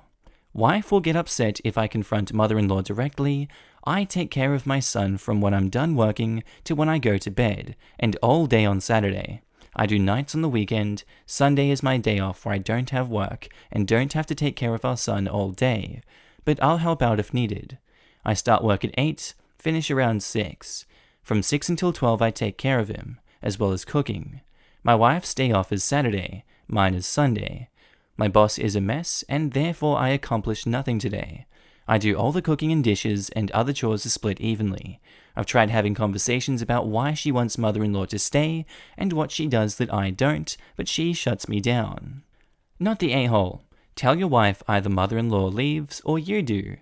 Wife will get upset if I confront mother-in-law directly. I take care of my son from when I'm done working to when I go to bed, and all day on Saturday. I do nights on the weekend. Sunday is my day off where I don't have work and don't have to take care of our son all day. But I'll help out if needed. I start work at 8, finish around 6. From 6 until 12 I take care of him, as well as cooking. My wife's day off is Saturday, mine is Sunday. My boss is a mess, and therefore I accomplish nothing today. I do all the cooking and dishes, and other chores are split evenly. I've tried having conversations about why she wants mother-in-law to stay, and what she does that I don't, but she shuts me down. Not the a-hole. Tell your wife either mother-in-law leaves, or you do.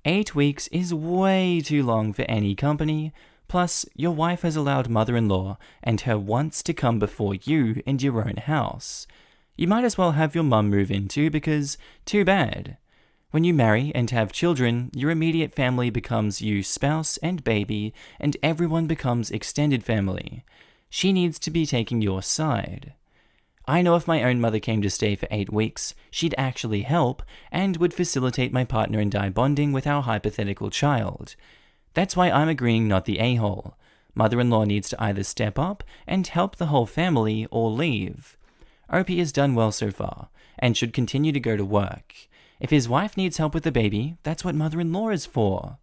8 weeks is way too long for any company. Plus, your wife has allowed mother-in-law and her wants to come before you in your own house. You might as well have your mum move in too, because too bad. When you marry and have children, your immediate family becomes you, spouse and baby, and everyone becomes extended family. She needs to be taking your side. I know if my own mother came to stay for 8 weeks, she'd actually help and would facilitate my partner and I bonding with our hypothetical child. That's why I'm agreeing not the a-hole. Mother-in-law needs to either step up and help the whole family or leave. Opie has done well so far, and should continue to go to work. If his wife needs help with the baby, that's what mother-in-law is for.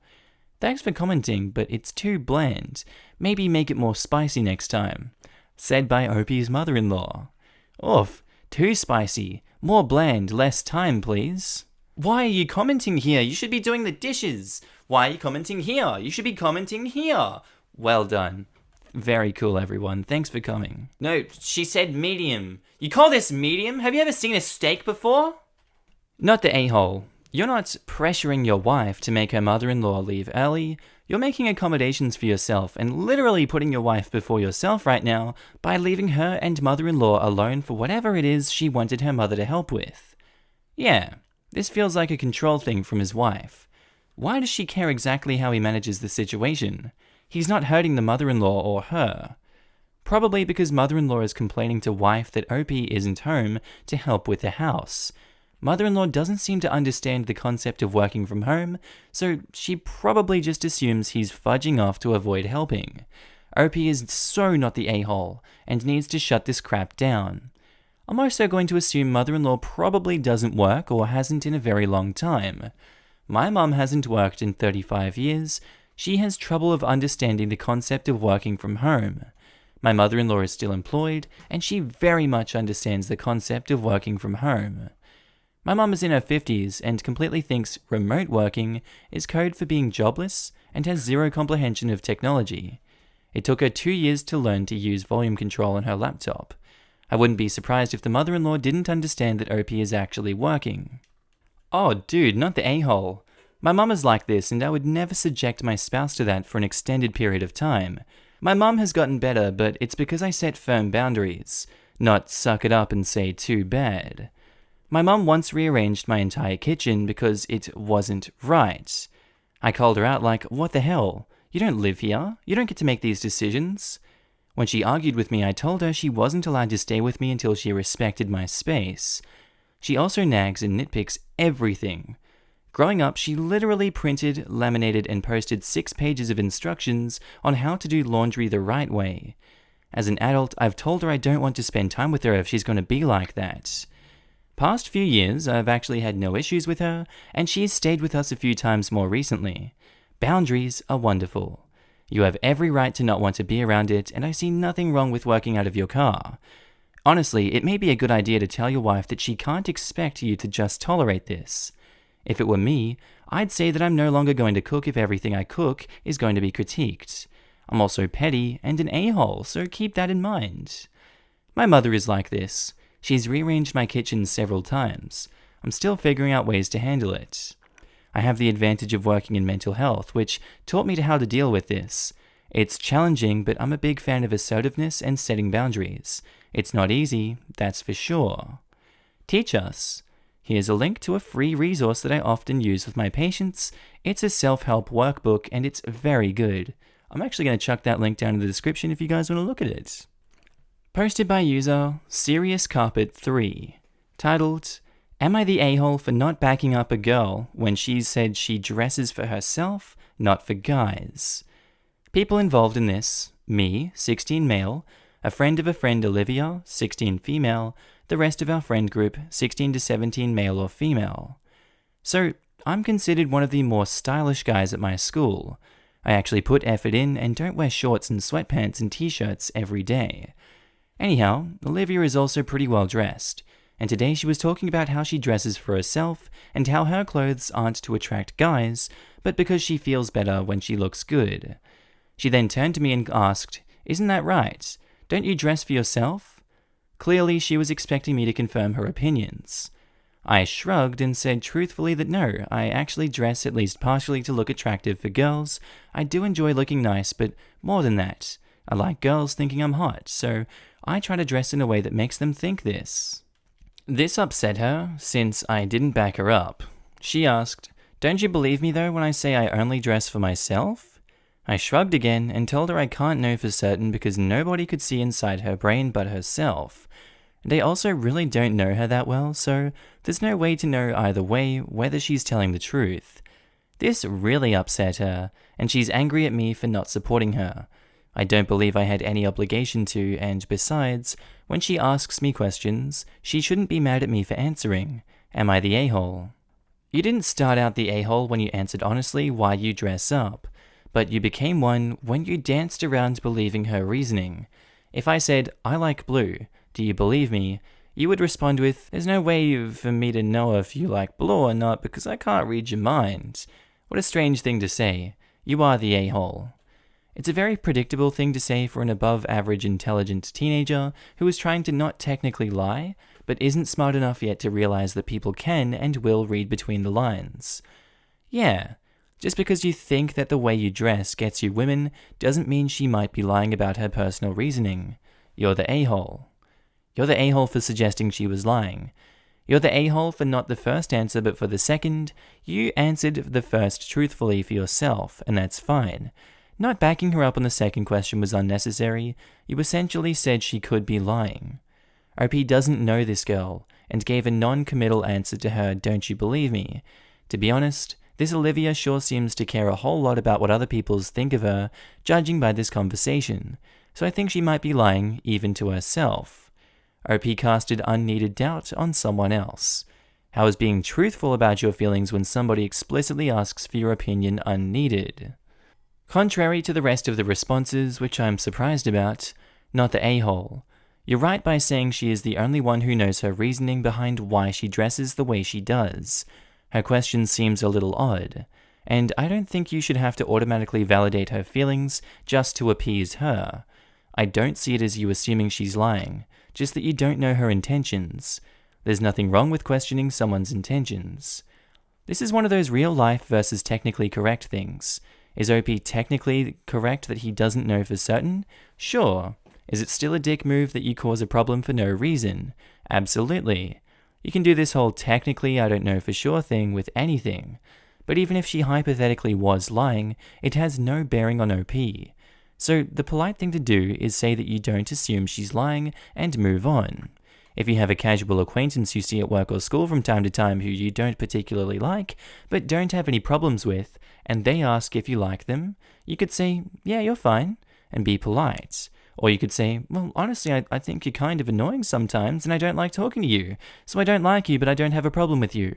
Thanks for commenting, but it's too bland. Maybe make it more spicy next time. Said by Opie's mother-in-law. Oof, too spicy. More bland, less time, please. Why are you commenting here? You should be doing the dishes. Why are you commenting here? You should be commenting here. Well done. Very cool, everyone. Thanks for coming. No, she said medium. You call this medium? Have you ever seen a steak before? Not the a-hole. You're not pressuring your wife to make her mother-in-law leave early. You're making accommodations for yourself and literally putting your wife before yourself right now by leaving her and mother-in-law alone for whatever it is she wanted her mother to help with. Yeah, this feels like a control thing from his wife. Why does she care exactly how he manages the situation? He's not hurting the mother-in-law or her. Probably because mother-in-law is complaining to wife that OP isn't home to help with the house. Mother-in-law doesn't seem to understand the concept of working from home, so she probably just assumes he's fudging off to avoid helping. OP is so not the a-hole, and needs to shut this crap down. I'm also going to assume mother-in-law probably doesn't work or hasn't in a very long time. My mum hasn't worked in 35 years. She has trouble of understanding the concept of working from home. My mother-in-law is still employed, and she very much understands the concept of working from home. My mum is in her 50s and completely thinks remote working is code for being jobless and has zero comprehension of technology. It took her 2 years to learn to use volume control on her laptop. I wouldn't be surprised if the mother-in-law didn't understand that OP is actually working. Oh dude, not the a-hole. My mum is like this and I would never subject my spouse to that for an extended period of time. My mum has gotten better, but it's because I set firm boundaries, not suck it up and say too bad. My mum once rearranged my entire kitchen because it wasn't right. I called her out like, what the hell? You don't live here. You don't get to make these decisions. When she argued with me, I told her she wasn't allowed to stay with me until she respected my space. She also nags and nitpicks everything. Growing up, she literally printed, laminated, and posted 6 pages of instructions on how to do laundry the right way. As an adult, I've told her I don't want to spend time with her if she's going to be like that. Past few years, I've actually had no issues with her, and she's stayed with us a few times more recently. Boundaries are wonderful. You have every right to not want to be around it, and I see nothing wrong with working out of your car. Honestly, it may be a good idea to tell your wife that she can't expect you to just tolerate this. If it were me, I'd say that I'm no longer going to cook if everything I cook is going to be critiqued. I'm also petty and an a-hole, so keep that in mind. My mother is like this. She's rearranged my kitchen several times. I'm still figuring out ways to handle it. I have the advantage of working in mental health, which taught me how to deal with this. It's challenging, but I'm a big fan of assertiveness and setting boundaries. It's not easy, that's for sure. Teach us. Here's a link to a free resource that I often use with my patients. It's a self-help workbook, and it's very good. I'm actually going to chuck that link down in the description if you guys want to look at it. Posted by user Serious Carpet 3, titled, Am I the a-hole for not backing up a girl when she said she dresses for herself, not for guys? People involved in this, me, 16 male, a friend of a friend Olivia, 16 female, the rest of our friend group, 16 to 17 male or female. So, I'm considered one of the more stylish guys at my school. I actually put effort in and don't wear shorts and sweatpants and t-shirts every day. Anyhow, Olivia is also pretty well dressed, and today she was talking about how she dresses for herself and how her clothes aren't to attract guys, but because she feels better when she looks good. She then turned to me and asked, Isn't that right? Don't you dress for yourself? Clearly, she was expecting me to confirm her opinions. I shrugged and said truthfully that no, I actually dress at least partially to look attractive for girls. I do enjoy looking nice, but more than that, I like girls thinking I'm hot, so I try to dress in a way that makes them think this. This upset her, since I didn't back her up. She asked, Don't you believe me though when I say I only dress for myself? I shrugged again and told her I can't know for certain because nobody could see inside her brain but herself. They also really don't know her that well, so there's no way to know either way whether she's telling the truth. This really upset her, and she's angry at me for not supporting her. I don't believe I had any obligation to, and besides, when she asks me questions, she shouldn't be mad at me for answering. Am I the a-hole? You didn't start out the a-hole when you answered honestly why you dress up, but you became one when you danced around believing her reasoning. If I said, I like blue, do you believe me? You would respond with, There's no way for me to know if you like blue or not because I can't read your mind. What a strange thing to say. You are the a-hole. It's a very predictable thing to say for an above-average intelligent teenager who is trying to not technically lie, but isn't smart enough yet to realize that people can and will read between the lines. Yeah, just because you think that the way you dress gets you women doesn't mean she might be lying about her personal reasoning. You're the a-hole. You're the a-hole for suggesting she was lying. You're the a-hole for not the first answer but for the second. You answered the first truthfully for yourself, and that's fine. Not backing her up on the second question was unnecessary. You essentially said she could be lying. OP doesn't know this girl, and gave a non-committal answer to her, "Don't you believe me?" To be honest, this Olivia sure seems to care a whole lot about what other people think of her, judging by this conversation, so I think she might be lying even to herself. OP casted unneeded doubt on someone else. How is being truthful about your feelings when somebody explicitly asks for your opinion unneeded? Contrary to the rest of the responses, which I'm surprised about, not the a-hole. You're right by saying she is the only one who knows her reasoning behind why she dresses the way she does. Her question seems a little odd, and I don't think you should have to automatically validate her feelings just to appease her. I don't see it as you assuming she's lying, just that you don't know her intentions. There's nothing wrong with questioning someone's intentions. This is one of those real-life versus technically correct things. Is OP technically correct that he doesn't know for certain? Sure. Is it still a dick move that you cause a problem for no reason? Absolutely. You can do this whole technically I don't know for sure thing with anything. But even if she hypothetically was lying, it has no bearing on OP. So the polite thing to do is say that you don't assume she's lying and move on. If you have a casual acquaintance you see at work or school from time to time who you don't particularly like, but don't have any problems with, and they ask if you like them, you could say, "Yeah, you're fine," and be polite. Or you could say, "Well, honestly, I think you're kind of annoying sometimes, and I don't like talking to you, so I don't like you, but I don't have a problem with you."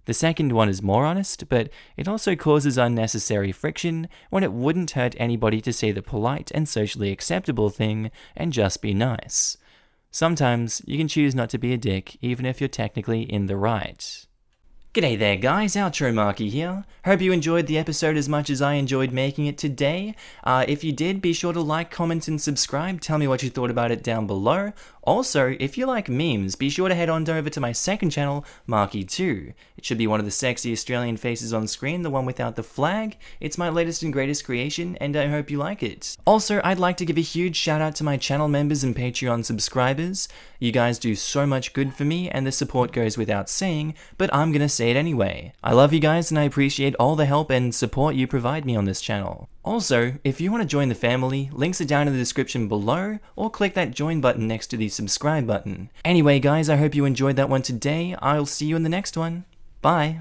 The second one is more honest, but it also causes unnecessary friction when it wouldn't hurt anybody to say the polite and socially acceptable thing and just be nice. Sometimes you can choose not to be a dick, even if you're technically in the right. G'day there guys, outro Markee here. Hope you enjoyed the episode as much as I enjoyed making it today. If you did, be sure to like, comment, and subscribe. Tell me what you thought about it down below. Also, if you like memes, be sure to head on over to my second channel, Markee2. It should be one of the sexy Australian faces on screen, the one without the flag. It's my latest and greatest creation, and I hope you like it. Also, I'd like to give a huge shout out to my channel members and Patreon subscribers. You guys do so much good for me, and the support goes without saying, but I'm gonna say it anyway. I love you guys, and I appreciate all the help and support you provide me on this channel. Also, if you want to join the family, links are down in the description below, or click that join button next to the subscribe button. Anyway guys, I hope you enjoyed that one today. I'll see you in the next one. Bye!